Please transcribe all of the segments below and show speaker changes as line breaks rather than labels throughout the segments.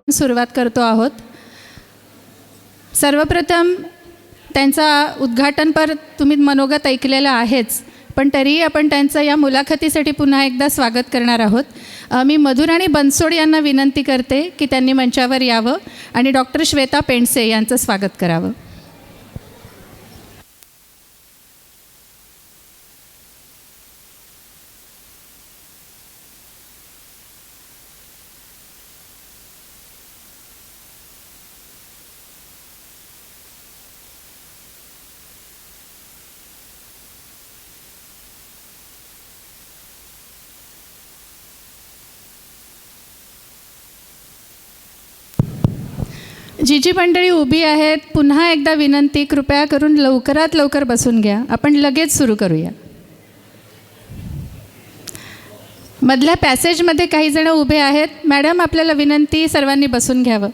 सुरुवात करतो आहोत। सर्वप्रथम त्यांचा उद्घाटनपर तुम्ही मनोगत ऐकलेलं आहेच, पण तरीही आपण त्यांचं या मुलाखतीसाठी पुन्हा एकदा स्वागत करणार आहोत। मी मधुराणी बनसोड यांना विनंती करते की त्यांनी मंचावर यावं आणि डॉक्टर श्वेता पेंडसे यांचं स्वागत करावं। जी जी मंडळी उभी आहेत, पुन्हा एकदा विनंती, कृपया करून लवकरात लवकर बसून घ्या। आपण लगेच सुरू करूया। मधल्या पॅसेजमध्ये काही जण उभे आहेत। मॅडम, आपल्याला विनंती, सर्वांनी बसून घ्यावं।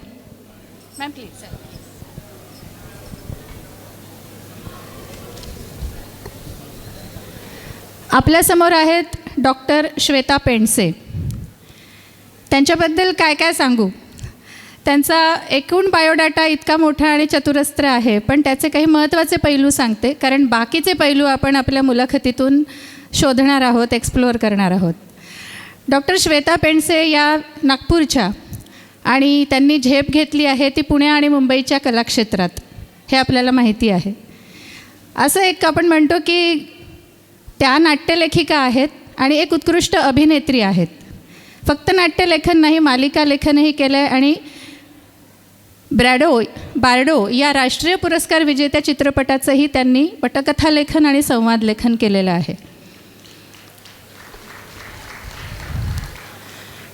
Ma'am please. आपल्यासमोर आहेत डॉक्टर श्वेता पेंडसे। त्यांच्याबद्दल काय काय सांगू? त्यांचा एकूण बायोडाटा इतका मोठा आणि चतुरस्त्र आहे, पण त्याचे काही महत्त्वाचे पैलू सांगते, कारण बाकीचे पैलू आपण आपल्या मुलाखतीतून शोधणार आहोत, एक्सप्लोअर करणार आहोत। डॉक्टर श्वेता पेंडसे या नागपूरच्या, आणि त्यांनी झेप घेतली आहे ती पुणे आणि मुंबईच्या कलाक्षेत्रात, हे आपल्याला माहिती आहे। असं एक आपण म्हणतो की त्या नाट्यलेखिका आहेत आणि एक उत्कृष्ट अभिनेत्री आहेत। फक्त नाट्यलेखन नाही, मालिका लेखनही केलं आहे आणि बार्डो या राष्ट्रीय पुरस्कार विजेत्या चित्रपटाचंही त्यांनी पटकथा लेखन आणि संवाद लेखन केलेलं आहे।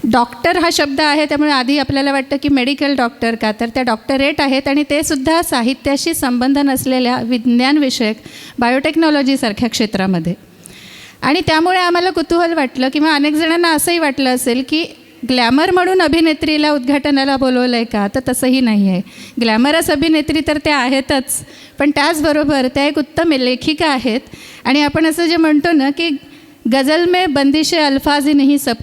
डॉक्टर हा शब्द आहे, त्यामुळे आधी आपल्याला वाटतं की मेडिकल डॉक्टर का, तर त्या डॉक्टरेट आहेत आणि ते सुद्धा साहित्याशी संबंध नसलेल्या विज्ञानविषयक बायोटेक्नॉलॉजीसारख्या क्षेत्रामध्ये। आणि त्यामुळे आम्हाला कुतूहल वाटलं, किंवा अनेक जणांना असंही वाटलं असेल की ग्लॅमर म्हणून अभिनेत्रीला उद्घाटनाला बोलवलं आहे का, तर तसंही नाही आहे। ग्लॅमरस अभिनेत्री तर त्या आहेतच, पण त्याचबरोबर त्या एक उत्तम लेखिका आहेत। आणि आपण असं जे म्हणतो ना की गझल में बंदिश अल्फाज ही नहीं सब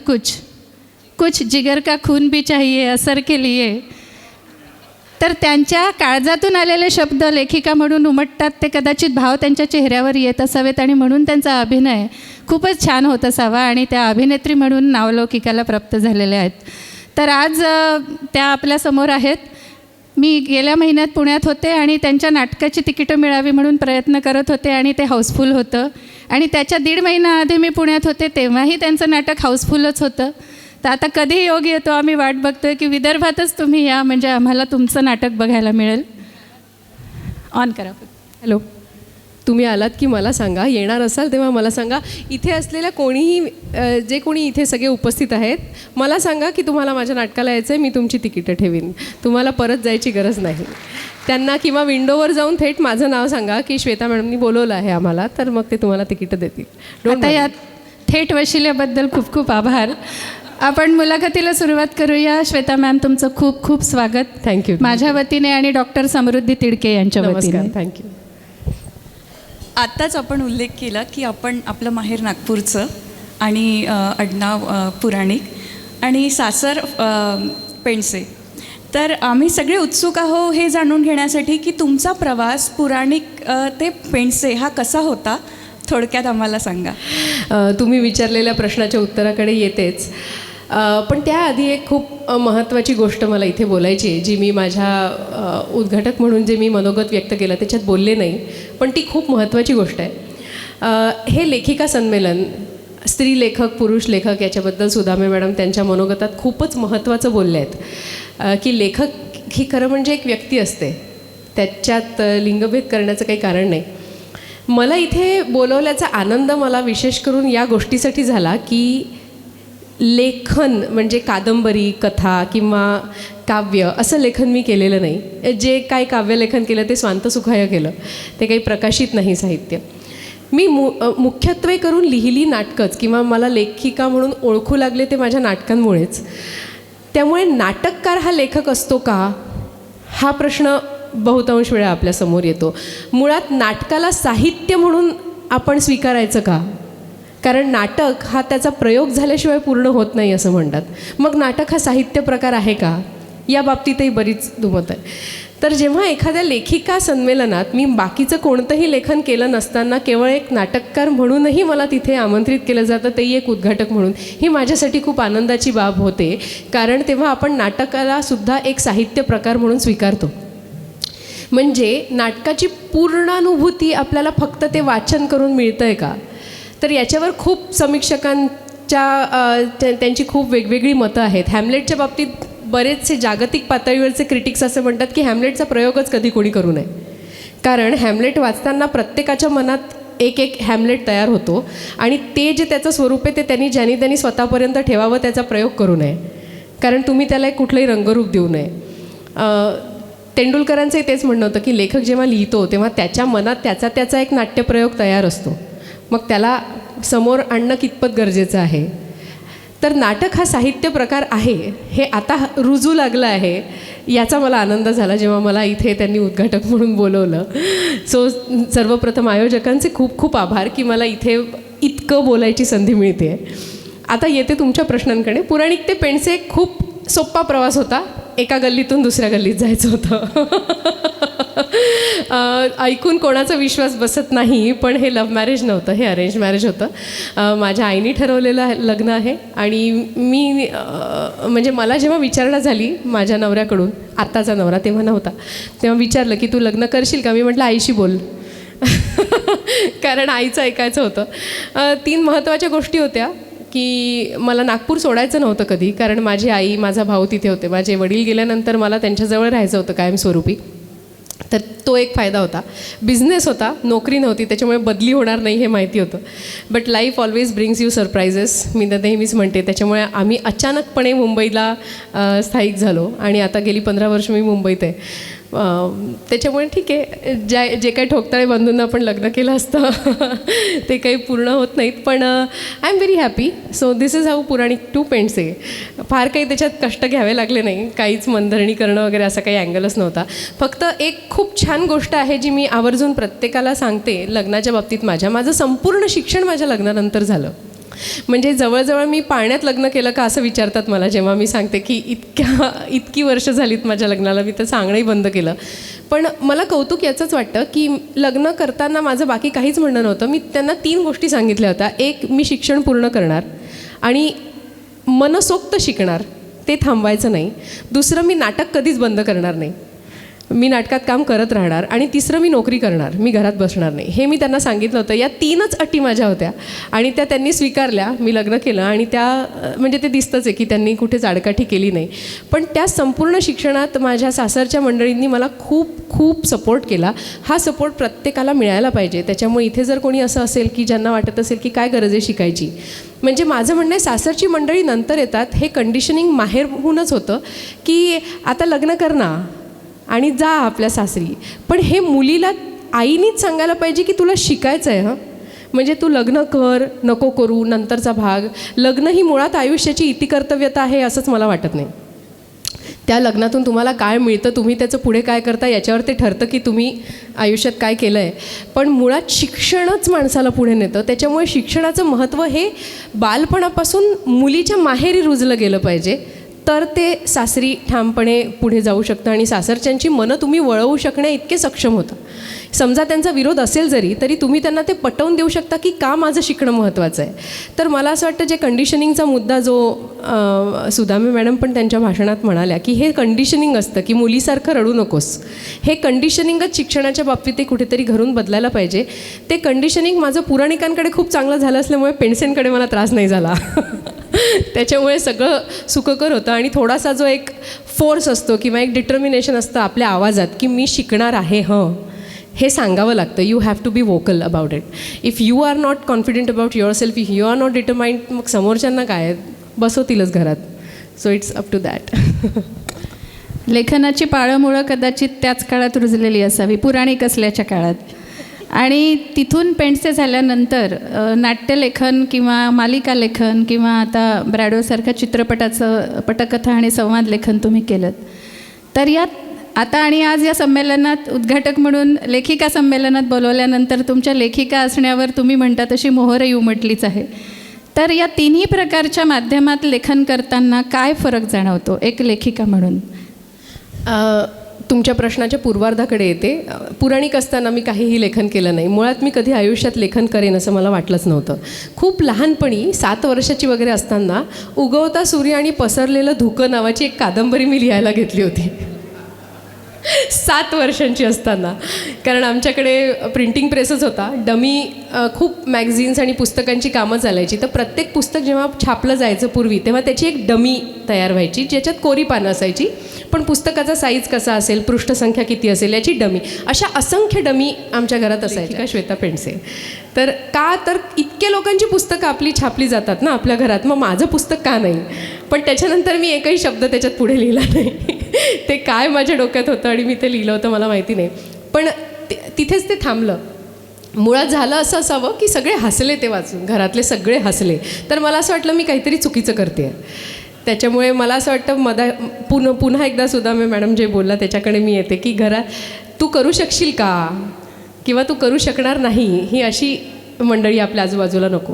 कुछ जिगर का खून भी चाहिए असर के लिए, तर त्यांच्या काळजातून आलेले शब्द लेखिका म्हणून उमटतात, ते कदाचित भाव त्यांच्या चेहऱ्यावर येत असावेत आणि म्हणून त्यांचा अभिनय खूपच छान होत असावा आणि त्या अभिनेत्री म्हणून नावलौकिकाला प्राप्त झालेल्या आहेत। तर आज त्या आपल्यासमोर आहेत। मी गेल्या महिन्यात पुण्यात होते आणि त्यांच्या नाटकाची तिकीटं मिळावी म्हणून प्रयत्न करत होते आणि ते हाऊसफुल होतं, आणि त्याच्या 1.5 महिना आधी मी पुण्यात होते तेव्हाही त्यांचं नाटक हाऊसफुलच होतं। तर आता कधी योग येतो आम्ही वाट बघतोय की विदर्भातच तुम्ही या, म्हणजे आम्हाला तुमचं नाटक बघायला मिळेल। ऑन करा।
हॅलो, तुम्ही आलात की मला सांगा, येणार असाल तेव्हा मला सांगा। इथे असलेल्या कोणीही, जे कोणी इथे सगळे उपस्थित आहेत, मला सांगा की तुम्हाला माझ्या नाटकाला यायचं आहे, मी तुमची तिकीटं ठेवीन, तुम्हाला परत जायची गरज नाही। त्यांना किंवा विंडोवर जाऊन थेट माझं नाव सांगा की श्वेता मॅडमनी बोलवलं आहे आम्हाला, तर मग ते तुम्हाला तिकीटं देतील।
आता यात थेट वशिल्याबद्दल खूप खूप आभार। आपण मुलाखतीला सुरुवात करूया। श्वेता मॅम, तुमचं खूप खूप स्वागत।
थँक्यू
माझ्या वतीने आणि डॉक्टर समृद्धी तिडके यांच्या वतीने।
थँक्यू।
आत्ताच आपण उल्लेख केला की आपण आपलं माहेर नागपूरचं आणि आडनाव पुराणिक आणि सासर पेंडसे, तर आम्ही सगळे उत्सुक आहो हे जाणून घेण्यासाठी की तुमचा प्रवास पुराणिक ते पेंडसे हा कसा होता, थोडक्यात आम्हाला सांगा।
तुम्ही विचारलेल्या प्रश्नाच्या उत्तराकडे येतेच, पण त्याआधी एक खूप महत्त्वाची गोष्ट मला इथे बोलायची आहे, जी मी माझ्या उद्घाटक म्हणून जे मी मनोगत व्यक्त केलं त्याच्यात बोलले नाही, पण ती खूप महत्त्वाची गोष्ट आहे। हे लेखिका संमेलन, स्त्री लेखक पुरुष लेखक याच्याबद्दल सुदामे मॅडम त्यांच्या मनोगतात खूपच महत्त्वाचं बोलले आहेत की लेखक ही खरं म्हणजे एक व्यक्ती असते, त्याच्यात लिंगभेद करण्याचं काही कारण नाही। मला इथे बोलवल्याचा आनंद मला विशेष करून या गोष्टीसाठी झाला की लेखन म्हणजे कादंबरी, कथा किंवा काव्य असं लेखन मी केलेलं नाही। जे काही काव्यलेखन केलं ते स्वांतसुखाय केलं, ते काही प्रकाशित नाही साहित्य। मी मुख्यत्वे करून लिहिली नाटकंच, किंवा मला लेखिका म्हणून ओळखू लागले ते माझ्या नाटकांमुळेच। त्यामुळे नाटककार हा लेखक असतो का, हा प्रश्न बहुतांश वेळा आपल्यासमोर येतो। मुळात नाटकाला साहित्य म्हणून आपण स्वीकारायचं का, कारण नाटक हा त्याचा प्रयोग झाल्याशिवाय पूर्ण होत नाही असं म्हणतात। मग नाटक हा साहित्य प्रकार आहे का? या बाबतीतही बरीच दुमत आहे. तर जेव्हा एखाद्या लेखिका संमेलनात मी बाकीचं कोणतंही लेखन केलं नसताना केवळ एक नाटककार म्हणूनही मला तिथे आमंत्रित केलं जातं, तेही एक उद्घाटक म्हणून, ही माझ्यासाठी खूप आनंदाची बाब होते. कारण तेव्हा आपण नाटकाला सुद्धा एक साहित्य प्रकार म्हणून स्वीकारतो. म्हणजे नाटकाची पूर्णानुभूती आपल्याला फक्त ते वाचन करून मिळतं आहे का, तर याच्यावर खूप त्यांची खूप वेगवेगळी मतं आहेत. हॅमलेटच्या बाबतीत बरेचसे जागतिक पातळीवरचे क्रिटिक्स असं म्हणतात की हॅमलेटचा प्रयोगच कधी कोणी करू नये, कारण हॅमलेट वाचताना प्रत्येकाच्या मनात एक एक हॅमलेट तयार होतो आणि ते जे त्याचं स्वरूप आहे ते त्यांनी स्वतःपर्यंत ठेवावं, त्याचा प्रयोग करू नये, कारण तुम्ही त्याला एक कुठलंही रंगरूप देऊ नये. तेंडुलकरांचंही तेच म्हणणं होतं की लेखक जेव्हा लिहितो तेव्हा त्याच्या मनात त्याचा एक नाट्यप्रयोग तयार असतो, मग त्याला समोर आणणं कितपत गरजेचं आहे. तर नाटक हा साहित्य प्रकार आहे हे आता रुजू लागलं आहे, याचा मला आनंद झाला जेव्हा मला इथे त्यांनी उद्घाटक म्हणून बोलवलं. सो सर्वप्रथम आयोजकांचे खूप खूप आभार की मला इथे इतकं बोलायची संधी मिळते. आता येते तुमच्या प्रश्नांकडे. पुराणिक ते पेंडसे खूप सोपा प्रवास होता. एका गल्लीतून दुसऱ्या गल्लीत जायचं होतं. ऐकून कोणाचा विश्वास बसत नाही, पण हे लव्ह मॅरेज नव्हतं, हे अरेंज मॅरेज होतं. माझ्या आईने ठरवलेलं लग्न आहे आणि मी म्हणजे मला जेव्हा विचारणा झाली माझ्या नवऱ्याकडून, आत्ताचा नवरा तेव्हा नव्हता, तेव्हा विचारलं की तू लग्न करशील का. मी म्हटलं आईशी बोल, कारण आईचं ऐकायचं होतं. 3 महत्त्वाच्या गोष्टी होत्या की मला नागपूर सोडायचं नव्हतं कधी, कारण माझी आई माझा भाऊ तिथे होते. माझे वडील गेल्यानंतर मला त्यांच्याजवळ राहायचं होतं कायमस्वरूपी, तर तो एक फायदा होता. बिझनेस होता, नोकरी नव्हती, त्याच्यामुळे बदली होणार नाही हे माहिती होतं. But life always brings you surprises, मी तर नेहमीच म्हणते. त्याच्यामुळे आम्ही अचानकपणे मुंबईला स्थायिक झालो आणि आता गेली 15 वर्ष मी मुंबईत आहे. त्याच्यामुळे ठीक आहे, जे काही ठोकताळे बांधून आपण लग्न केलं असतं ते काही पूर्ण होत नाहीत, पण I am very happy. So this is how Puranik to Pendse. फार काही त्याच्यात कष्ट घ्यावे लागले नाही, काहीच मनधरणी करणं वगैरे असा काही अँगलच नव्हता. फक्त एक खूप छान गोष्ट आहे जी मी आवर्जून प्रत्येकाला सांगते लग्नाच्या बाबतीत. माझं संपूर्ण शिक्षण माझ्या लग्नानंतर झालं. म्हणजे जवळजवळ मी पाळण्यात लग्न केलं का असं विचारतात मला जेव्हा मी सांगते की इतकी वर्ष झालीत माझ्या लग्नाला. मी तर सांगणंही बंद केलं. पण मला कौतुक याचंच वाटतं की लग्न करताना माझं बाकी काहीच म्हणणं नव्हतं. मी त्यांना 3 गोष्टी सांगितल्या होत्या. एक, मी शिक्षण पूर्ण करणार आणि मनसोक्त शिकणार, ते थांबवायचं नाही. दुसरं, मी नाटक कधीच बंद करणार नाही, मी नाटकात काम करत राहणार. आणि तिसरं, मी नोकरी करणार, मी घरात बसणार नाही. हे मी त्यांना सांगितलं होतं. या 3च अटी माझ्या होत्या आणि त्या त्यांनी स्वीकारल्या. मी लग्न केलं आणि म्हणजे ते दिसतंच आहे की त्यांनी कुठेच आडकाठी केली नाही. पण त्या संपूर्ण शिक्षणात माझ्या सासरच्या मंडळींनी मला खूप खूप सपोर्ट केला. हा सपोर्ट प्रत्येकाला मिळायला पाहिजे. त्याच्यामुळे इथे जर कोणी असं असेल की ज्यांना वाटत असेल की काय गरज आहे शिकायची, म्हणजे माझं म्हणणं आहे सासरची मंडळी नंतर येतात. हे कंडिशनिंग माहेरहूनच होतं की आता लग्न कर ना आणि जा आपल्या सासरी. पण हे मुलीला आईनीच सांगायला पाहिजे की तुला शिकायचं आहे. म्हणजे तू लग्न कर, नको करू, नंतरचा भाग. लग्न ही मुळात आयुष्याची इतिकर्तव्यता आहे असंच मला वाटत नाही. त्या लग्नातून तुम्हाला काय मिळतं, तुम्ही त्याचं पुढे काय करता याच्यावर ते ठरतं की तुम्ही आयुष्यात काय केलं आहे. पण मुळात शिक्षणच माणसाला पुढे नेतं. त्याच्यामुळे शिक्षणाचं महत्त्व हे बालपणापासून मुलीच्या माहेरी रुजलं गेलं पाहिजे, तर ते सासरी ठामपणे पुढे जाऊ शकतं आणि सासरच्यांची मनं तुम्ही वळवू शकण्या इतके सक्षम होतं. समजा त्यांचा विरोध असेल तरी तुम्ही त्यांना ते पटवून देऊ शकता की का माझं शिकणं महत्त्वाचं आहे. तर मला असं वाटतं जे कंडिशनिंगचा मुद्दा जो सुदामे मॅडम पण त्यांच्या भाषणात म्हणाल्या की हे कंडिशनिंग असतं की मुलीसारखं रडू नकोस, हे कंडिशनिंगच शिक्षणाच्या बाबतीत ते कुठेतरी घरून बदलायला पाहिजे. ते कंडिशनिंग माझं पुराणिकांकडे खूप चांगलं झालं असल्यामुळे पेंडसेंकडे मला त्रास नाही झाला. त्याच्यामुळे सगळं सुखकर होतं. आणि थोडासा जो एक फोर्स असतो किंवा एक डिटर्मिनेशन असतं आपल्या आवाजात की मी शिकणार आहे, हे सांगावं लागतं. You have to be vocal about it. If you are not confident about yourself, if you are not determined, मग समोरच्यांना काय बसवतीलच घरात. So it's up to that.
लेखनाची पाळंमुळं कदाचित त्याच काळात रुजलेली असावी, पुराणिक असल्याच्या काळात. आणि तिथून पेंडसे झाल्यानंतर नाट्यलेखन किंवा मालिका लेखन किंवा आता ब्रॅडोसारख्या चित्रपटाचं पटकथा आणि संवाद लेखन तुम्ही केलं. तर यात आता आणि आज या संमेलनात उद्घाटक म्हणून लेखिका संमेलनात बोलवल्यानंतर तुमच्या लेखिका असण्यावर तुम्ही म्हणता तशी मोहरही उमटलीच आहे. तर या तिन्ही प्रकारच्या माध्यमात लेखन करताना काय फरक जाणवतो एक लेखिका म्हणून?
तुमच्या प्रश्नाच्या पूर्वार्धाकडे येते. पुराणिक असताना मी काहीही लेखन केलं नाही. मुळात मी कधी आयुष्यात लेखन करेन असं मला वाटलंच नव्हतं. खूप लहानपणी 7 वर्षाची वगैरे असताना उगवता सूर्य आणि पसरलेलं धुकं नावाची एक कादंबरी मी लिहायला घेतली होती. 7 वर्षांची असताना. कारण आमच्याकडे प्रिंटिंग प्रेसच होता. डमी खूप मॅगझिन्स आणि पुस्तकांची कामं चालायची. तर प्रत्येक पुस्तक जेव्हा छापलं जायचं पूर्वी तेव्हा त्याची एक डमी तयार व्हायची ज्याच्यात कोरी पानं असायची, पण पुस्तकाचा साईज कसा असेल, पृष्ठसंख्या किती असेल याची डमी. अशा असंख्य डमी आमच्या घरात असायची. का श्वेता पेंडसे. तर इतक्या लोकांची पुस्तकं आपली छापली जातात ना आपल्या घरात, मग माझं पुस्तक का नाही. पण त्याच्यानंतर मी एकही शब्द त्याच्यात पुढे लिहिला नाही. ते काय माझ्या डोक्यात होतं आणि मी ते लिहिलं होतं मला माहिती नाही. पण तिथेच ते थांबलं. मुळात झालं असं असावं की सगळे हसले ते वाचून, घरातले सगळे हसले. तर मला असं वाटलं मी काहीतरी चुकीचं करते. त्याच्यामुळे मला असं वाटतं पुन्हा एकदा सुदामे मॅडम जे बोलला त्याच्याकडे मी येते की घरात तू करू शकशील का किंवा तू करू शकणार नाही, ही अशी मंडळी आपल्या आजूबाजूला नको.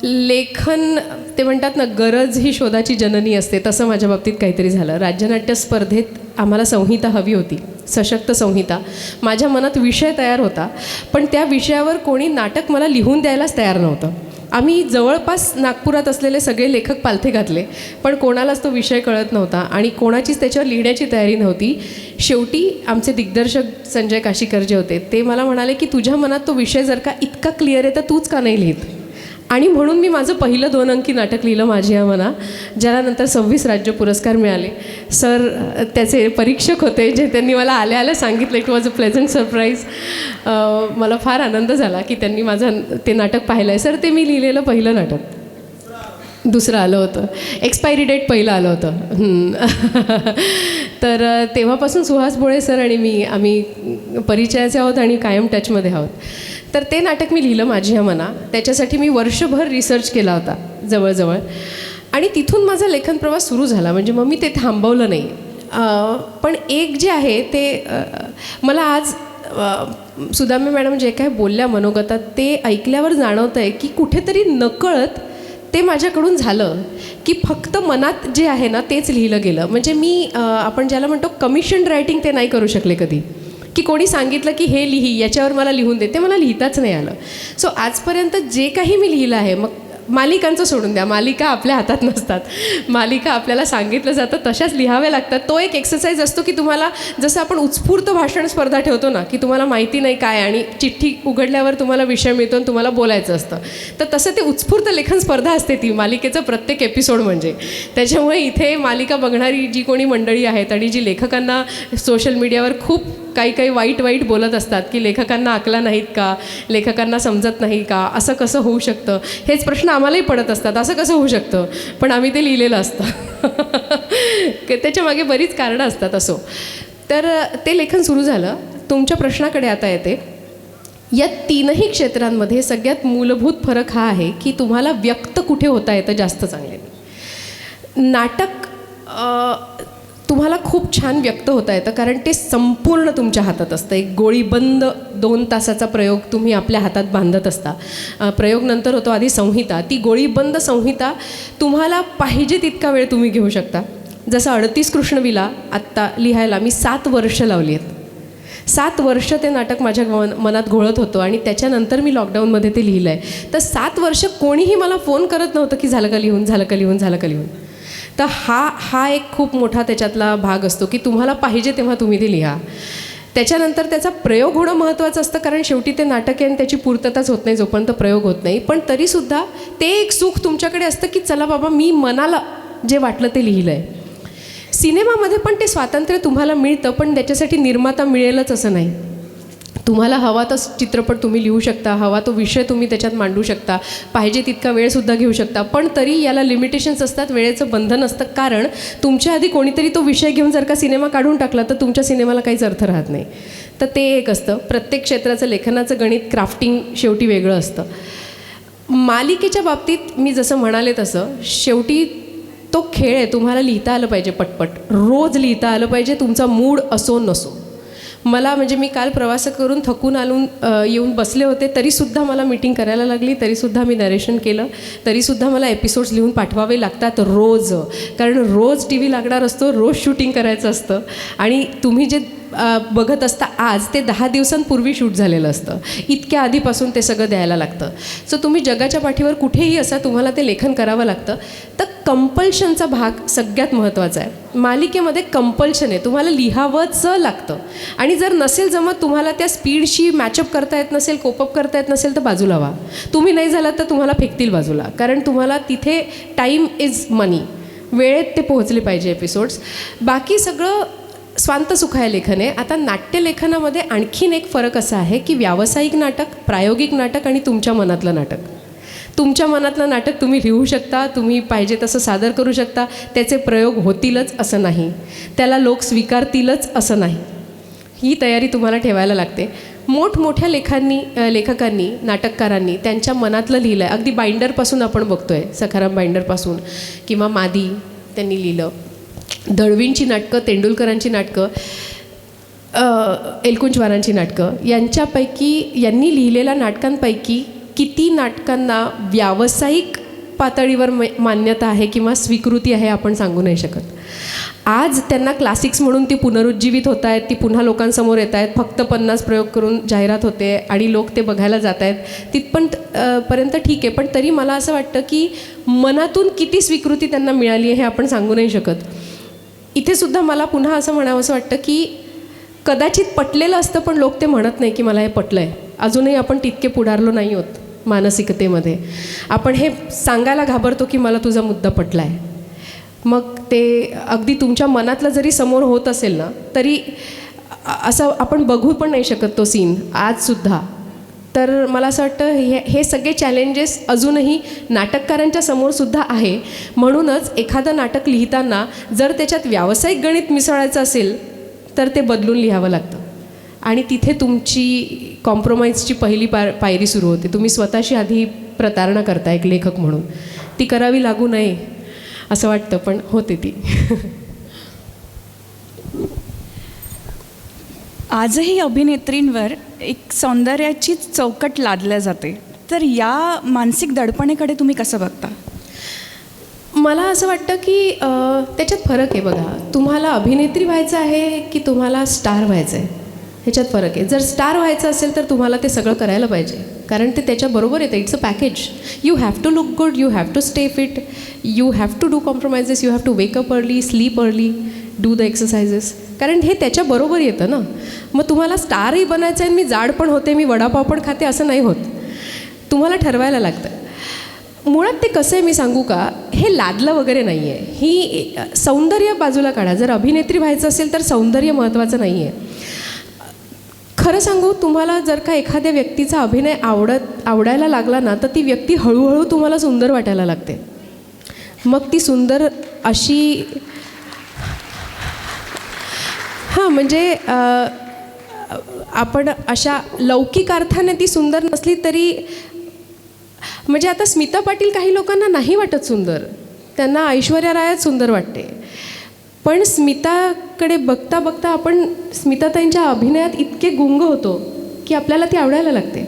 लेखन ते म्हणतात ना, गरज ही शोधाची जननी असते, तसं माझ्या बाबतीत काहीतरी झालं. राज्यनाट्य स्पर्धेत आम्हाला संहिता हवी होती, सशक्त संहिता. माझ्या मनात विषय तयार होता, पण त्या विषयावर कोणी नाटक मला लिहून द्यायलाच तयार नव्हतं. आम्ही जवळपास नागपुरात असलेले सगळे लेखक पालथे घातले, पण कोणालाच तो विषय कळत नव्हता आणि कोणाचीच त्याच्यावर लिहिण्याची तयारी नव्हती. शेवटी आमचे दिग्दर्शक संजय काशीकर जे होते ते मला म्हणाले की तुझ्या मनात तो विषय जर का इतका क्लिअर आहे तर तूच का नाही लिहित. आणि म्हणून मी माझं पहिलं 2 अंकी नाटक लिहिलं, माझी या मना, ज्याला नंतर 26 राज्य पुरस्कार मिळाले. सर त्याचे परीक्षक होते, जे त्यांनी मला आल्या आल्या सांगितलं. It was a pleasant surprise. मला फार आनंद झाला की त्यांनी माझं ते नाटक पाहिलं आहे. सर ते मी लिहिलेलं पहिलं नाटक. दुसरं आलं होतं, एक्सपायरी डेट पहिलं आलं होतं. तर तेव्हापासून सुहास भोळे सर आणि आम्ही परिचयाचे आहोत आणि कायम टचमध्ये आहोत. तर ते नाटक मी लिहिलं, माझी ह्या मना. त्याच्यासाठी मी वर्षभर रिसर्च केला होता जवळजवळ, आणि तिथून माझा लेखन प्रवास सुरू झाला. म्हणजे मग मी ते थांबवलं नाही. पण एक जे आहे ते मला आज सुदामे मॅडम जे काय बोलल्या मनोगतात ते ऐकल्यावर जाणवतं आहे की कुठेतरी नकळत ते माझ्याकडून झालं की फक्त मनात जे आहे ना तेच लिहिलं गेलं. म्हणजे मी आपण ज्याला म्हणतो कमिशन रायटिंग ते नाही करू शकले कधी, की कोणी सांगितलं की हे लिही, याच्यावर मला लिहून दे, ते मला लिहिताच नाही आलं. सो आजपर्यंत जे काही मी लिहिलं आहे, मग मालिकांचं सोडून द्या, मालिका आपल्या हातात नसतात. मालिका आपल्याला सांगितलं जातं तशाच लिहाव्या लागतात. तो एक एक्सरसाइज असतो की तुम्हाला, जसं आपण उत्स्फूर्त भाषण स्पर्धा ठेवतो ना, की तुम्हाला माहिती नाही काय आणि चिठ्ठी उघडल्यावर तुम्हाला विषय मिळतो आणि तुम्हाला बोलायचं असतं, तर तसं ते उत्स्फूर्त लेखन स्पर्धा असते ती मालिकेचं प्रत्येक एपिसोड म्हणजे. त्याच्यामुळे इथे मालिका बघणारी जी कोणी मंडळी आहेत आणि जी लेखकांना सोशल मीडियावर खूप काही वाईट बोलत असतात की लेखकांना अकला नाहीत का, लेखकांना समजत नाही का, असं कसं होऊ शकतं, हेच प्रश्न आम्हालाही पडत असतात. असं कसं होऊ शकतं, पण आम्ही ते लिहिलेलं असतं. त्याच्यामागे बरीच कारणं असतात. असो, तर ते लेखन सुरू झालं. तुमच्या प्रश्नाकडे आता येते. या 3ही क्षेत्रांमध्ये सगळ्यात मूलभूत फरक हा आहे की तुम्हाला व्यक्त कुठे होता येतं जास्त चांगले. नाटक तुम्हाला खूप छान व्यक्त होता येतं कारण ते संपूर्ण तुमच्या हातात असतं. एक गोळीबंद 2 तासाचा प्रयोग तुम्ही आपल्या हातात बांधत असता. प्रयोग नंतर होतो आधी संहिता. ती गोळीबंद संहिता तुम्हाला पाहिजे तितका वेळ तुम्ही घेऊ शकता. जसं 38 कृष्णविला आत्ता लिहायला मी 7 वर्ष लावली आहेत. 7 वर्ष ते नाटक माझ्या मनात घोळत होतं आणि त्याच्यानंतर मी लॉकडाऊनमध्ये ते लिहिलं आहे. तर 7 वर्ष कोणीही मला फोन करत नव्हतं की झालं का लिहून, झालं का लिहून, झालं का लिहून. तर हा एक खूप मोठा त्याच्यातला भाग असतो की तुम्हाला पाहिजे तेव्हा तुम्ही ते लिहा. त्याच्यानंतर त्याचा प्रयोग होणं महत्त्वाचं असतं कारण शेवटी ते नाटक आहे आणि त्याची पूर्तताच होत नाही जोपर्यंत प्रयोग होत नाही. पण तरीसुद्धा ते एक सुख तुमच्याकडे असतं की चला बाबा मी मनाला जे वाटलं ते लिहिलं आहे. सिनेमामध्ये पण ते स्वातंत्र्य तुम्हाला मिळतं, पण त्याच्यासाठी निर्माता मिळेलच असं नाही. तुम्हाला हवा तर चित्रपट तुम्ही लिहू शकता, हवा तो विषय तुम्ही त्याच्यात मांडू शकता, पाहिजे तितका वेळसुद्धा घेऊ शकता, पण तरी याला लिमिटेशन्स असतात, वेळेचं बंधन असतं. कारण तुमच्या आधी कोणीतरी तो विषय घेऊन जर का सिनेमा काढून टाकला तर तुमच्या सिनेमाला काहीच अर्थ राहत नाही. तर ते एक असतं. प्रत्येक क्षेत्राचं लेखनाचं गणित, क्राफ्टिंग शेवटी वेगळं असतं. मालिकेच्या बाबतीत मी जसं म्हणाले तसं शेवटी तो खेळ आहे. तुम्हाला लिहिता आलं पाहिजे पटपट, रोज लिहिता आलं पाहिजे, तुमचा मूड असो नसो. मला म्हणजे मी काल प्रवास करून थकून येऊन बसले होते, तरीसुद्धा मला मीटिंग करायला लागली, तरीसुद्धा मी नरेशन केलं, तरीसुद्धा मला एपिसोड्स लिहून पाठवावे लागतात रोज, कारण रोज टी व्ही लागणार असतो, रोज शूटिंग करायचं असतं. आणि तुम्ही जे बघत असता आज ते 10 दिवसांपूर्वी शूट झालेलं असतं, इतक्या आधीपासून ते सगळं द्यायला लागतं. सो तुम्ही जगाच्या पाठीवर कुठेही असा तुम्हाला ते लेखन करावं लागतं. तर कंपल्शनचा भाग सगळ्यात महत्त्वाचा आहे. मालिकेमध्ये कंपल्शन आहे, तुम्हाला लिहावंच लागतं. आणि जर नसेल जमत, तुम्हाला त्या स्पीडशी मॅचअप करता येत नसेल, कोपअप करता येत नसेल तर बाजूला व्हा. तुम्ही नाही झालात तर तुम्हाला फेकतील बाजूला, कारण तुम्हाला तिथे टाईम इज मनी, वेळेत ते पोहोचले पाहिजे एपिसोड्स. बाकी सगळं स्वांत सुखाय लेखन आहे. आता नाट्यलेखनामध्ये आणखीन एक फरक असा आहे की व्यावसायिक नाटक, प्रायोगिक नाटक आणि तुमच्या मनातलं नाटक. तुमच्या मनातलं नाटक तुम्ही लिहू शकता, तुम्ही पाहिजे तसं सादर करू शकता, त्याचे प्रयोग होतीलच असं नाही, त्याला लोक स्वीकारतीलच असं नाही. ही तयारी तुम्हाला ठेवायला लागते. मोठमोठ्या लेखकांनी, नाटककारांनी त्यांच्या मनातलं लिहिलं आहे. अगदी बाइंडरपासून आपण बघतो आहे, सखाराम बाइंडरपासून, किंवा मादी त्यांनी लिहिलं, दळवींची नाटकं, तेंडुलकरांची नाटकं, एलकुंचवारांची नाटकं, यांनी लिहिलेल्या नाटकांपैकी किती नाटकांना व्यावसायिक पातळीवर मान्यता आहे किंवा स्वीकृती आहे आपण सांगू नाही शकत. आज त्यांना क्लासिक्स म्हणून ती पुनरुज्जीवित होत आहेत, ती पुन्हा लोकांसमोर येत आहेत. फक्त 50 प्रयोग करून जाहिरात होते आणि लोक ते बघायला जात आहेत, तिथपर्यंत ठीक आहे. पण तरी मला असं वाटतं की मनातून किती स्वीकृती त्यांना मिळाली आहे हे आपण सांगू नाही शकत. इथेसुद्धा मला पुन्हा असं म्हणावंसं वाटतं की कदाचित पटलेलं असतं, पण लोक ते म्हणत नाही की मला हे पटलं आहे. अजूनही आपण तितके पुढारलो नाही आहोत मानसिकतेमध्ये. आपण हे सांगायला घाबरतो की मला तुझा मुद्दा पटला आहे. मग ते अगदी तुमच्या मनातलं जरी समोर होत असेल ना, तरी असं आपण बघू पण नाही शकत तो सीन आजसुद्धा. तर मला असं वाटतं हे सगळे चॅलेंजेस अजूनही नाटककारांच्या समोरसुद्धा आहे. म्हणूनच एखादं नाटक लिहिताना जर त्याच्यात व्यावसायिक गणित मिसळायचं असेल तर ते बदलून लिहावं लागतं. आणि तिथे तुमची कॉम्प्रोमाइजची पहिली पायरी सुरू होते. तुम्ही स्वतःशी आधी प्रतारणा करता एक लेखक म्हणून. ती करावी लागू नये असं वाटतं, पण होते ती.
आजही अभिनेत्रींवर एक सौंदर्याची चौकट लादल्या जाते. तर या मानसिक दडपणेकडे तुम्ही कसं बघता?
मला असं वाटतं की त्याच्यात फरक आहे. बघा, तुम्हाला अभिनेत्री व्हायचं आहे की तुम्हाला स्टार व्हायचं आहे, ह्याच्यात फरक आहे. जर स्टार व्हायचं असेल तर तुम्हाला ते सगळं करायला पाहिजे, कारण ते त्याच्याबरोबर येतं. It's a package. You have to look good, you have to stay fit, you have to do compromises, you have to wake up early, sleep early, do the exercises, कारण हे त्याच्याबरोबर येतं ना. मग तुम्हाला स्टारही बनायचं आहे, मी जाड पण होते, मी वडापाव पण खाते, असं नाही होत. तुम्हाला ठरवायला लागतं. मुळात ते कसं आहे मी सांगू का, हे लादलं वगैरे नाही आहे. ही सौंदर्य बाजूला काढा. जर अभिनेत्री व्हायचं असेल तर सौंदर्य महत्त्वाचं नाही आहे. खरं सांगू, तुम्हाला जर का एखाद्या व्यक्तीचा अभिनय आवडायला लागला ना, तर ती व्यक्ती हळूहळू तुम्हाला सुंदर वाटायला लागते. मग ती सुंदर अशी, हां म्हणजे आपण अशा लौकिक अर्थाने ती सुंदर नसली तरी, म्हणजे आता स्मिता पाटील काही लोकांना नाही वाटत सुंदर, त्यांना ऐश्वर्या रायच सुंदर वाटते. पण स्मिताकडे बघता बघता आपण स्मिताताईंच्या अभिनयात इतके गुंग होतो की आपल्याला ती आवडायला लागते.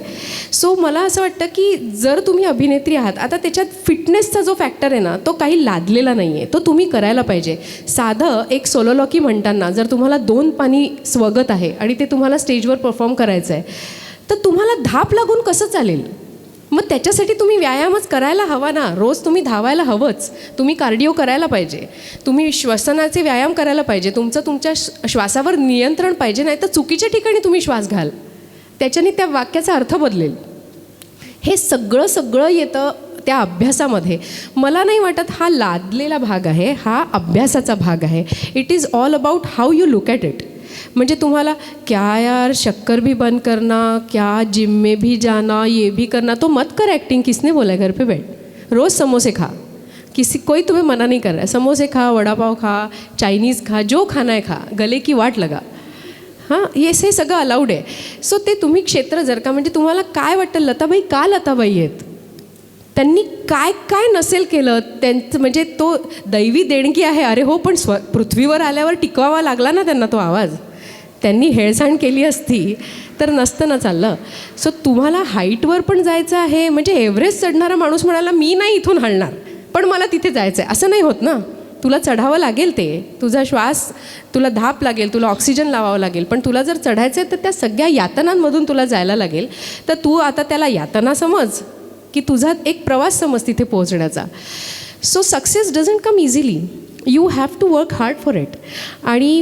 सो मला असं वाटतं की जर तुम्ही अभिनेत्री आहात, आता त्याच्यात फिटनेसचा जो फॅक्टर आहे ना, तो काही लादलेला नाही आहे, तो तुम्ही करायला पाहिजे. साधं एक सोलोलॉकी म्हणताना जर तुम्हाला 2 पानी स्वगत आहे आणि ते तुम्हाला स्टेजवर परफॉर्म करायचं आहे, तर तुम्हाला धाप लागून कसं चालेल? मग त्याच्यासाठी तुम्ही व्यायामच करायला हवा ना. रोज तुम्ही धावायला हवंच, तुम्ही कार्डिओ करायला पाहिजे, तुम्ही श्वसनाचे व्यायाम करायला पाहिजे, तुमच्या श्वासावर नियंत्रण पाहिजे. नाही तर चुकीच्या ठिकाणी तुम्ही श्वास घाल, त्याच्याने त्या वाक्याचा अर्थ बदलेल. हे सगळं येतं त्या अभ्यासामध्ये. मला नाही वाटत हा लादलेला भाग आहे, हा अभ्यासाचा भाग आहे. It is all about how you look at it. म्हणजे तुम्हाला क्या यार शक्कर भी बंद करना, क्या जिम में भी जाना, ये भी करना, तो मत कर एक्टिंग. किसने बोला है घर पे बैठ, रोज़ समोसे खा, कोई तुम्हें मना नहीं कर रहा है. समोसे खा, वडापाव खा, चायनीज़ खा, जो खाना है खा, गले की वाट लगा. हां, हे सगळं अलाउड आहे. सो ते तुम्ही क्षेत्र जर का, म्हणजे तुम्हाला काय वाटतं, लताबाई का लताबाई आहेत, त्यांनी काय काय नसेल केलं त्यांचं, म्हणजे तो दैवी देणगी आहे. अरे हो, पण पृथ्वीवर आल्यावर टिकवावा लागला ना त्यांना तो आवाज. त्यांनी हेळसांड केली असती तर नसतं ना चाललं. सो तुम्हाला हाईटवर पण जायचं आहे, म्हणजे एव्हरेस्ट चढणारा माणूस म्हणाला मी नाही इथून हलणार पण मला तिथे जायचं आहे, असं नाही होत ना. तुला चढावं लागेल, ते तुझा श्वास, तुला धाप लागेल, तुला ऑक्सिजन लावावं लागेल, पण तुला जर चढायचं आहे तर त्या सगळ्या यातनांमधून तुला जायला लागेल. तर तू आता त्याला यातना समज की तुझा एक प्रवास समज तिथे पोहोचण्याचा. So success doesn't come easily, you have to work hard for it. आणि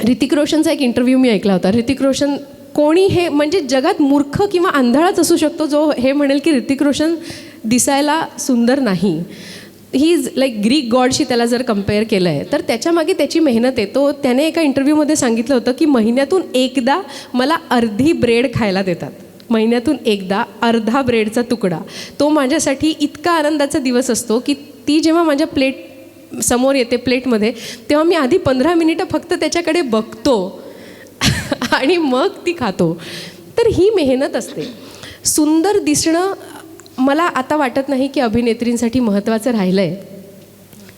ऋतिक रोशनचा एक इंटरव्ह्यू मी ऐकला होता. ऋतिक रोशन कोणी हे म्हणजे जगात मूर्ख किंवा आंधळाच असू शकतो जो हे म्हणेल की ऋतिक रोशन दिसायला सुंदर नाही. ही इज लाईक ग्रीक गॉडशी त्याला जर कम्पेअर केलं आहे तर त्याच्यामागे त्याची मेहनत आहे. तो त्याने एका इंटरव्ह्यूमध्ये सांगितलं होतं की महिन्यातून एकदा मला अर्धी ब्रेड खायला देतात, महिन्यातून एकदा अर्धा ब्रेडचा तुकडा. तो माझ्यासाठी इतका आनंदाचा दिवस असतो की ती जेव्हा माझ्या प्लेट समोर येते प्लेटमध्ये तेव्हा मी आधी 15 मिनिटं फक्त त्याच्याकडे बघतो आणि मग ती खातो. तर ही मेहनत असते. सुंदर दिसणं मला आता वाटत नाही की अभिनेत्रींसाठी महत्त्वाचं राहिलं आहे.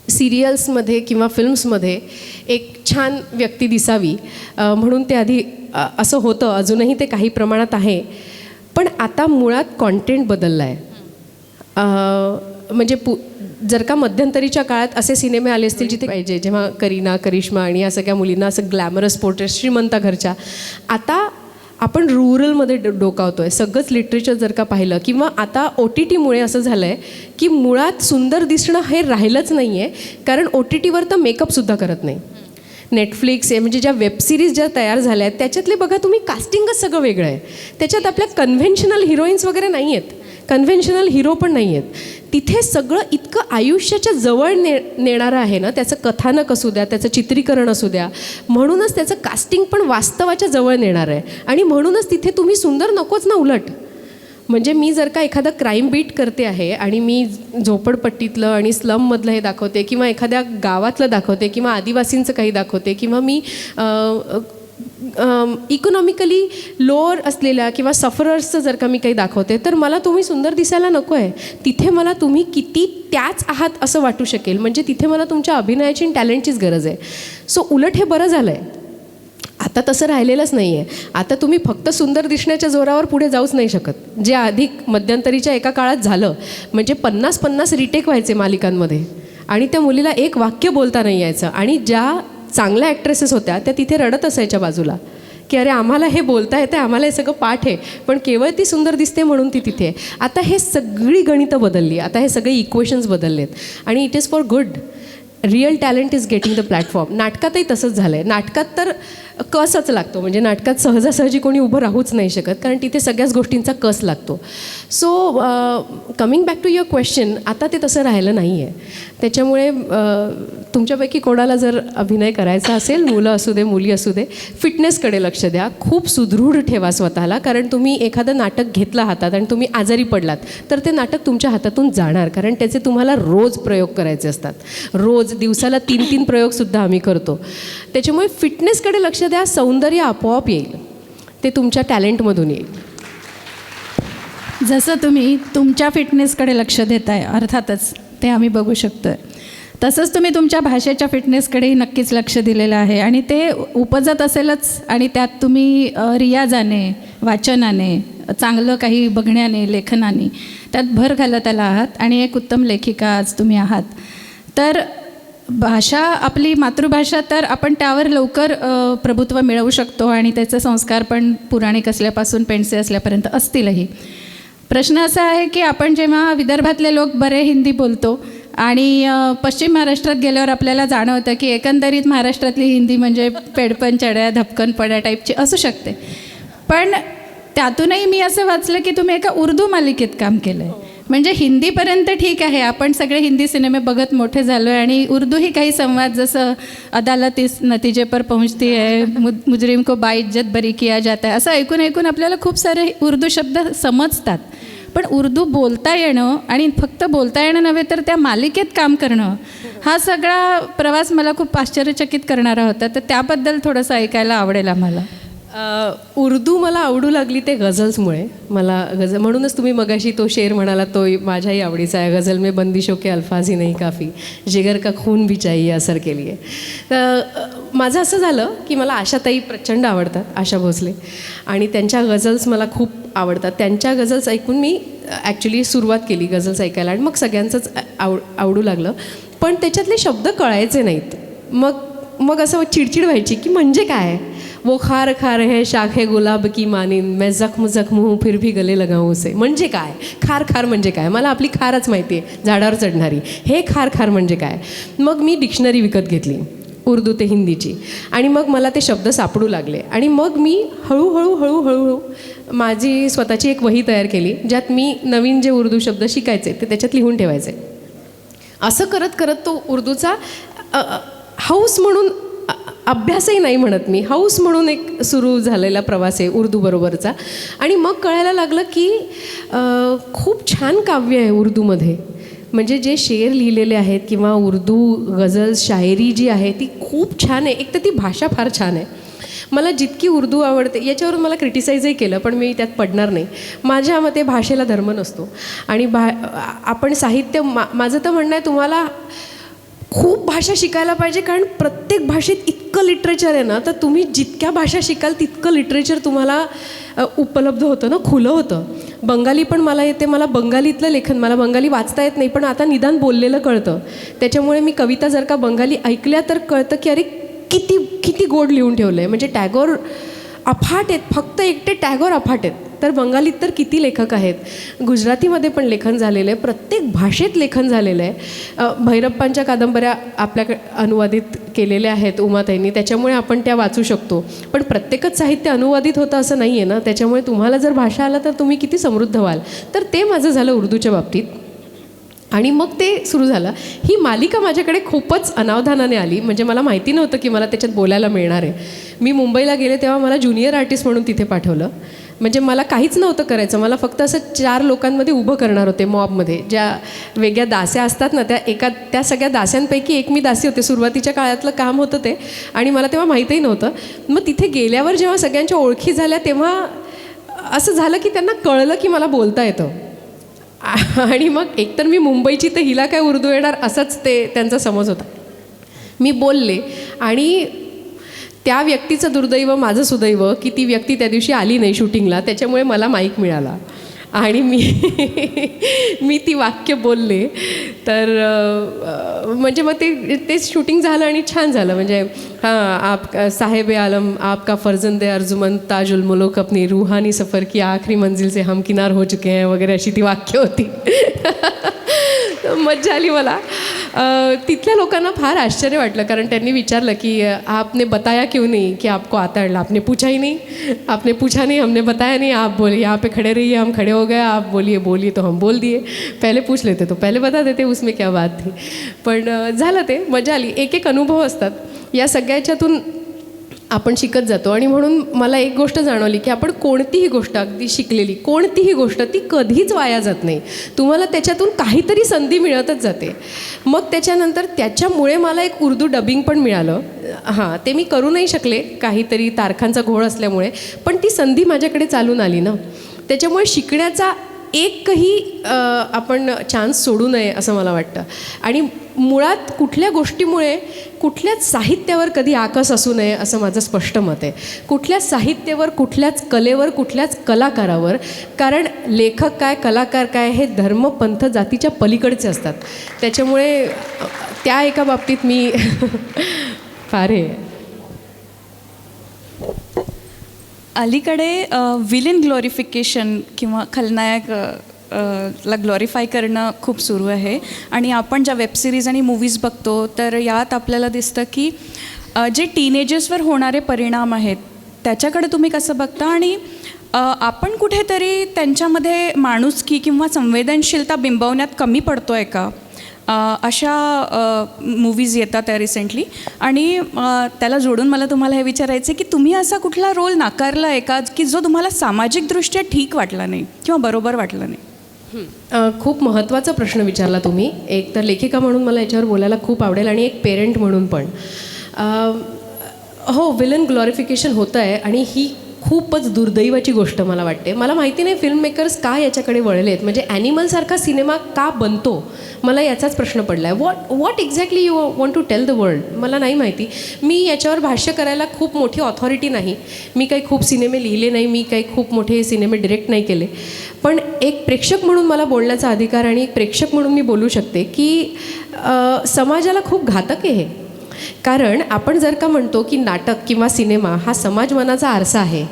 सिरियल्समध्ये किंवा फिल्म्समध्ये एक छान व्यक्ती दिसावी म्हणून ते आधी असं होतं, अजूनही ते काही प्रमाणात आहे. पण आता मुळात कॉन्टेंट बदलला आहे. म्हणजे जर का मध्यंतरीच्या काळात असे सिनेमे आले असतील जिथे पाहिजे, जेव्हा करीना, करिश्मा आणि या सगळ्या मुलींना असं ग्लॅमरस पोर्ट्रेट श्रीमंत घरच्या, आता आपण रुरलमध्ये डोकावतो आहे. सगळंच लिटरेचर जर का पाहिलं किंवा आता OTTमुळे असं झालं आहे की मुळात सुंदर दिसणं हे राहिलंच नाही आहे. कारण OTTवर तर मेकअपसुद्धा करत नाही. नेटफ्लिक्स हे म्हणजे ज्या वेबसिरीज ज्या तयार झाल्या आहेत त्याच्यातले बघा तुम्ही, कास्टिंगच सगळं वेगळं आहे. त्याच्यात आपल्या कन्व्हेन्शनल हिरोईन्स वगैरे नाही आहेत, कन्व्हेन्शनल हिरो पण नाही आहेत. तिथे सगळं इतकं आयुष्याच्या जवळ नेणारं आहे ना, त्याचं कथानक असू द्या, त्याचं चित्रीकरण असू द्या, म्हणूनच त्याचं कास्टिंग पण वास्तवाच्या जवळ नेणार आहे. आणि म्हणूनच तिथे तुम्ही सुंदर नकोच ना उलट. म्हणजे मी जर का एखादा क्राईम बीट करते आहे आणि मी झोपडपट्टीतलं आणि स्लममधलं हे दाखवते किंवा एखाद्या गावातलं दाखवते किंवा आदिवासींचं काही दाखवते किंवा मी इकॉनॉमिकली लोअर असलेल्या किंवा सफरर्सचं जर का मी काही दाखवते तर मला तुम्ही सुंदर दिसायला नको आहे. तिथे मला तुम्ही किती त्याच आहात असं वाटू शकेल. म्हणजे तिथे मला तुमच्या अभिनयाची आणि टॅलेंटचीच गरज आहे. सो उलट हे बरं झालं आहे. आता तसं राहिलेलंच नाही आहे. आता तुम्ही फक्त सुंदर दिसण्याच्या जोरावर पुढे जाऊच नाही शकत, जे आधी मध्यंतरीच्या एका काळात झालं. म्हणजे 50-50 रिटेक व्हायचे मालिकांमध्ये आणि त्या मुलीला एक वाक्य बोलता नाही यायचं. आणि ज्या चांगल्या ॲक्ट्रेसेस होत्या त्या तिथे रडत असायच्या बाजूला की अरे आम्हाला हे बोलता येतं, आम्हाला हे सगळं पाठ आहे, पण केवळ ती सुंदर दिसते म्हणून ती तिथे. आता हे सगळी गणितं बदलली, आता हे सगळे इक्वेशन्स बदललेत आणि it is for good. Real talent is getting the platform. नाटकातही तसंच झालं आहे. नाटकात तर कसच लागतो, म्हणजे नाटकात सहजासहजी कोणी उभं राहूच नाही शकत कारण तिथे सगळ्याच गोष्टींचा कस लागतो. So coming back to your question, आता ते तसं राहिलं नाही आहे. त्याच्यामुळे तुमच्यापैकी कोणाला जर अभिनय करायचा असेल, मुलं असू दे मुली असू दे, फिटनेसकडे लक्ष द्या. खूप सुदृढ ठेवा स्वतःला. कारण तुम्ही एखादं नाटक घेतलं हातात आणि तुम्ही आजारी पडलात तर ते नाटक तुमच्या हातातून जाणार. कारण त्याचे तुम्हाला रोज प्रयोग करायचे असतात. रोज दिवसाला 3-3 प्रयोगसुद्धा आम्ही करतो. त्याच्यामुळे फिटनेसकडे लक्ष द्या. सौंदर्य आपोआप येईल, ते तुमच्या टॅलेंटमधून येईल.
जसं तुम्ही तुमच्या फिटनेसकडे लक्ष देताय, अर्थातच ते आम्ही बघू शकतो आहे, तसंच तुम्ही तुमच्या भाषेच्या फिटनेसकडेही नक्कीच लक्ष दिलेलं आहे. आणि ते उपजत असेलच आणि त्यात तुम्ही रियाजाने, वाचनाने, चांगलं काही बघण्याने, लेखनाने त्यात भर घालत आला आहात आणि एक उत्तम लेखिका आज तुम्ही आहात. तर भाषा, आपली मातृभाषा, तर आपण त्यावर लवकर प्रभुत्व मिळवू शकतो आणि त्याचे संस्कार पण पुराणिक असल्यापासून पेंडसे असल्यापर्यंत असतीलही. प्रश्न असा आहे की आपण जेव्हा विदर्भातले लोक बरे हिंदी बोलतो आणि पश्चिम महाराष्ट्रात गेल्यावर आपल्याला जाणवतं की एकंदरीत महाराष्ट्रातली हिंदी म्हणजे पेडपण चढ्या धपकन पड्या टाईपची असू शकते. पण त्यातूनही मी असं वाचलं की तुम्ही एका उर्दू मालिकेत काम केलं आहे. म्हणजे हिंदीपर्यंत ठीक आहे, आपण सगळे हिंदी सिनेमे बघत मोठे झालो आहे आणि उर्दूही काही संवाद, जसं अदालत इस नतीजे पर पहुंचती है, मुजरिम को बाइज्जत बरी किया जाता है, असं ऐकून ऐकून आपल्याला खूप सारे उर्दू शब्द समजतात. पण उर्दू बोलता येणं आणि फक्त बोलता येणं नव्हे तर त्या मालिकेत काम करणं, हा सगळा प्रवास मला खूप आश्चर्यचकित करणारा होता. तर त्याबद्दल थोडंसं ऐकायला आवडेल आम्हाला.
उर्दू मला आवडू लागली ते गझल्समुळे. मला गझल, म्हणूनच तुम्ही मगाशी तो शेर म्हणाला, तो माझ्याही आवडीचा आहे. गझल में बंदिशों के अल्फाज ही नहीं काफ़ी, जिगर का खून भी चाहिए असर के लिए. माझं असं झालं की मला आशाताई प्रचंड आवडतात, आशा भोसले, आणि त्यांच्या गझल्स मला खूप आवडतात. त्यांच्या गझल्स ऐकून मी ॲक्च्युली सुरुवात केली गझल्स ऐकायला, आणि मग सगळ्यांचंच आवडू लागलं. पण त्याच्यातले शब्द कळायचे नाहीत. मग असं चिडचिड व्हायची की म्हणजे काय, वो खार खार है शाखे गुलाब की मानिन, मैं जख्म जख्म हूँ फिर भी गले लगाऊं उसे. म्हणजे काय खार खार म्हणजे काय, मला आपली खारच माहिती आहे, झाडावर चढणारी. हे खार खार म्हणजे काय. मग मी डिक्शनरी विकत घेतली उर्दू ते हिंदीची, आणि मग मला ते शब्द सापडू लागले. आणि मग मी हळूहळू माझी स्वतःची एक वही तयार केली, ज्यात मी नवीन जे उर्दू शब्द शिकायचे ते त्याच्यात लिहून ठेवायचे. असं करत करत तो उर्दूचा हौस म्हणून, अभ्यासही नाही म्हणत मी, हौस म्हणून एक सुरू झालेला प्रवास आहे उर्दूबरोबरचा. आणि मग कळायला लागलं की खूप छान काव्य आहे उर्दूमध्ये. म्हणजे जे शेर लिहिलेले आहेत किंवा उर्दू गझल शायरी जी आहे ती खूप छान आहे. एक तर ती भाषा फार छान आहे. मला जितकी उर्दू आवडते, याच्यावरून मला क्रिटिसाईजही केलं, पण मी त्यात पडणार नाही. माझ्या मते भाषेला धर्म नसतो, आणि आपण साहित्य, माझं तर म्हणणं आहे तुम्हाला खूप भाषा शिकायला पाहिजे, कारण प्रत्येक भाषेत इतकं लिटरेचर आहे ना, तर तुम्ही जितक्या भाषा शिकाल तितकं लिटरेचर तुम्हाला उपलब्ध होतं ना, खुलं होतं. बंगाली पण मला येते, मला बंगालीतलं लेखन, मला बंगाली वाचता येत नाही, पण आता निदान बोललेलं कळतं. त्याच्यामुळे मी कविता जर का बंगाली ऐकल्या तर कळतं की अरे किती किती गोड लिहून ठेवलं आहे. म्हणजे टॅगोर अफाट आहेत, फक्त एकटे टॅगोर अफाट आहेत, तर बंगालीत तर किती लेखक आहेत. गुजरातीमध्ये पण लेखन झालेलं आहे, प्रत्येक भाषेत लेखन झालेलं आहे. भैरप्पांच्या कादंबऱ्या आपल्याकडे अनुवादित केलेल्या आहेत उमाताईंनी, त्याच्यामुळे आपण त्या वाचू शकतो. पण प्रत्येकच साहित्य अनुवादित होतं असं नाही आहे ना, त्याच्यामुळे तुम्हाला जर भाषा आला तर तुम्ही किती समृद्ध व्हाल. तर ते माझं झालं उर्दूच्या बाबतीत. आणि मग ते सुरू झालं. ही मालिका माझ्याकडे खूपच अनावधानाने आली, म्हणजे मला माहिती नव्हतं की मला त्याच्यात बोलायला मिळणार आहे. मी मुंबईला गेले तेव्हा मला ज्युनियर आर्टिस्ट म्हणून तिथे पाठवलं. म्हणजे मला काहीच नव्हतं करायचं, मला फक्त असं 4 लोकांमध्ये उभं करणार होते मॉबमध्ये. ज्या वेगळ्या दास्या असतात ना, त्या सगळ्या दास्यांपैकी एक मी दासी होते. सुरुवातीच्या काळातलं काम होतं ते, आणि मला तेव्हा माहीतही नव्हतं. मग तिथे गेल्यावर जेव्हा सगळ्यांच्या ओळखी झाल्या तेव्हा असं झालं की त्यांना कळलं की मला बोलता येतं. आणि मग एकतर मी मुंबईची, तर हिला काय उर्दू येणार असंच ते त्यांचा समज होता. मी बोलले, आणि त्या व्यक्तीचं दुर्दैव माझं सुदैव की ती व्यक्ती त्या दिवशी आली नाही शूटिंगला, त्याच्यामुळे मला माईक मिळाला. आणि मी ती वाक्य बोलले. तर म्हणजे मग ते शूटिंग झालं आणि छान झालं. म्हणजे हां, आप साहेब आलम आपका फर्जंद अर्जुमन ताजुल मुल्क अपनी रूहानी सफ़र की आखरी मंजिल से हम किनार हो चुके हैं वगैरे अशी ती वाक्य होती. मज्जा आली मला. तिथल्या लोकांना फार आश्चर्य वाटलं, कारण त्यांनी विचारलं की आपने बताया क्यों नहीं कि आपको आता है. आपने पूछा ही नहीं, आपने पूछा नहीं, हमने बताया नहीं. आप बोलिए, यहाँ पे खड़े रहिए, हम खड़े हो गए, आप बोलिए तो हम बोल दिए. पहले पूछ लेते तो पहले बता देते, उसमें क्या बात थी. पण झालं ते, मजा आली. एक एक अनुभव असतात, या सगळ्याच्यातून आपण शिकत जातो. आणि म्हणून मला एक गोष्ट जाणवली की आपण कोणतीही गोष्ट, अगदी शिकलेली कोणतीही गोष्ट, ती कधीच वाया जात नाही. तुम्हाला त्याच्यातून काहीतरी संधी मिळतच जाते. मग त्याच्यानंतर त्याच्यामुळे मला एक उर्दू डबिंग पण मिळालं. हां, ते मी करू नाही शकले, काहीतरी तारखांचा घोळ असल्यामुळे, पण ती संधी माझ्याकडे चालून आली ना. त्याच्यामुळे शिकण्याचा एकही आपण चान्स सोडू नये असं मला वाटतं. आणि मुळात कुठल्या गोष्टीमुळे, कुठल्याच साहित्यावर कधी आकस असू नये असं माझं स्पष्ट मत आहे. कुठल्याच साहित्यावर, कुठल्याच कलेवर, कुठल्याच कलाकारावर. कारण लेखक काय, कलाकार काय, हे धर्म पंथ जातीच्या पलीकडचे असतात. त्याच्यामुळे त्या एका बाबतीत मी फार हे.
अलीकडे विलन ग्लोरिफिकेशन किंवा खलनायक ला ग्लोरिफाय करणं खूप सुरू आहे. आणि आपण ज्या वेबसिरीज आणि मूवीज बघतो तर यात आपल्याला दिसतं की जे टीनेजर्सवर होणारे परिणाम आहेत त्याच्याकडे तुम्ही कसं बघता. आणि आपण कुठेतरी त्यांच्यामध्ये माणुसकी किंवा संवेदनशीलता बिंबवण्यात कमी पडतो आहे का, अशा मूवीज येतात त्या रिसेंटली. आणि त्याला जोडून मला तुम्हाला हे विचारायचं आहे की तुम्ही असा कुठला रोल नाकारला आहे का की जो तुम्हाला सामाजिकदृष्ट्या ठीक वाटला नाही किंवा बरोबर वाटला नाही.
खूप महत्त्वाचा प्रश्न विचारला तुम्ही. एक तर लेखिका म्हणून मला याच्यावर बोलायला खूप आवडेल, आणि एक पेरेंट म्हणून पण. हो, विलन ग्लोरिफिकेशन होतं आहे, आणि ही खूपच दुर्दैवाची गोष्ट मला वाटते. मला माहिती नाही फिल्म मेकर्स का याच्याकडे वळलेत, म्हणजे ॲनिमलसारखा सिनेमा का बनतो, मला याचाच प्रश्न पडला आहे. What exactly you want to tell the world, मला नाही माहिती. मी याच्यावर भाष्य करायला खूप मोठी ऑथॉरिटी नाही, मी काही खूप सिनेमे लिहिले नाही, मी काही खूप मोठे सिनेमे डिरेक्ट नाही केले, पण एक प्रेक्षक म्हणून मला बोलण्याचा अधिकार आणि एक प्रेक्षक म्हणून मी बोलू शकते की समाजाला खूप घातक आहे हे. कारण आपण जर का म्हणतो की नाटक किंवा सिनेमा हा समाज मनाचा आरसा आहे,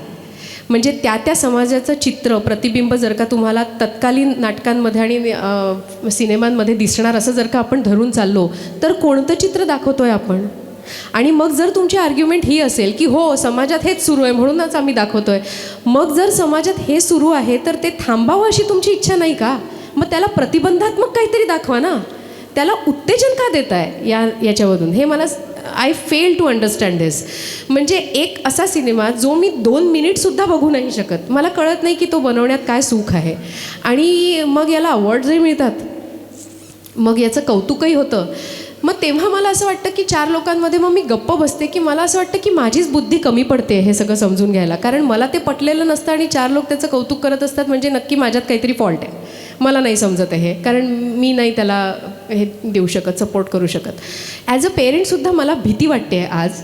म्हणजे त्या समाजाचं चित्र प्रतिबिंब जर का तुम्हाला तत्कालीन नाटकांमध्ये आणि सिनेमांमध्ये दिसणार असं जर का आपण धरून चाललो तर कोणतं चित्र दाखवतो आहे आपण. आणि मग जर तुमची आर्ग्युमेंट ही असेल की हो समाजात हेच सुरू आहे म्हणूनच आम्ही दाखवतो आहे, मग जर समाजात हे सुरू आहे तर ते थांबावं अशी तुमची इच्छा नाही का? मग त्याला प्रतिबंधात्मक काहीतरी दाखवा ना, त्याला उत्तेजन का देत आहे याच्यामधून, हे मला आय फेल टू अंडरस्टँड दिस. म्हणजे एक असा सिनेमा जो मी 2 मिनिटसुद्धा बघू नाही शकत, मला कळत नाही की तो बनवण्यात काय सुख आहे, आणि मग याला अवॉर्ड्सही मिळतात, मग याचं कौतुकही होतं. मग तेव्हा मला असं वाटतं की 4 लोकांमध्ये मग मी गप्प बसते की मला असं वाटतं की माझीच बुद्धी कमी पडते हे सगळं समजून घ्यायला, कारण मला ते पटलेलं नसतं आणि 4 लोक त्याचं कौतुक करत असतात, म्हणजे नक्की माझ्यात काहीतरी फॉल्ट आहे. मला नाही समजत आहे हे, कारण मी नाही त्याला हे देऊ शकत, सपोर्ट करू शकत. ॲज अ पेरेंटसुद्धा मला भीती वाटते आज,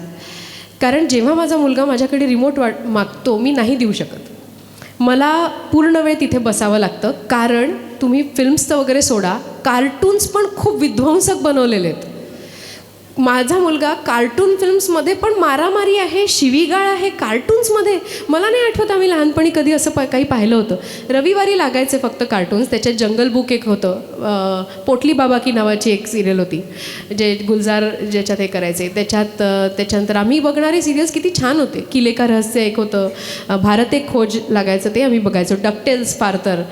कारण जेव्हा माझा मुलगा माझ्याकडे रिमोट मागतो मी नाही देऊ शकत, मला पूर्ण वेळ तिथे बसावं लागतं. कारण तुम्ही फिल्म्सचं वगैरे सोडा, कार्टून्स पण खूप विध्वंसक बनवलेले आहेत. माझा मुलगा कार्टून फिल्म्समध्ये पण मारामारी आहे, शिवीगाळ आहे कार्टून्समध्ये. मला नाही आठवत आम्ही लहानपणी कधी असं काही पाहिलं होतं. रविवारी लागायचे फक्त कार्टून्स, त्याच्यात जंगल बुक एक होतं, पोटली बाबा की नावाची एक सिरियल होती जे गुलजार ज्याच्यात हे करायचे, त्याच्यानंतर आम्ही बघणारे सिरियल्स किती छान होते. किले का रहस्य एक होतं, भारत एक खोज लागायचं ते आम्ही बघायचो, डकटेल्स फार तर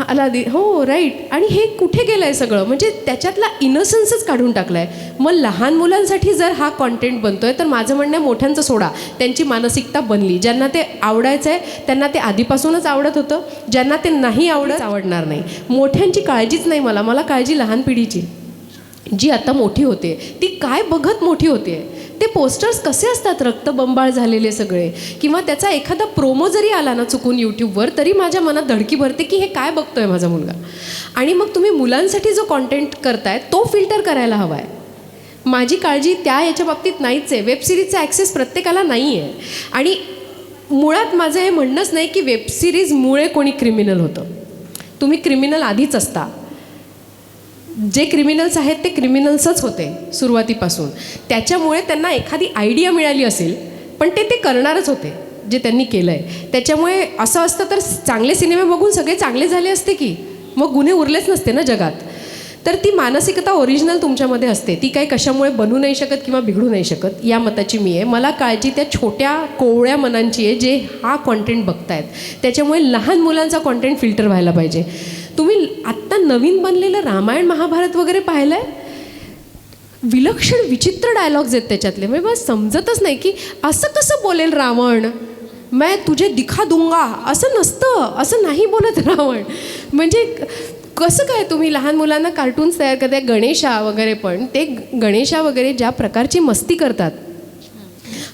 अलादीन, हो राईट. आणि हे कुठे गेलं आहे सगळं, म्हणजे त्याच्यातला इनोसन्सच काढून टाकला आहे. मग लहान मुलांसाठी जर हा कॉन्टेंट बनतो आहे तर माझं म्हणणं आहे मोठ्यांचं सोडा, त्यांची मानसिकता बनली. ज्यांना ते आवडायचं आहे त्यांना ते आधीपासूनच आवडत होतं, ज्यांना ते नाही आवडणार नाही. मोठ्यांची काळजीच नाही मला काळजी लहान पिढीची जी आता मोठी होते, ती काय बघत मोठी होते. ते पोस्टर्स कसे असतात रक्तबंबाळ झालेले सगळे, किंवा त्याचा एखादा प्रोमो जरी आला ना चुकून यूट्यूबवर तरी माझ्या मनात धडकी भरते की हे काय बघतोय माझा मुलगा. आणि मग तुम्ही मुलांसाठी जो कॉन्टेंट करताय तो फिल्टर करायला हवा आहे. माझी काळजी याच्या बाबतीत नाहीच आहे. वेबसिरीजचा ॲक्सेस प्रत्येकाला नाही आहे, आणि मुळात माझं हे म्हणणंच नाही की वेबसिरीजमुळे कोणी क्रिमिनल होतं. तुम्ही क्रिमिनल आधीच असता. जे क्रिमिनल्स आहेत ते क्रिमिनल्सच होते सुरुवातीपासून. त्याच्यामुळे त्यांना एखादी आयडिया मिळाली असेल, पण ते करणारच होते जे त्यांनी केलं आहे. त्याच्यामुळे असं असतं तर चांगले सिनेमे बघून सगळे चांगले झाले असते की, मग गुन्हे उरलेच नसते ना जगात. तर ती मानसिकता ओरिजिनल तुमच्यामध्ये असते, ती काही कशामुळे बनू नाही शकत किंवा बिघडू नाही शकत, या मताची मी आहे. मला काळजी त्या छोट्या कोवळ्या मनांची आहे जे हा कॉन्टेंट बघतायत. त्याच्यामुळे लहान मुलांचा कॉन्टेंट फिल्टर व्हायला पाहिजे. तुम्ही आत्ता नवीन बनलेलं रामायण महाभारत वगैरे पाहिलं आहे, विलक्षण विचित्र डायलॉग्स आहेत त्याच्यातले. म्हणजे मला समजतच नाही की असं कसं बोलेल रावण, मैं तुझे दिखा दूंगा, असं नसतं, असं नाही बोलत रावण. म्हणजे कसं काय तुम्ही लहान मुलांना कार्टून्स तयार करताय. गणेशा वगैरे पण ते गणेशा वगैरे ज्या प्रकारची मस्ती करतात,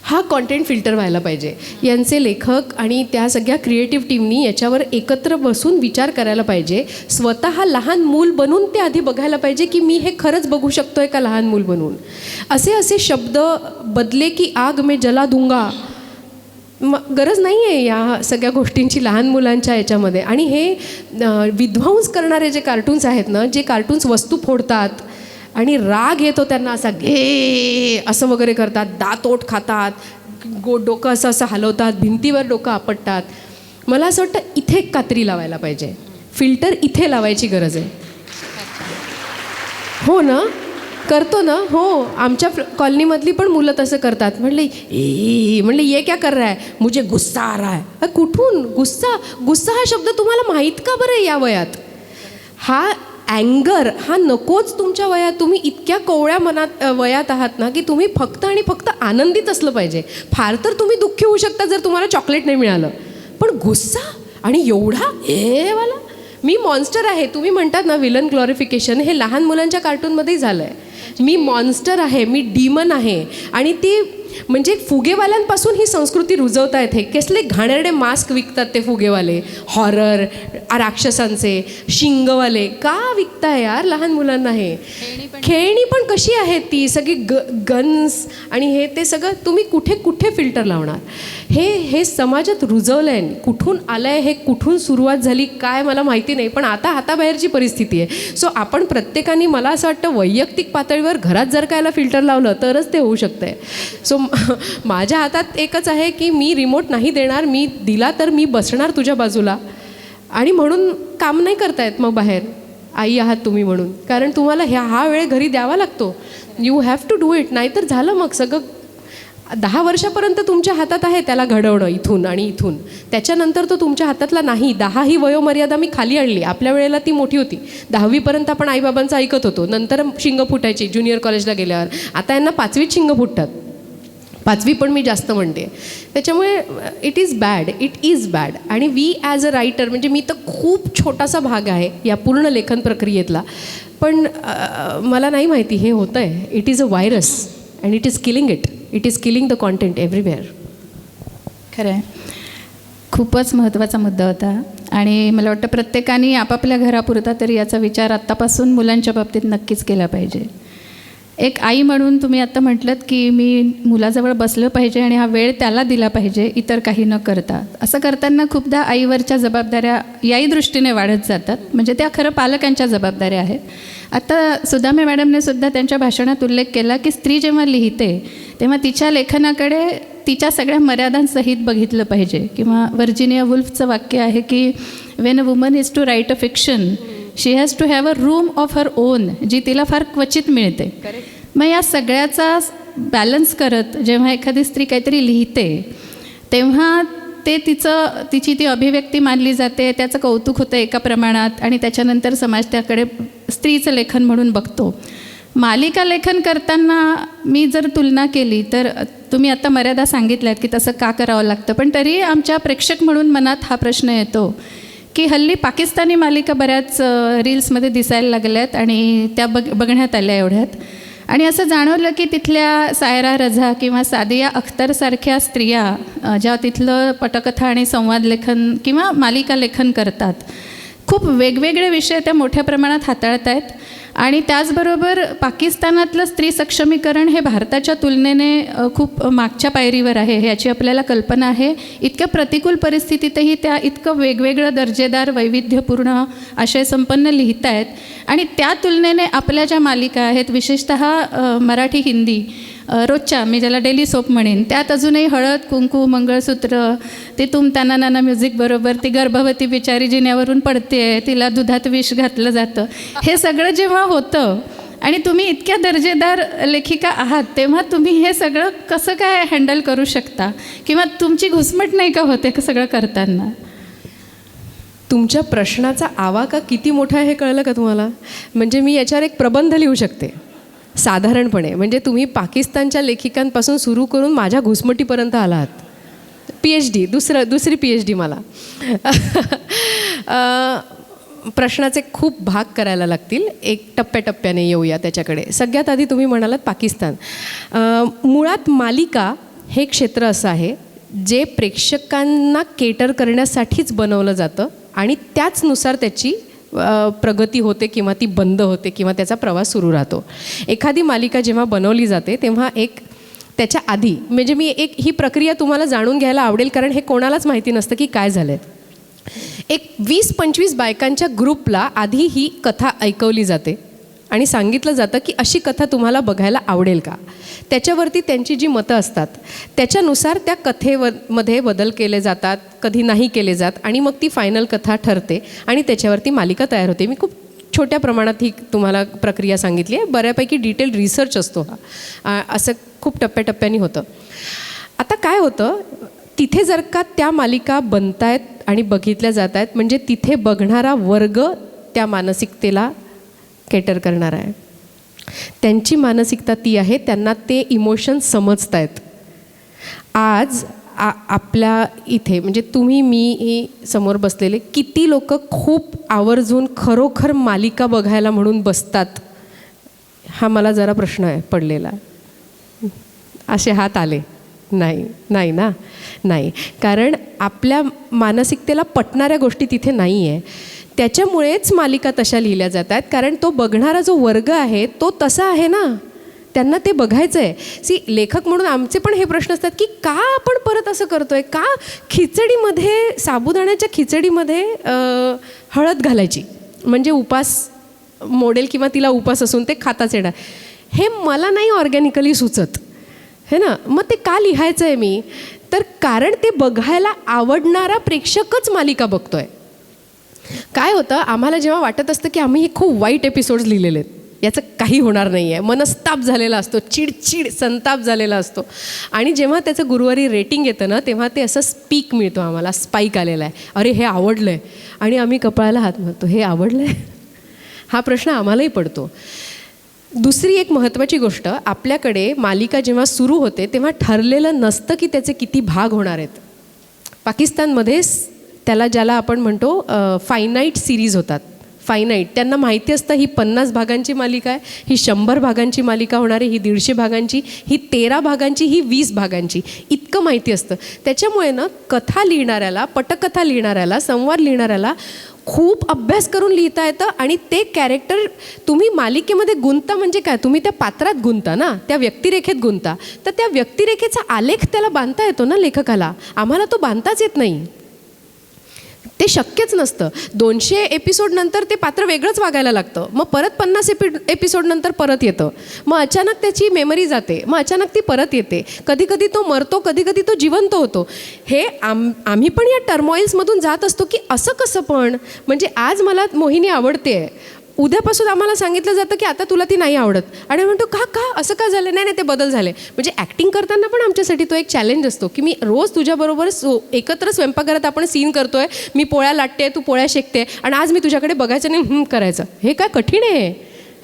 हा कॉन्टेंट फिल्टर व्हायला पाहिजे. यांचे लेखक आणि त्या सगळ्या क्रिएटिव्ह टीमनी याच्यावर एकत्र बसून विचार करायला पाहिजे. स्वतः लहान मूल बनून ते आधी बघायला पाहिजे की मी हे खरंच बघू शकतोय का लहान मूल बनून. असे शब्द बदले की आग में जला दूंगा, गरज नाही आहे या सगळ्या गोष्टींची लहान मुलांच्या याच्यामध्ये. आणि हे विध्वंस करणारे जे कार्टून्स आहेत ना, जे कार्टून्स वस्तू फोडतात आणि राग येतो त्यांना, असा घे असं वगैरे करतात, दातोट खातात, डोकं असं हलवतात, भिंतीवर डोकं आपटतात. मला असं वाटतं इथे कात्री लावायला पाहिजे, फिल्टर इथे लावायची गरज आहे. हो ना, करतो ना. हो, आमच्या कॉलनीमधली पण मुलं तसं करतात. म्हणले ये क्या कर रहा है, मुझे गुस्सा आ रहा है. कुठून गुस्सा हा शब्द तुम्हाला माहीत का बरं या वयात? हा अँगर हा नकोच तुमच्या वयात. तुम्ही इतक्या कोवळ्या वयात आहात ना की तुम्ही फक्त आणि फक्त आनंदित असलं पाहिजे. फार तर तुम्ही दुःखी होऊ शकता जर तुम्हाला चॉकलेट नाही मिळालं, पण गुस्सा आणि एवढा वाला. मी मॉन्स्टर आहे तुम्ही म्हणतात ना, विलन ग्लोरिफिकेशन हे लहान मुलांच्या कार्टूनमध्येही झालं आहे. मी मॉन्स्टर आहे, मी डीमन आहे, आणि ती म्हणजे फुगेवाल्यांपासून ही संस्कृती रुजवता येते. कसले घाणेरडे मास्क विकतात ते फुगेवाले, हॉरर, राक्षसांचे, शिंगवाले का विकताय यार लहान मुलांना? हे खेळणी पण कशी आहेत ती सगळी गन्स आणि हे ते सगळं तुम्ही कुठे कुठे फिल्टर लावणार? हे समाजात रुजवलं आहे. कुठून आलं आहे हे, कुठून सुरुवात झाली काय मला माहिती नाही, पण आता हाताबाहेरची परिस्थिती आहे. सो आपण प्रत्येकाने मला असं वाटतं वैयक्तिक पातळीवर घरात जर का याला फिल्टर लावलं तरच ते होऊ शकतं आहे. सो माझ्या हातात एकच आहे की मी रिमोट नाही देणार, मी दिला तर मी बसणार तुझ्या बाजूला. आणि म्हणून काम नाही करतायत मग बाहेर, आई आहात तुम्ही म्हणून, कारण तुम्हाला हा वेळ घरी द्यावा लागतो. You have to do it. नाहीतर झालं मग सगळं. 10 वर्षापर्यंत तुमच्या हातात आहे त्याला घडवणं इथून आणि इथून, त्याच्यानंतर तो तुमच्या हातातला नाही. 10 ही वयोमर्यादा मी खाली आणली. आपल्या वेळेला ती मोठी होती. 10वीपर्यंत आपण आईबाबांचं ऐकत होतो, नंतर शिंग फुटायची ज्युनियर कॉलेजला गेल्यावर. आता यांना 5वीत शिंग फुटतात. 5वी पण मी जास्त म्हणते. त्याच्यामुळे इट इज बॅड. आणि वी ॲज अ रायटर, म्हणजे मी तर खूप छोटासा भाग आहे या पूर्ण लेखन प्रक्रियेतला, पण मला नाही माहिती हे होतं आहे. It is a virus and it is killing it. It is killing the content everywhere.
खरं आहे. खूपच महत्त्वाचा मुद्दा होता आणि मला वाटतं प्रत्येकाने आपापल्या घरापुरता तरी याचा विचार आत्तापासून मुलांच्या बाबतीत नक्कीच केला पाहिजे. एक आई म्हणून तुम्ही आत्ता म्हटलंत की मी मुलाजवळ बसलं पाहिजे आणि हा वेळ त्याला दिला पाहिजे इतर काही न करता. असं करताना खूपदा आईवरच्या जबाबदाऱ्या याही दृष्टीने वाढत जातात, म्हणजे त्या खरं पालकांच्या जबाबदाऱ्या आहेत. आता सुदामे मॅडमने सुद्धा त्यांच्या भाषणात उल्लेख केला की स्त्री जेव्हा लिहिते तेव्हा तिच्या लेखनाकडे तिच्या सगळ्या मर्यादांसहित बघितलं पाहिजे. किंवा व्हर्जिनिया वुल्फचं वाक्य आहे की when a woman is to write a fiction she has to have a room of her own, जी तिला फार क्वचित मिळते. मग या सगळ्याचा बॅलन्स करत जेव्हा एखादी स्त्री काहीतरी लिहिते तेव्हा ते तिची ती अभिव्यक्ती मानली जाते, त्याचं कौतुक होतं एका प्रमाणात आणि त्याच्यानंतर समाज त्याकडे स्त्रीचं लेखन म्हणून बघतो. मालिका लेखन करताना मी जर तुलना केली तर तुम्ही आता मर्यादा सांगितल्यात की तसं का करावं लागतं, पण तरी आमच्या प्रेक्षक म्हणून मनात हा प्रश्न येतो की हल्ली पाकिस्तानी मालिका बऱ्याच रील्समध्ये दिसायला लागल्यात आणि त्या बघण्यात आल्या एवढ्यात. आणि असं जाणवलं की तिथल्या सायरा रझा किंवा सादिया अख्तरसारख्या स्त्रिया ज्या तिथलं पटकथा आणि संवाद लेखन किंवा मालिका लेखन करतात, खूप वेगवेगळे विषय त्या मोठ्या प्रमाणात हाताळत आहेत. आणि त्याचबरोबर पाकिस्तानातलं स्त्री सक्षमीकरण हे भारताच्या तुलनेने खूप मागच्या पायरीवर आहे, ह्याची आपल्याला कल्पना आहे. इतक्या प्रतिकूल परिस्थितीतही त्या इतकं वेगवेगळं दर्जेदार वैविध्यपूर्ण आशयसंपन्न लिहित आहेत. आणि त्या तुलनेने आपल्या ज्या मालिका आहेत विशेषतः मराठी हिंदी रोजच्या, मी ज्याला डेली सोप म्हणेन, त्यात अजूनही हळद कुंकू मंगळसूत्र, ते तुमताना नाना म्युझिकबरोबर ती गर्भवती बिचारी जिन्यावरून पडते, तिला दुधात विष घातलं जातं, हे सगळं जेव्हा होतं आणि तुम्ही इतक्या दर्जेदार लेखिका आहात तेव्हा तुम्ही हे सगळं कसं काय हँडल करू शकता किंवा तुमची घुसमट नाही का होते सगळं करताना?
तुमच्या प्रश्नाचा आवाका किती मोठा आहे हे कळलं का तुम्हाला? म्हणजे मी याच्यावर एक प्रबंध लिहू शकते साधारणपणे. म्हणजे तुम्ही पाकिस्तानच्या लेखिकांपासून सुरू करून माझ्या घुसमटीपर्यंत आलात. PhD, दुसरी PhD मला. प्रश्नाचे खूप भाग करायला लागतील, एक टप्प्याटप्प्याने येऊया त्याच्याकडे. सगळ्यात आधी तुम्ही म्हणालात पाकिस्तान. मुळात मालिका हे क्षेत्र असं आहे जे प्रेक्षकांना केटर करण्यासाठीच बनवलं जातं आणि त्याचनुसार त्याची प्रगती होते किंवा ती बंद होते किंवा त्याचा प्रवास सुरू राहतो. एखादी मालिका जेव्हा बनवली जाते तेव्हा त्याच्या आधी, म्हणजे मी ही प्रक्रिया तुम्हाला जाणून घ्यायला आवडेल कारण हे कोणालाच माहिती नसतं की काय झालं आहे. एक 20-25 बायकांच्या ग्रुपला आधी ही कथा ऐकवली जाते आणि सांगितलं जातं की अशी कथा तुम्हाला बघायला आवडेल का. त्याच्यावरती त्यांची जी मतं असतात त्याच्यानुसार त्या कथेमध्ये बदल केले जातात, कधी नाही केले जात आणि मग ती फायनल कथा ठरते आणि त्याच्यावरती मालिका तयार होते. मी खूप छोट्या प्रमाणात ही तुम्हाला प्रक्रिया सांगितली आहे. बऱ्यापैकी डिटेल रिसर्च असतो हा. असं खूप टप्प्याटप्प्याने होतं. आता काय होतं, तिथे जर का त्या मालिका बनतायत आणि बघितल्या जात आहेत म्हणजे तिथे बघणारा वर्ग त्या मानसिकतेला केटर करणार आहे. त्यांची मानसिकता ती आहे, त्यांना ते इमोशन समजत आहेत. आज आपल्या इथे म्हणजे तुम्ही मी समोर बसलेले किती लोक खूप आवर्जून खरोखर मालिका बघायला म्हणून बसतात, हा मला जरा प्रश्न आहे पडलेला. असे हात आले? नाही, नाही ना, नाही. कारण आपल्या मानसिकतेला पटणाऱ्या गोष्टी तिथे नाही आहे. त्याच्यामुळेच मालिका तशा लिहिल्या जातात, कारण तो बघणारा जो वर्ग आहे तो तसा आहे ना, त्यांना ते बघायचं आहे. लेखक म्हणून आमचे पण हे प्रश्न असतात की का आपण परत असं करतो आहे, का खिचडीमध्ये, साबुदाण्याच्या खिचडीमध्ये हळद घालायची म्हणजे उपास मोडेल किंवा तिला उपास असून ते खाताच येणार, हे मला नाही ऑर्गॅनिकली सुचत है ना. मग ते का लिहायचं आहे मी? तर कारण ते बघायला आवडणारा प्रेक्षकच मालिका बघतो आहे. काय होतं, आम्हाला जेव्हा वाटत असतं की आम्ही हे खूप वाईट एपिसोड्स लिहिलेले आहेत, याचं काही होणार नाही आहे, मनस्ताप झालेला असतो, चिडचिड संताप झालेला असतो, आणि जेव्हा त्याचं गुरुवारी रेटिंग येतं ना, तेव्हा ते असं स्पीक मिळतो आम्हाला, स्पाईक आलेला आहे, अरे हे आवडलं आहे, आणि आम्ही कपाळाला हात मारतो, हे आवडलं आहे. हा प्रश्न आम्हालाही पडतो. दुसरी एक महत्त्वाची गोष्ट, आपल्याकडे मालिका जेव्हा सुरू होते तेव्हा ठरलेलं नसतं की त्याचे किती भाग होणार आहेत. पाकिस्तानमध्ये ज्याला आपण म्हणतो फायनाईट सिरीज होतात. फायनाईट, त्यांना माहिती असतं ही 50 भागांची मालिका आहे, ही 100 भागांची मालिका होणार आहे, ही 150 भागांची, ही 13 भागांची, ही 20 भागांची, इतकं माहिती असतं. त्याच्यामुळे ना कथा लिहिणाऱ्याला, पटकथा लिहिणाऱ्याला, संवाद लिहिणाऱ्याला खूप अभ्यास करून लिहिता येतं. आणि ते कॅरेक्टर तुम्ही मालिकेमध्ये गुंता म्हणजे काय, तुम्ही त्या पात्रात गुंता ना, त्या व्यक्तिरेखेत गुंता, तर त्या व्यक्तिरेखेचा आलेख त्याला बांधता येतो ना लेखकाला. आम्हाला तो बांधताच येत नाही, ते शक्यच नसतं. 200 एपिसोड नंतर ते पात्र वेगळंच वागायला लागतं, मग परत 50 एपिसोड नंतर परत येतं, मग अचानक त्याची मेमरी जाते, मग अचानक ती परत येते, कधी कधी तो मरतो, कधी कधी तो जिवंत होतो. हे आम्ही पण या टर्मॉइल्समधून जात असतो की असं कसं पण, म्हणजे आज मला मोहिनी आवडते आहे, उद्यापासून आम्हाला सांगितलं जातं की आता तुला ती नाही आवडत, आणि म्हणतो का असं का झालं, नाही ते बदल झाले. म्हणजे ॲक्टिंग करताना पण आमच्यासाठी तो एक चॅलेंज असतो की मी रोज तुझ्याबरोबर एकत्र स्वयंपाकघरात आपण सीन करतो आहे, मी पोळ्या लाटते, तू पोळ्या शेकते, आणि आज मी तुझ्याकडे बघायचं नाही करायचं, हे काय कठीण आहे,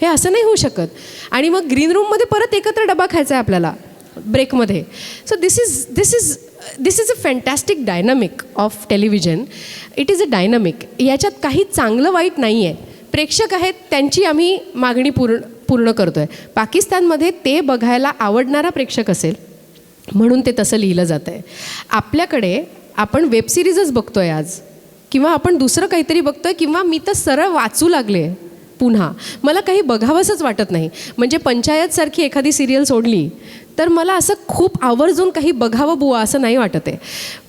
हे असं नाही होऊ शकत. आणि मग ग्रीन रूममध्ये परत एकत्र डबा खायचा आहे आपल्याला ब्रेकमध्ये. So this is a fantastic dynamic of television. It is a dynamic. याच्यात काही चांगलं वाईट नाही आहे. प्रेक्षक आहेत त्यांची आम्ही मागणी पूर्ण करतो आहे. पाकिस्तानमध्ये ते बघायला आवडणारा प्रेक्षक असेल म्हणून ते तसं लिहिलं जातं आहे. आपल्याकडे आपण वेबसिरीजच बघतो आहे आज, किंवा आपण दुसरं काहीतरी बघतो आहे, किंवा मी तर सरळ वाचू लागले पुन्हा, मला काही बघावंसंच वाटत नाही. म्हणजे पंचायतसारखी एखादी सिरियल सोडली तर मला असं खूप आवर्जून काही बघावं बुवा असं नाही वाटत आहे.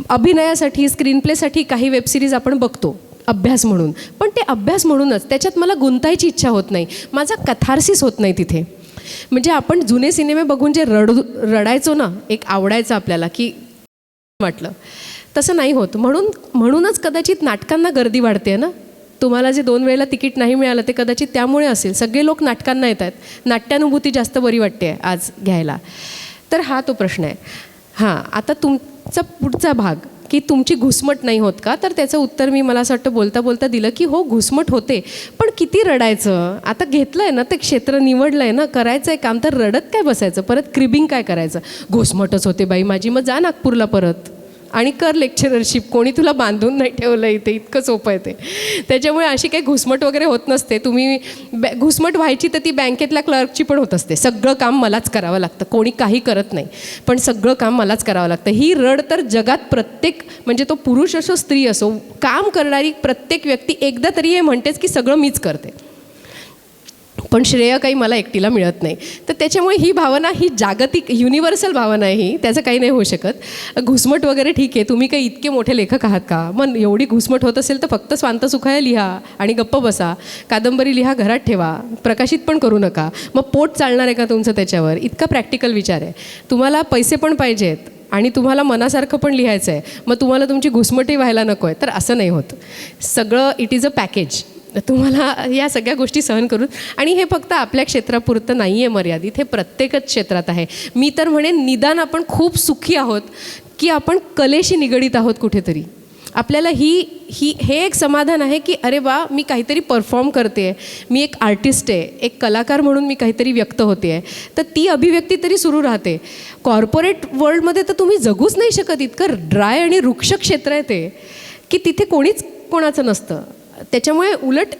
अभिनयासाठी, स्क्रीनप्लेसाठी काही वेबसिरीज आपण बघतो अभ्यास म्हणून, पण ते अभ्यास म्हणूनच, त्याच्यात मला गुंतायची इच्छा होत नाही, माझा कथार्सिस होत नाही तिथे. म्हणजे आपण जुने सिनेमे बघून जे रडायचो ना, एक आवडायचं आपल्याला की वाटलं, तसं नाही होत. म्हणूनच कदाचित नाटकांना गर्दी वाढते ना. तुम्हाला जे 2 वेळेला तिकीट नाही मिळालं ते कदाचित त्यामुळे असेल. सगळे लोक नाटकांना येत आहेत, नाट्यानुभूती जास्त बरी वाटते आज घ्यायला. तर हा तो प्रश्न आहे. हां, आता तुमचा पुढचा भाग की तुमची घुसमट नाही होत का, तर त्याचं उत्तर मी मला असं वाटतं बोलता बोलता दिलं की हो, घुसमट होते, पण किती रडायचं. आता घेतलं आहे ना, ते क्षेत्र निवडलं आहे ना, करायचं आहे काम, तर रडत काय बसायचं, परत क्रिबिंग काय करायचं. घुसमटच होते बाई माझी, मग जा नागपूरला परत आणि कर लेक्चररशिप, कोणी तुला बांधून नाही ठेवलं इथे, इतकं सोपं आहे ते. त्याच्यामुळे अशी काही घुसमट वगैरे होत नसते. तुम्ही घुसमट व्हायची तर ती बँकेतल्या क्लर्कची पण होत असते. सगळं काम मलाच करावं लागतं, कोणी काही करत नाही, पण सगळं काम मलाच करावं लागतं. ही रड तर जगात प्रत्येक, म्हणजे तो पुरुष असो स्त्री असो, काम करणारी प्रत्येक व्यक्ती एकदा तरी हे म्हणतेच की सगळं मीच करते, पण श्रेय काही मला एकटीला मिळत नाही. तर त्याच्यामुळे ही भावना, ही जागतिक युनिव्हर्सल भावना आहे ही, त्याचं काही नाही होऊ शकत. घुसमट वगैरे ठीक आहे, तुम्ही काही इतके मोठे लेखक आहात का, मग एवढी घुसमट होत असेल तर फक्त स्वांत सुखाया लिहा आणि गप्प बसा, कादंबरी लिहा, घरात ठेवा, प्रकाशित पण करू नका, मग पोट चालणार आहे का तुमचं त्याच्यावर. इतका प्रॅक्टिकल विचार आहे. तुम्हाला पैसे पण पाहिजेत आणि तुम्हाला मनासारखं पण लिहायचं आहे, मग तुम्हाला तुमची घुसमटही व्हायला नको आहे, तर असं नाही होत. सगळं इट इज अ पॅकेज. तुम्हाला या सगळ्या गोष्टी सहन करून, आणि हे फक्त आपल्या क्षेत्रापुरतं नाही आहे मर्यादित, हे प्रत्येकच क्षेत्रात आहे. मी तर म्हणेन निदान आपण खूप सुखी आहोत की आपण कलेशी निगडीत आहोत कुठेतरी. आपल्याला हे एक समाधान आहे की अरे वा, मी काहीतरी परफॉर्म करते आहे, मी एक आर्टिस्ट आहे, एक कलाकार म्हणून मी काहीतरी व्यक्त होते आहे, तर ती अभिव्यक्ती तरी सुरू राहते. कॉर्पोरेट वर्ल्डमध्ये तर तुम्ही जगूच नाही शकत, इतकं ड्राय आणि रुक्ष क्षेत्र आहे ते की तिथे कोणीच कोणाचं नसतं. त्याच्यामुळे उलट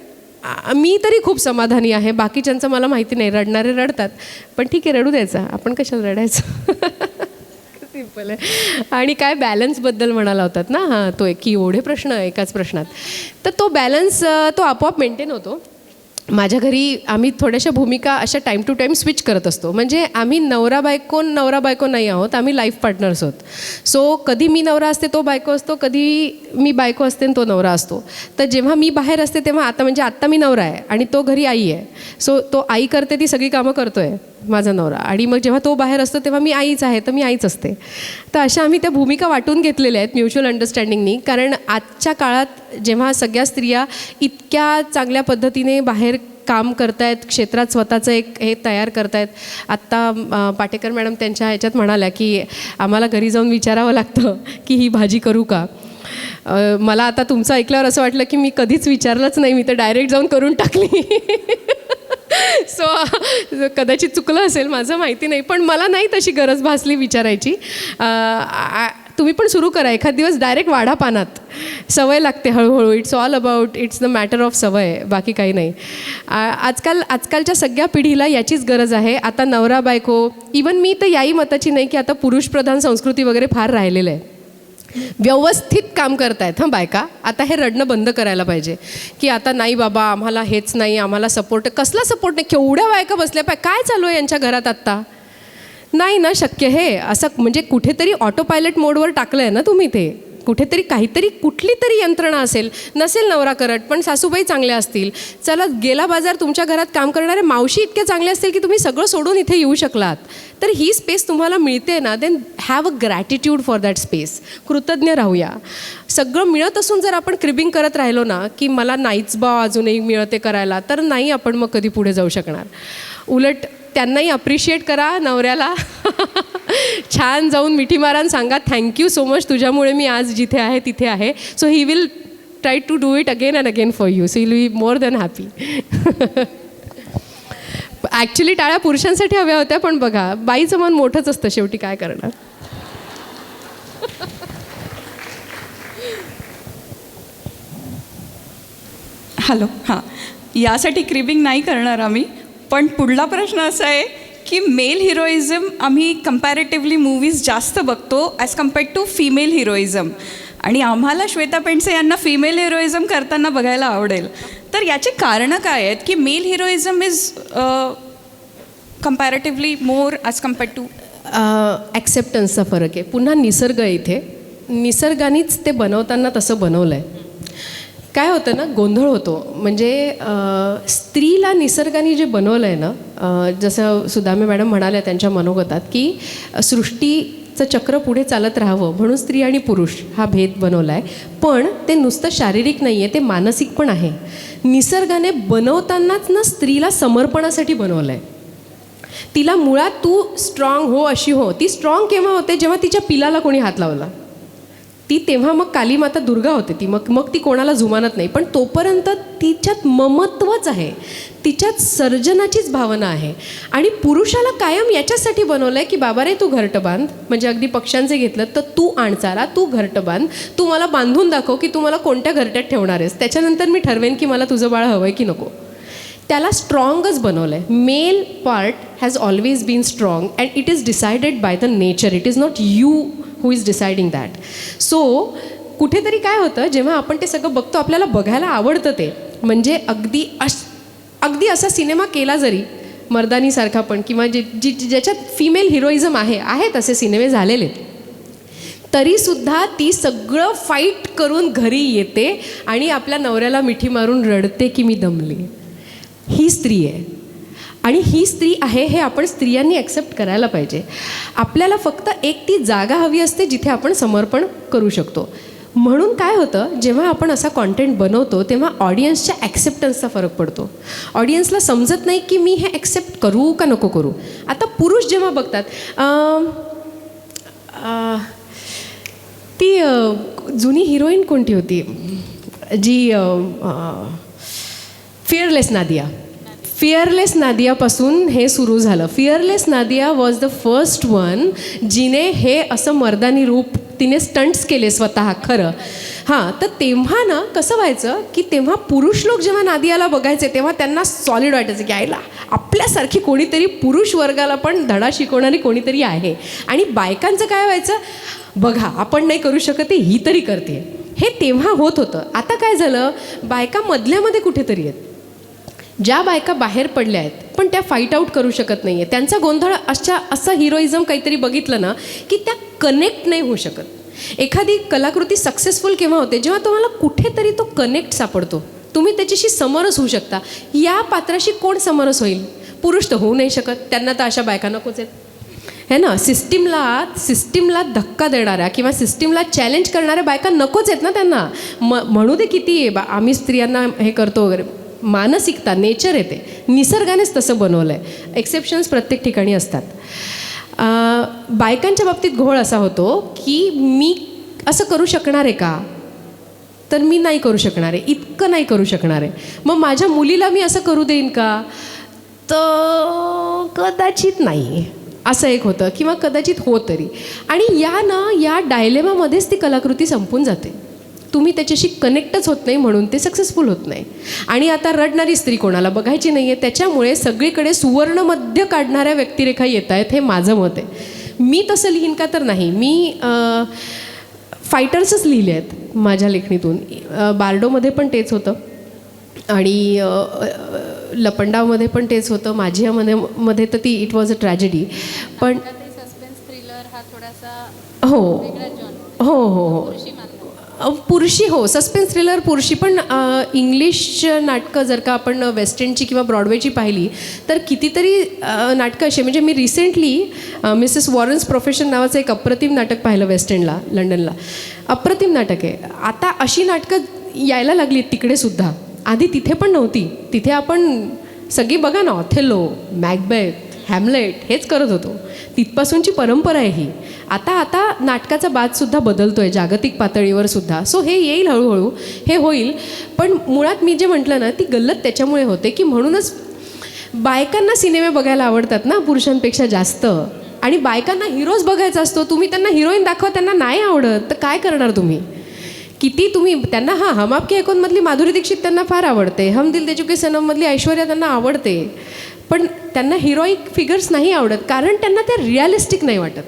मी तरी खूप समाधानी आहे. बाकीच्यांचं मला माहिती नाही, रडणारे रडतात, पण ठीक आहे, रडू द्यायचं, आपण कशाला रडायचं. सिम्पल आहे. आणि काय बॅलन्सबद्दल म्हणाला होतात ना, हां तो एक की एवढे प्रश्न एकाच प्रश्नात, तर तो बॅलन्स तो आपोआप मेंटेन होतो. माझ्या घरी आम्ही थोड्याशा भूमिका अशा टाईम टू टाईम स्विच करत असतो. म्हणजे आम्ही नवरा बायको नाही आहोत, आम्ही लाईफ पार्टनर्स आहोत. सो कधी मी नवरा असते तो बायको असतो, कधी मी बायको असते आणि तो नवरा असतो. तर जेव्हा मी बाहेर असते तेव्हा आत्ता मी नवरा आहे आणि तो घरी आई आहे. सो तो आई करते ती सगळी कामं करतो आहे माझा नवरा, आणि मग जेव्हा तो बाहेर असतो तेव्हा मी आईच आहे, तर मी आईच असते. तर अशा आम्ही त्या भूमिका वाटून घेतलेल्या आहेत म्युच्युअल अंडरस्टँडिंगनी. कारण आजच्या काळात जेव्हा सगळ्या स्त्रिया इतक्या चांगल्या पद्धतीने बाहेर काम करतायत, क्षेत्रात स्वतःचं एक हे तयार करतायत. आत्ता पाटेकर मॅडम त्यांच्या ह्याच्यात म्हणाल्या की आम्हाला घरी जाऊन विचारावं लागतं की ही भाजी करू का. मला आता तुमचं ऐकल्यावर असं वाटलं की मी कधीच विचारलंच नाही, मी तर डायरेक्ट जाऊन करून टाकली. सो कदाचित चुकलं असेल माझं, माहिती नाही, पण मला नाही तशी गरज भासली विचारायची. तुम्ही पण सुरू करा एखाद दिवस, डायरेक्ट वाढा पानात, सवय लागते हळूहळू. It's all about, it's the matter of सवय, बाकी काही नाही. आजकालच्या सगळ्या पिढीला याचीच गरज आहे. आता नवरा बायको, इवन मी तर याही मताची नाही की आता पुरुषप्रधान संस्कृती वगैरे फार राहिलेलं आहे. व्यवस्थित काम करतायत हां बायका. आता हे रडणं बंद करायला पाहिजे की आता नाही बाबा आम्हाला हेच नाही, आम्हाला सपोर्ट. कसला सपोर्ट नाही, केवढ्या बायका बसल्या काय चालू आहे यांच्या घरात आत्ता. नाही ना शक्य हे असं, म्हणजे कुठेतरी ऑटो पायलट मोडवर टाकलं आहे ना तुम्ही. ते कुठेतरी कुठली तरी यंत्रणा असेल, नसेल नवरा करत पण सासूबाई चांगल्या असतील. चला गेला बाजार, तुमच्या घरात काम करणारे मावशी इतके चांगले असतील की तुम्ही सगळं सोडून इथे येऊ शकलात. तर ही स्पेस तुम्हाला मिळते ना, then have a gratitude for that space. कृतज्ञ राहूया. सगळं मिळत असून जर आपण क्रिबिंग करत राहिलो ना की मला नाहीच बा अजूनही मिळते करायला, तर नाही आपण मग कधी पुढे जाऊ शकणार. उलट त्यांनाही अप्रिशिएट करा नवऱ्याला. छान जाऊन मिठी मारा आणि सांगा थँक्यू सो मच, तुझ्यामुळे मी आज जिथे आहे तिथे आहे. So he will try to do it again and again for you. So will be more than happy. Actually टाळ्या पुरुषांसाठी हव्या होत्या, पण बघा बाईचं मन मोठंच असतं शेवटी, काय करणार.
हॅलो, हां, यासाठी क्रिबिंग नाही करणार आम्ही. पण पुढला प्रश्न असा आहे की मेल हिरोइझम आम्ही कम्पॅरेटिव्हली मूवीज जास्त बघतो as compared to female heroism, आणि आम्हाला श्वेता पेंडसे यांना फिमेल हिरोइझम करताना बघायला आवडेल. तर याची कारणं काय आहेत की male heroism is comparatively more as compared to.
ॲक्सेप्टन्सचा फरक आहे. पुन्हा निसर्ग आहे इथे. निसर्गानेच ते बनवताना तसं बनवलं आहे. काय होतं ना, गोंधळ होतो. म्हणजे स्त्रीला निसर्गाने जे बनवलं आहे ना, जसं सुदामे मॅडम म्हणाल्या त्यांच्या मनोगतात की सृष्टीचं चक्र पुढे चालत राहावं म्हणून स्त्री आणि पुरुष हा भेद बनवला आहे. पण ते नुसतं शारीरिक नाही आहे, ते मानसिक पण आहे. निसर्गाने बनवतानाच ना स्त्रीला समर्पणासाठी बनवलं आहे. तिला मुळात तू स्ट्रॉंग हो अशी हो. ती स्ट्रॉंग केव्हा होते, जेव्हा तिच्या पिलाला कोणी हात लावला. ती तेव्हा मग कालीमाता दुर्गा होते ती. मग ती कोणाला जुमानत नाही. पण तोपर्यंत तिच्यात ममत्वच आहे, तिच्यात सर्जनाचीच भावना आहे. आणि पुरुषाला कायम याच्यासाठी बनवलं आहे की बाबा रे तू घरटं बांध. म्हणजे अगदी पक्ष्यांचे घेतलं तर तू आणचाला, तू घरटं बांध, तू मला बांधून दाखव की तू मला कोणत्या घरट्यात ठेवणार आहेस, त्याच्यानंतर मी ठरवेन की मला तुझं बाळ हवं आहे की नको. त्याला स्ट्रॉंगच बनवलं आहे. Male part has always been strong and it is decided by the nature. It is not you who is deciding that. So कुठेतरी काय होतं, जेव्हा आपण ते सगळं बघतो आपल्याला बघायला आवडतं ते. म्हणजे अगदी असा सिनेमा केला जरी मर्दानीसारखा पण, किंवा ज्याच्यात फिमेल हिरोइझम आहेत असे सिनेमे झालेले, तरीसुद्धा ती सगळं फाईट करून घरी येते आणि आपल्या नवऱ्याला मिठी मारून रडते की मी दमली. ही स्त्री आहे. आणि ही स्त्री आहे हे आपण स्त्रियांनी ॲक्सेप्ट करायला पाहिजे. आपल्याला फक्त एक ती जागा हवी असते जिथे आपण समर्पण करू शकतो. म्हणून काय होतं, जेव्हा आपण असा कॉन्टेंट बनवतो तेव्हा ऑडियन्सच्या ॲक्सेप्टन्सचा फरक पडतो. ऑडियन्सला समजत नाही की मी हे ॲक्सेप्ट करू का नको करू. आता पुरुष जेव्हा बघतात, ती जुनी हिरोईन कोणती होती जी फिअरलेस नादियापासून हे सुरू झालं. Fearless Nadia was the first one जिने हे असं मर्दानी रूप तिने स्टंट्स केले स्वतः खरं. हां, तर तेव्हा ना कसं व्हायचं की तेव्हा पुरुष लोक जेव्हा नादियाला बघायचे तेव्हा त्यांना सॉलिड वाटायचं की आईला आपल्यासारखी कोणीतरी पुरुष वर्गाला पण धडा शिकवणारी कोणीतरी आहे. आणि बायकांचं काय व्हायचं, बघा आपण नाही करू शकत ही तरी करते, हे तेव्हा होत होतं. आता काय झालं, बायका मधल्यामध्ये कुठेतरी आहेत. ज्या बायका बाहेर पडल्या आहेत पण त्या फाईट आऊट करू शकत नाही आहे, त्यांचा गोंधळ असं हिरोइझम काहीतरी बघितलं ना की त्या कनेक्ट नाही होऊ शकत. एखादी कलाकृती सक्सेसफुल केव्हा होते, जेव्हा तुम्हाला कुठेतरी तो कनेक्ट सापडतो, तुम्ही त्याच्याशी समरस होऊ शकता. या पात्राशी कोण समरस होईल, पुरुष तर होऊ नाही शकत, त्यांना तर अशा बायका नकोच आहेत है ना. सिस्टीमला धक्का देणाऱ्या किंवा सिस्टीमला चॅलेंज करणाऱ्या बायका नकोच आहेत ना त्यांना. म्हणू दे किती आम्ही स्त्रियांना हे करतो वगैरे, मानसिकता नेचर येते, निसर्गानेच तसं बनवलं आहे. एक्सेप्शन्स प्रत्येक ठिकाणी असतात. बायकांच्या बाबतीत घोळ असा होतो की मी असं करू शकणार आहे का, तर मी नाही करू शकणार आहे, इतकं नाही करू शकणार आहे. मग माझ्या मुलीला मी असं करू देईन का, तर कदाचित नाही, असं एक होतं. किंवा कदाचित हो तरी. आणि या डायलेमामध्येच ती कलाकृती संपून जाते. तुम्ही त्याच्याशी कनेक्टच होत नाही, म्हणून ते सक्सेसफुल होत नाही. आणि आता रडणारी स्त्री कोणाला बघायची नाही आहे, त्याच्यामुळे सगळीकडे सुवर्णमध्य काढणाऱ्या व्यक्तिरेखा येत आहेत, हे माझं मत आहे. मी तसं लिहीन का, तर नाही, मी फायटर्सच लिहिले आहेत माझ्या लेखणीतून. बार्डोमध्ये पण तेच होतं आणि लपंडावमध्ये पण तेच होतं. माझ्यामध्ये तर ती इट वॉज अ ट्रॅजेडी. पण हो हो हो हो पुरुषी, हो सस्पेन्स थ्रिलर पुरुषी. पण इंग्लिश नाटकं जर का आपण वेस्ट एंडची किंवा ब्रॉडवेची पाहिली तर कितीतरी नाटकं अशी, म्हणजे मी रिसेंटली मिसेस वॉरन्स प्रोफेशन नावाचं एक अप्रतिम नाटक पाहिलं वेस्ट एंडला, लंडनला. अप्रतिम नाटक आहे. आता अशी नाटकं यायला लागली तिकडेसुद्धा, आधी तिथे पण नव्हती. तिथे आपण सगळी बघा ना, ऑथेलो, मॅकबेथ, हॅमलेट हेच करत होतो. तिथपासूनची परंपरा आहे ही. आता नाटकाचा बाजसुद्धा बदलतो आहे जागतिक पातळीवर सुद्धा. सो हे येईल हळूहळू, हे होईल. पण मुळात मी जे म्हटलं ना, ती गल्लत त्याच्यामुळे होते की म्हणूनच बायकांना सिनेमे बघायला आवडतात ना पुरुषांपेक्षा जास्त. आणि बायकांना हिरोज बघायचा असतो, तुम्ही त्यांना हिरोईन दाखवा, त्यांना नाही आवडत तर काय करणार तुम्ही. किती तुम्ही त्यांना, हां हम आपके है कौनमधली माधुरी दीक्षित त्यांना फार आवडते, हम दिल दे चुके सनममधली ऐश्वर्या त्यांना आवडते, पण त्यांना हिरोईक फिगर्स नाही आवडत, कारण त्यांना ते रिअलिस्टिक नाही वाटत.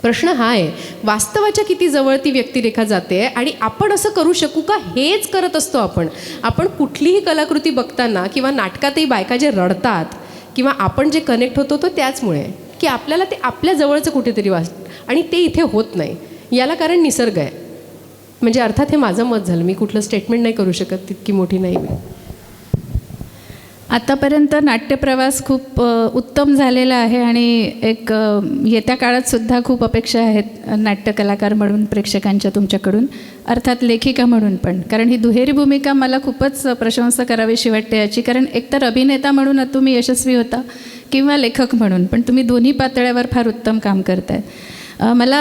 प्रश्न हा आहे, वास्तवाच्या किती जवळ ती व्यक्तिरेखा जाते आणि आपण असं करू शकू का, हेच करत असतो आपण कुठलीही कलाकृती बघताना किंवा नाटकातही बायका जे रडतात किंवा आपण जे कनेक्ट होतो तो त्याचमुळे की आपल्याला ते आपल्या जवळचं कुठेतरी आणि ते इथे होत नाही. याला कारण निसर्ग आहे. म्हणजे अर्थात हे माझं मत झालं, मी कुठलं स्टेटमेंट नाही करू शकत, तितकी मोठी नाही मी.
आतापर्यंत नाट्यप्रवास खूप उत्तम झालेला आहे आणि एक येत्या काळातसुद्धा खूप अपेक्षा आहेत नाट्यकलाकार म्हणून प्रेक्षकांच्या तुमच्याकडून, अर्थात लेखिका म्हणून पण. कारण ही दुहेरी भूमिका मला खूपच प्रशंसा करावीशी वाटते याची. कारण एकतर अभिनेता म्हणून तुम्ही यशस्वी होता किंवा लेखक म्हणून, पण तुम्ही दोन्ही पातळ्यावर फार उत्तम काम करताय. मला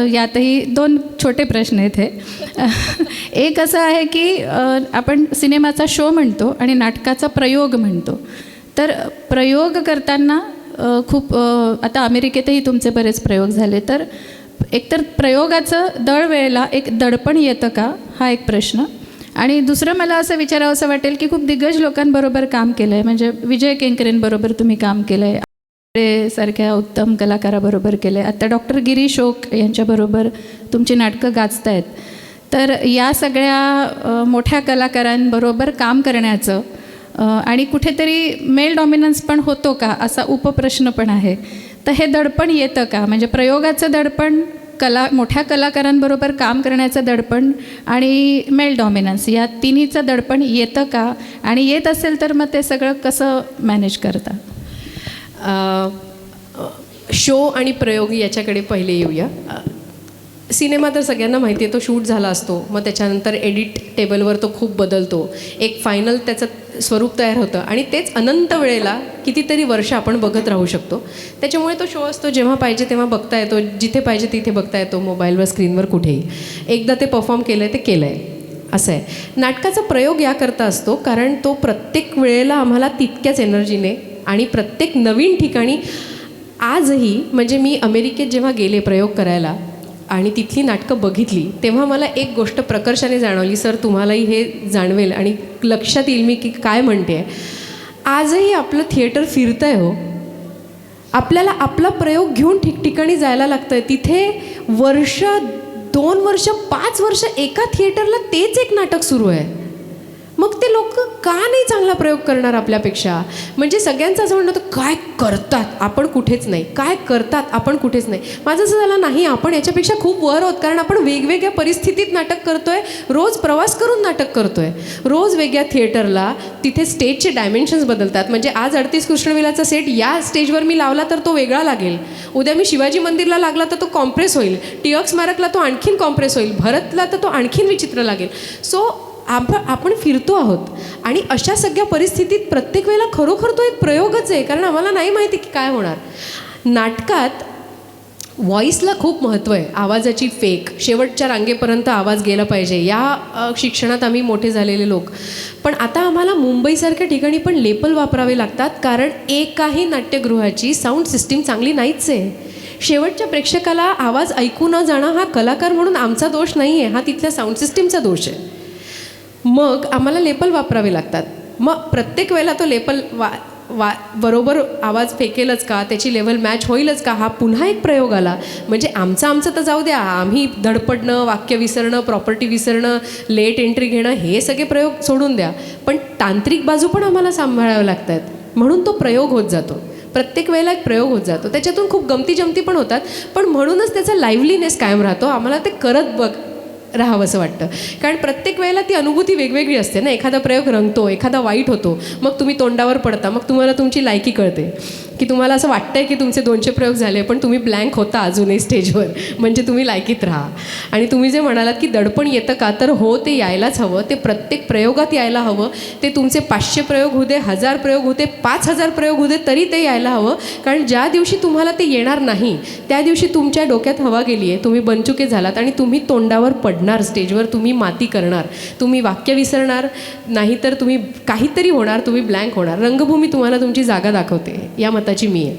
यातही 2 छोटे प्रश्न आहेत हे. एक असं आहे की आपण सिनेमाचा शो म्हणतो आणि नाटकाचा प्रयोग म्हणतो. तर प्रयोग करताना खूप आता अमेरिकेतही तुमचे बरेच प्रयोग झाले, तर एकतर प्रयोगाचं दरवेळेला एक दडपण येतं का, हा एक प्रश्न. आणि दुसरं मला असं विचारावं असं वाटेल की खूप दिग्गज लोकांबरोबर काम केलं आहे, म्हणजे विजय केंकरेंबरोबर तुम्ही काम केलं आहे, सारख्या उत्तम कलाकाराबरोबर केलं आहे, आता डॉक्टर गिरीश ओक यांच्याबरोबर तुमची नाटकं गाजतायत. तर या सगळ्या मोठ्या कलाकारांबरोबर काम करण्याचं आणि कुठेतरी मेल डॉमिनन्स पण होतो का, असा उपप्रश्न पण आहे. तर हे दडपण येतं का, म्हणजे प्रयोगाचं दडपण, मोठ्या कलाकारांबरोबर काम करण्याचं दडपण आणि मेल डॉमिनन्स, या तिन्हीचं दडपण येतं का, आणि येत असेल तर मग ते सगळं कसं मॅनेज करता.
शो आणि प्रयोग याच्याकडे पहिले येऊया. सिनेमा तर सगळ्यांना माहिती आहे, तो शूट झाला असतो, मग त्याच्यानंतर एडिट टेबलवर तो खूप बदलतो, एक फायनल त्याचं स्वरूप तयार होतं आणि तेच अनंत वेळेला कितीतरी वर्ष आपण बघत राहू शकतो. त्याच्यामुळे तो शो असतो, जेव्हा पाहिजे तेव्हा बघता येतो, जिथे पाहिजे तिथे बघता येतो, मोबाईलवर, स्क्रीनवर, कुठेही. एकदा ते परफॉर्म केलं आहे ते केलं आहे, असं आहे. नाटकाचा प्रयोग याकरता असतो कारण तो प्रत्येक वेळेला आम्हाला तितक्याच एनर्जीने आणि प्रत्येक नवीन ठिकाणी, आजही म्हणजे मी अमेरिकेत जेव्हा गेले प्रयोग करायला, आणि तिथली नाटकं बघितली तेव्हा मला एक गोष्ट प्रकर्षाने जाणवली. सर तुम्हालाही हे जाणवेल आणि लक्षात येईल मी की काय म्हणते आहे. आजही आपलं थिएटर फिरतं आहे हो. आपल्याला आपला प्रयोग घेऊन ठिकठिकाणी जायला लागतं आहे. तिथे वर्ष 2 वर्ष 5 वर्ष एका थिएटरला तेच एक नाटक सुरू आहे. मग ते लोक का नाही चांगला प्रयोग करणार आपल्यापेक्षा? म्हणजे सगळ्यांचं असं म्हणणं होतं काय करतात आपण कुठेच नाही, काय करतात आपण कुठेच नाही. माझं असं झालं नाही, आपण याच्यापेक्षा खूप वर आहोत. कारण आपण वेगवेगळ्या परिस्थितीत नाटक करतोय, रोज प्रवास करून नाटक करतोय, रोज वेगळ्या थिएटरला. तिथे स्टेजचे डायमेन्शन्स बदलतात. म्हणजे आज 38 कृष्णविलाचा सेट या स्टेजवर मी लावला तर तो वेगळा लागेल, उद्या मी शिवाजी मंदिरला लागला तर तो कॉम्प्रेस होईल, टिळक स्मारकला तो आणखीन कॉम्प्रेस होईल, भरतला तर तो आणखीन विचित्र लागेल. सो आपण फिरतो आहोत आणि अशा सगळ्या परिस्थितीत प्रत्येक वेळेला खरोखर तो एक प्रयोगच आहे. कारण आम्हाला नाही माहिती की काय होणार. नाटकात व्हॉईसला खूप महत्त्व आहे, आवाजाची फेक, शेवटच्या रांगेपर्यंत आवाज गेला पाहिजे. या शिक्षणात आम्ही मोठे झालेले लोक. पण आता आम्हाला मुंबईसारख्या ठिकाणी पण लेपल वापरावे लागतात, कारण एकाही नाट्यगृहाची साऊंड सिस्टीम चांगली नाहीच आहे. शेवटच्या प्रेक्षकाला आवाज ऐकू न जाणं हा कलाकार म्हणून आमचा दोष नाही आहे, हा तिथल्या साऊंड सिस्टीमचा दोष आहे. मग आम्हाला लेपल वापरावे लागतात. मग प्रत्येक वेळेला तो लेपल बरोबर आवाज फेकेलच का, त्याची लेवल मॅच होईलच का, हा पुन्हा एक प्रयोग आला. म्हणजे आमचं तर जाऊ द्या, आम्ही धडपडणं, वाक्य विसरणं, प्रॉपर्टी विसरणं, लेट एंट्री घेणं, हे सगळे प्रयोग सोडून द्या. पण तांत्रिक बाजू पण आम्हाला सांभाळाव्या लागत आहेत. म्हणून तो प्रयोग होत जातो. प्रत्येक वेळेला एक प्रयोग होत जातो. त्याच्यातून खूप गमती पण होतात. पण म्हणूनच त्याचा लाईव्हलीनेस कायम राहतो. आम्हाला ते करत राहावं असं वाटतं. कारण प्रत्येक वेळेला ती अनुभूती वेगवेगळी असते ना. एखादा प्रयोग रंगतो, एखादा वाईट होतो, मग तुम्ही तोंडावर पडता, मग तुम्हाला तुमची लायकी कळते की तुम्हाला असं वाटतंय की तुमचे 200 प्रयोग झाले, पण तुम्ही ब्लँक होता अजूनही स्टेजवर, म्हणजे तुम्ही लायकीत राहा. आणि तुम्ही जे म्हणालात की दडपण येतं का, तर हो, ते यायलाच हवं. ते प्रत्येक प्रयोगात यायला हवं. ते तुमचे 500 प्रयोग होऊ दे, 1000 प्रयोग होऊ दे, 5000 प्रयोग होऊ दे, तरी ते यायला हवं. कारण ज्या दिवशी तुम्हाला ते येणार नाही त्या दिवशी तुमच्या डोक्यात हवा गेली आहे, तुम्ही बनचुके झालात आणि तुम्ही तोंडावर पडणार स्टेजवर, तुम्ही माती करणार, तुम्ही वाक्य विसरणार, नाहीतर तुम्ही काहीतरी होणार, तुम्ही ब्लँक होणार. रंगभूमी तुम्हाला तुमची जागा दाखवते, या मताची मी आहे.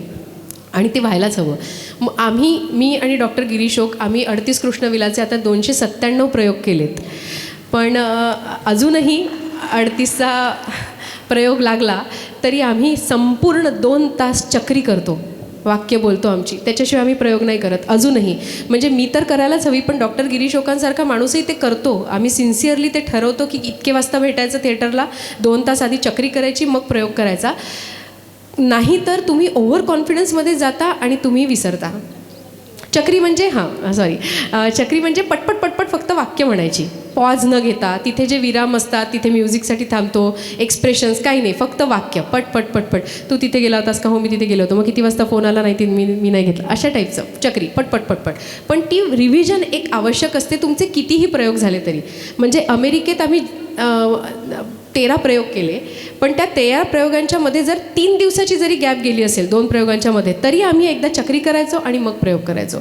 आणि ते व्हायलाच हवं. मग मी आणि डॉक्टर गिरीश ओक आम्ही 38 कृष्णविलाचे आता 297 प्रयोग केलेत. पण अजूनही 38चा प्रयोग लागला तरी आम्ही संपूर्ण 2 तास चक्री करतो, वाक्य बोलतो आमची, त्याच्याशिवाय आम्ही प्रयोग नाही करत अजूनही. म्हणजे मी तर करायलाच हवी, पण डॉक्टर गिरीश ओकांसारखा माणूसही ते करतो. आम्ही सिन्सिअरली ते ठरवतो की इतके वाजता भेटायचं थिएटरला, 2 तास आधी चक्री करायची, मग प्रयोग करायचा. नाही तर तुम्ही ओव्हर कॉन्फिडन्समध्ये जाता आणि तुम्ही विसरता. चक्री म्हणजे चक्री म्हणजे पटपट पटपट फक्त वाक्य म्हणायची, पॉज न घेता. तिथे जे विराम असतात, तिथे म्युझिकसाठी थांबतो, एक्सप्रेशन्स काही नाही, फक्त वाक्य पटपट पटपट. तू तिथे गेला होतास का? हो, मी तिथे गेलो होतो. मग किती वाजता फोन आला? नाही, मी नाही घेतला. अशा टाईपचं चक्री पटपट पटपट. पण ती रिव्हिजन एक आवश्यक असते, तुमचे कितीही प्रयोग झाले तरी. म्हणजे अमेरिकेत आम्ही 13 प्रयोग केले, पण त्या 13 प्रयोगांच्या मध्ये जर 3 दिवसाची जरी गॅप गेली असेल 2 प्रयोगांच्या मध्ये, तरी आम्ही एकदा चक्री करायचो आणि मग प्रयोग करायचो.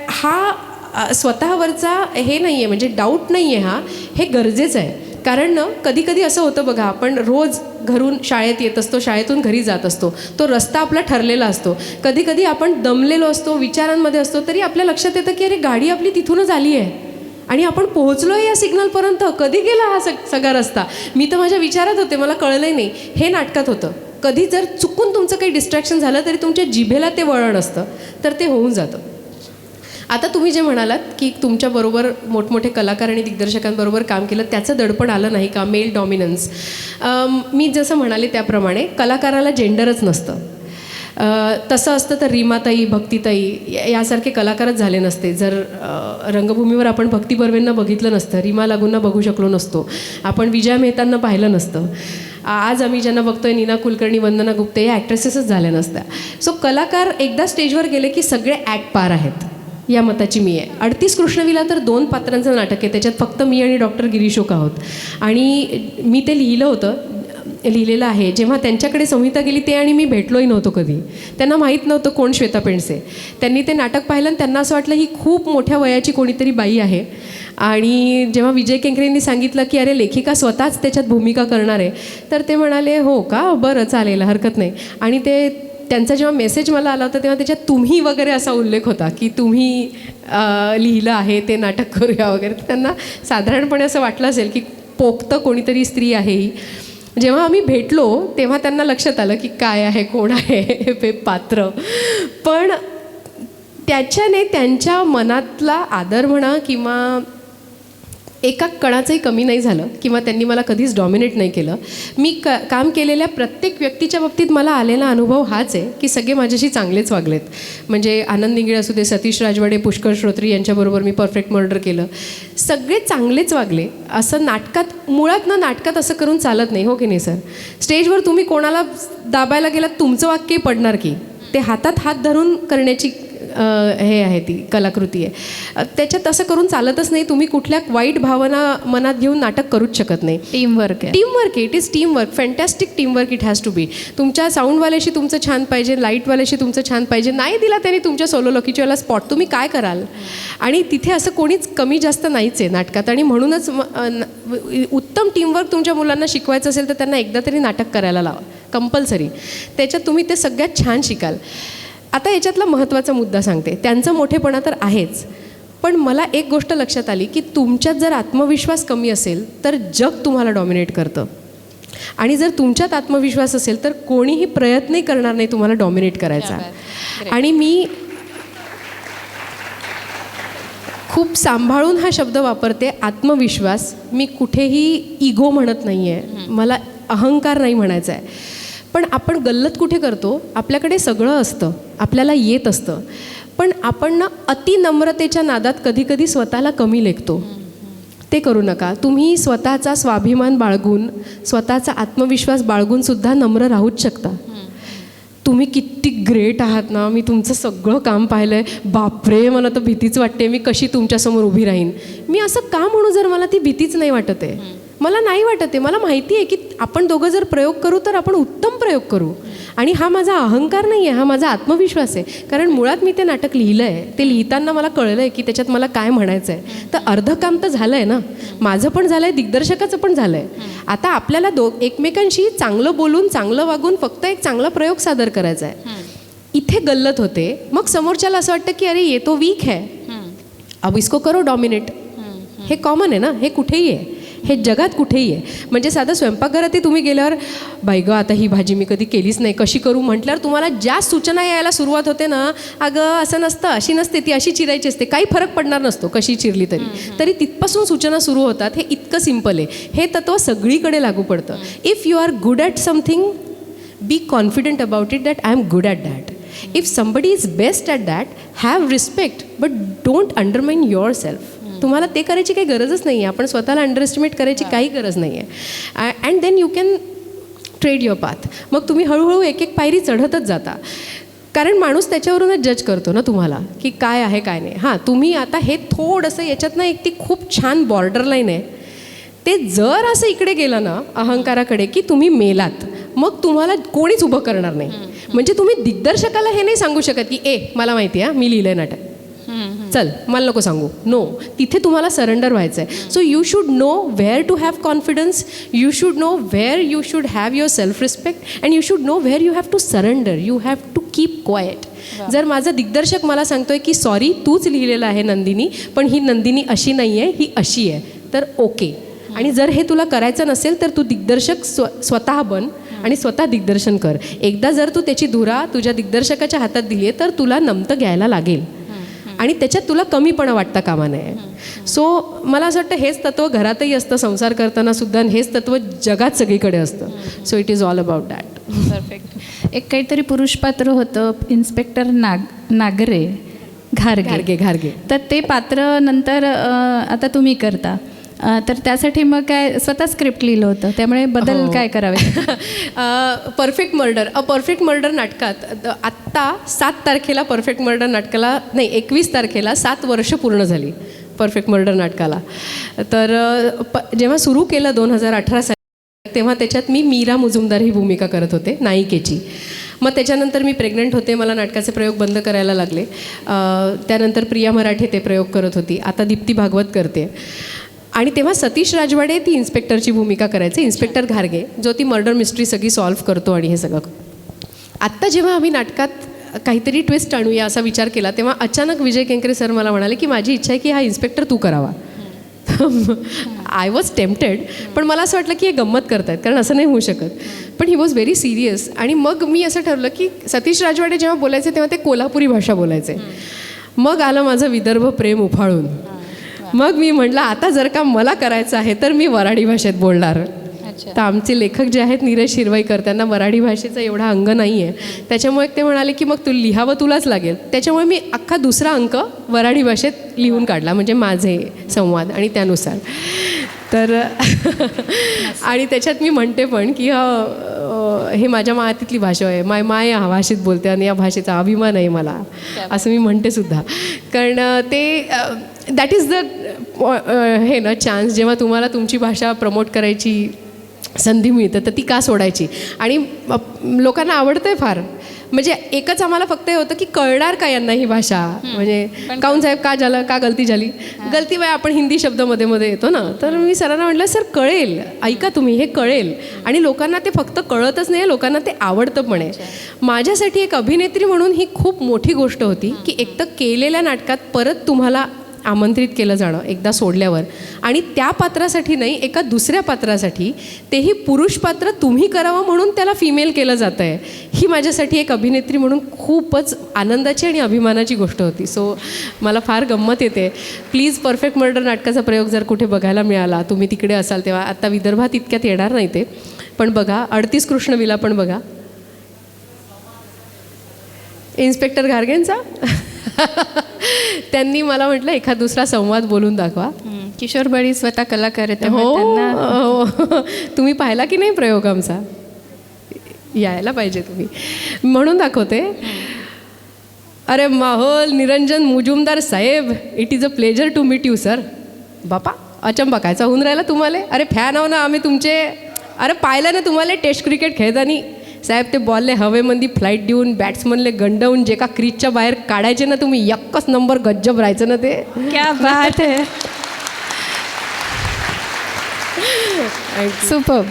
हा स्वतःवरचा हे नाही आहे, म्हणजे डाऊट नाही आहे, हे गरजेचं आहे. कारण ना कधी असं होतं बघा, आपण रोज घरून शाळेत येत असतो, शाळेतून घरी जात असतो, तो रस्ता आपला ठरलेला असतो. कधी आपण दमलेलो असतो, विचारांमध्ये असतो, तरी आपल्या लक्षात येतं की अरे गाडी आपली तिथूनच आली आहे आणि आपण पोहोचलो आहे या सिग्नलपर्यंत. कधी गेला हा सगळा रस्ता? मी तर माझ्या विचारात होते, मला कळलंही नाही. हे नाटकात होतं. कधी जर चुकून तुमचं काही डिस्ट्रॅक्शन झालं तरी तुमच्या जिभेला ते वळण असतं, तर ते होऊन जातं. आता तुम्ही जे म्हणालात की तुमच्याबरोबर मोठमोठे कलाकार आणि दिग्दर्शकांबरोबर काम केलं, त्याचं दडपण आलं नाही का? Mail dominance. मी जसं म्हणाले त्याप्रमाणे कलाकाराला जेंडरच नसतं. तसं असतं तर रीमाताई, भक्तिताई यासारखे कलाकारच झाले नसते. जर रंगभूमीवर आपण भक्ती बर्वेंना बघितलं नसतं, रीमा लागूंना बघू शकलो नसतो, आपण विजया मेहतांना पाहिलं नसतं, आज आम्ही ज्यांना बघतोय नीना कुलकर्णी, वंदना गुप्ते, या ॲक्ट्रेसेसच झाल्या नसत्या. सो कलाकार एकदा स्टेजवर गेले की सगळे ॲक्ट पार आहेत, या मताची मी आहे. 38 कृष्णविला तर 2 पात्रांचं नाटक आहे, त्याच्यात फक्त मी आणि डॉक्टर गिरीश ओक आहोत. आणि मी ते लिहिलेलं आहे. जेव्हा त्यांच्याकडे संहिता गेली ते आणि मी भेटलोही नव्हतो कधी. त्यांना माहीत नव्हतं कोण श्वेता पेंडसे. त्यांनी ते नाटक पाहिलं आणि त्यांना असं वाटलं ही खूप मोठ्या वयाची कोणीतरी बाई आहे. आणि जेव्हा विजय केंकरेंनी सांगितलं की अरे लेखिका स्वतःच त्याच्यात भूमिका करणार आहे, तर ते म्हणाले हो का, बरं चालेल, हरकत नाही. आणि ते त्यांचा जेव्हा मेसेज मला आला होता तेव्हा त्याच्यात तुम्ही वगैरे असा उल्लेख होता की तुम्ही लिहिलं आहे ते नाटक करूया वगैरे. तर त्यांना साधारणपणे असं वाटलं असेल की पोक्तं कोणीतरी स्त्री आहे ही. जेव्हा आम्ही भेटलो तेव्हा त्यांना लक्षात आलं की काय आहे, कोण आहे हे पात्र. पण त्याच्याने त्यांच्या मनातला आदर म्हणा किंवा एका कणाचंही कमी नाही झालं किंवा त्यांनी मला कधीच डॉमिनेट नाही केलं. मी काम केलेल्या प्रत्येक व्यक्तीच्या बाबतीत मला आलेला अनुभव हाच आहे की सगळे माझ्याशी चांगलेच वागलेत. म्हणजे आनंद इंगळे असू दे, सतीश राजवाडे, पुष्कर श्रोत्री यांच्याबरोबर मी परफेक्ट मर्डर केलं, सगळे चांगलेच वागले. असं नाटकात नाटकात असं करून चालत नाही, हो की नाही सर? स्टेजवर तुम्ही कोणाला दाबायला गेलात तुमचं वाक्यही पडणार की ते हातात हात धरून करण्याची हे आहे, ती कलाकृती आहे. त्याच्यात असं करून चालतच नाही. तुम्ही कुठल्या वाईट भावना मनात घेऊन नाटक करूच शकत नाही.
टीमवर्क आहे.
Teamwork, it is teamwork, fantastic teamwork it has to be. तुमच्या साऊंडवाल्याशी तुमचं छान पाहिजे, लाईटवाल्याशी तुमचं छान पाहिजे. नाही दिला त्याने तुमच्या सोलो लोकीचीवाला स्पॉट, तुम्ही काय कराल? आणि तिथे असं कोणीच कमी जास्त नाहीच आहे नाटकात. आणि म्हणूनच उत्तम टीमवर्क तुमच्या मुलांना शिकवायचं असेल तर त्यांना एकदा तरी नाटक करायला लावा, कंपल्सरी. त्याच्यात तुम्ही ते सगळ्यात छान शिकाल. आता याच्यातला महत्त्वाचा मुद्दा सांगते. त्यांचं मोठेपणा तर आहेच, पण मला एक गोष्ट लक्षात आली की तुमच्यात जर आत्मविश्वास कमी असेल तर जग तुम्हाला डॉमिनेट करतं. आणि जर तुमच्यात आत्मविश्वास असेल तर कोणीही प्रयत्नही करणार नाही तुम्हाला डॉमिनेट करायचा. आणि मी खूप सांभाळून हा शब्द वापरते, आत्मविश्वास. मी कुठेही इगो म्हणत नाही आहे, मला अहंकार नाही म्हणायचा आहे. पण आपण गल्लत कुठे करतो? आपल्याकडे सगळं असतं, आपल्याला येत असतं, पण आपण ना अतिनम्रतेच्या नादात कधीकधी स्वतःला कमी लेखतो. ते करू नका. तुम्ही स्वतःचा स्वाभिमान बाळगून, स्वतःचा आत्मविश्वास बाळगूनसुद्धा नम्र राहूच शकता. तुम्ही किती ग्रेट आहात ना, मी तुमचं सगळं काम पाहिलं आहे, बापरे मला तर भीतीच वाटते, मी कशी तुमच्यासमोर उभी राहीन. मी असं का म्हणू जर मला ती भीतीच नाही वाटत आहे? मला नाही वाटत आहे. मला माहिती आहे की आपण दोघं जर प्रयोग करू तर आपण उत्तम प्रयोग करू. आणि हा माझा अहंकार नाही आहे, हा माझा आत्मविश्वास आहे. कारण मुळात मी ते नाटक लिहिलं आहे, ते लिहिताना मला कळलं आहे की त्याच्यात मला काय म्हणायचं आहे. तर अर्धं काम तर झालं आहे ना, माझं पण झालं आहे, दिग्दर्शकाचं पण झालं आहे. आता आपल्याला एकमेकांशी चांगलं बोलून, चांगलं वागून फक्त एक चांगला प्रयोग सादर करायचा आहे. इथे गल्लत होते, मग समोरच्याला असं वाटतं की अरे ये तो वीक है, अब इसको करो डॉमिनेट. हे कॉमन आहे ना, हे कुठेही आहे, हे जगात कुठेही आहे. म्हणजे साधं स्वयंपाकघरातही तुम्ही गेल्यावर बाई गं आता ही भाजी मी कधी केलीच नाही, कशी करू म्हटल्यावर तुम्हाला ज्या सूचना यायला सुरुवात होते ना, अगं असं नसतं, अशी नसते, ती अशी चिरायची असते, काही फरक पडणार नसतो कशी चिरली तरी तिथपासून सूचना सुरू होतात. हे इतकं सिम्पल आहे. हे तत्त्व सगळीकडे लागू पडतं. If you are good at something, be confident about it that I am good at that. If somebody is best at that, have respect, but don't undermine yourself. तुम्हाला ते करायची काही गरजच नाही आहे. आपण स्वतःला अंडरएस्टिमेट करायची काही गरज नाही आहे. And then you can tread your path. मग तुम्ही हळूहळू एक एक पायरी चढतच जाता. कारण माणूस त्याच्यावरूनच जज करतो ना तुम्हाला की काय आहे काय नाही. हां, तुम्ही आता हे थोडंसं याच्यात ना एक ती खूप छान बॉर्डरलाईन आहे. ते जर असं इकडे गेलं ना अहंकाराकडे की तुम्ही मेलात, मग तुम्हाला कोणीच उभं करणार नाही. म्हणजे तुम्ही दिग्दर्शकाला हे नाही सांगू शकत की मला माहिती आहे मी लिहिलं आहे नाटक, चल मला नको सांगू. नो, तिथे तुम्हाला सरेंडर व्हायचं आहे. So you should know where to have confidence, you should know where you should have yourself respect, and you should know where you have to surrender, you have to keep quiet. जर माझा दिग्दर्शक मला सांगतोय की sorry तूच लिहिलेलं आहे नंदिनी, पण ही नंदिनी अशी नाही आहे, ही अशी आहे, तर ओके. आणि जर हे तुला करायचं नसेल तर तू दिग्दर्शक स्वतः बन आणि स्वतः दिग्दर्शन कर. एकदा जर तू त्याची धुरा तुझ्या दिग्दर्शकाच्या हातात दिली आहे तर तुला नमतं घ्यायला लागेल आणि त्याच्यात तुला कमीपणा वाटता कामा नये. सो मला असं वाटतं हेच तत्त्व घरातही असतं, संसार करताना सुद्धा, हेच तत्त्व जगात सगळीकडे असतं. So it is all about that.
Perfect. एक काहीतरी पुरुष पात्र होतं, इन्स्पेक्टर नागरे घारगे. तर ते पात्र नंतर आता तुम्ही करता, तर त्यासाठी मग काय स्वतः स्क्रिप्ट लिहिलं होतं, त्यामुळे बदल काय करावे?
परफेक्ट मर्डर, परफेक्ट मर्डर नाटकात आत्ता 7 तारखेला परफेक्ट मर्डर नाटकाला, नाही 21 तारखेला 7 वर्ष पूर्ण झाली परफेक्ट मर्डर नाटकाला. तर जेव्हा सुरू केलं 2018 साली, तेव्हा त्याच्यात मी मीरा मुजुमदार ही भूमिका करत होते, नायिकेची. मग त्याच्यानंतर मी प्रेग्नंट होते, मला नाटकाचे प्रयोग बंद करायला लागले. त्यानंतर प्रिया मराठे ते प्रयोग करत होती, आता दीप्ती भागवत करते. आणि तेव्हा सतीश राजवाडे ती इन्स्पेक्टरची भूमिका करायचे, इन्स्पेक्टर घारगे, जो ती मर्डर मिस्ट्री सगळी सॉल्व्ह करतो आणि हे सगळं. आत्ता जेव्हा आम्ही नाटकात काहीतरी ट्विस्ट आणूया असा विचार केला तेव्हा अचानक विजय केंकरे सर मला म्हणाले की माझी इच्छा आहे की हा इन्स्पेक्टर तू करावा. आय वॉज टेम्प्टेड, पण मला असं वाटलं की हे गंमत करतायत कारण असं नाही होऊ शकत. पण ही वॉज व्हेरी सिरियस. आणि मग मी असं ठरवलं की सतीश राजवाडे जेव्हा बोलायचे तेव्हा ते कोल्हापुरी भाषा बोलायचे. मग आलं माझं विदर्भ प्रेम उफाळून. मग मी म्हटलं आता जर का मला करायचं आहे तर मी वऱ्हाडी भाषेत बोलणार. तर आमचे लेखक जे आहेत नीरज शिरवाईकर, त्यांना मराठी भाषेचा एवढा अंग नाही आहे, त्याच्यामुळे ते म्हणाले की मग तू लिहावं तुलाच लागेल. त्याच्यामुळे मी अख्खा दुसरा अंक वऱ्हाडी भाषेत लिहून काढला, म्हणजे माझे संवाद आणि त्यानुसार. तर आणि त्याच्यात मी म्हणते पण की हे माझ्या मातीतली भाषा आहे, माय या भाषेत बोलते आणि या भाषेचा अभिमान आहे मला, असं मी म्हणते सुद्धा. कारण ते दॅट इज द हे ना चान्स, जेव्हा तुम्हाला तुमची भाषा प्रमोट करायची संधी मिळतं तर ती का सोडायची. आणि लोकांना आवडतं आहे फार. म्हणजे एकच आम्हाला फक्त हे होतं की कळणार का यांना ही भाषा, म्हणजे काऊन साहेब का झालं, का गलती झाली, गलती बाय आपण हिंदी शब्द मध्ये मध्ये येतो ना. तर मी सरांना म्हटलं सर कळेल, ऐका तुम्ही, हे कळेल. आणि लोकांना ते फक्त कळतच नाही, लोकांना ते आवडतं पण आहे. माझ्यासाठी एक अभिनेत्री म्हणून ही खूप मोठी गोष्ट होती की एक तर केलेल्या नाटकात परत तुम्हाला आमंत्रित केलं जाणं एकदा सोडल्यावर, आणि त्या पात्रासाठी नाही एका दुसऱ्या पात्रासाठी, तेही पुरुष पात्र तुम्ही करावं म्हणून त्याला फिमेल केलं जातं आहे. ही माझ्यासाठी एक अभिनेत्री म्हणून खूपच आनंदाची आणि अभिमानाची गोष्ट होती. सो मला फार गंमत येते. प्लीज परफेक्ट मर्डर नाटकाचा प्रयोग जर कुठे बघायला मिळाला, तुम्ही तिकडे असाल तेव्हा, आता विदर्भात इतक्यात येणार नाही ते, पण बघा. 38 कृष्णविला पण बघा, इन्स्पेक्टर घारगेंचा. त्यांनी मला म्हटलं एखाद दुसरा संवाद बोलून दाखवा.
किशोर बळी स्वतः कलाकार आहेत,
हो, तुम्ही पाहिला की नाही प्रयोग आमचा, यायला पाहिजे तुम्ही. म्हणून दाखवते. अरे माहोल निरंजन मुजुमदार साहेब, it is a pleasure to meet you sir. बापा अचंबा कायचा होऊन राहिला तुम्हाला. अरे फॅन आहो ना आम्ही तुमचे. अरे पाहिलं ना तुम्हाला टेस्ट क्रिकेट खेळतानी साहेब, ते बॉलले हवेमध्ये फ्लाईट देऊन बॅट्समनले गंडवून जे का क्रीजच्या बाहेर काढायचे ना तुम्ही, एकच नंबर गज्जब राहायचं ना ते.
क्या बात है, सुपर.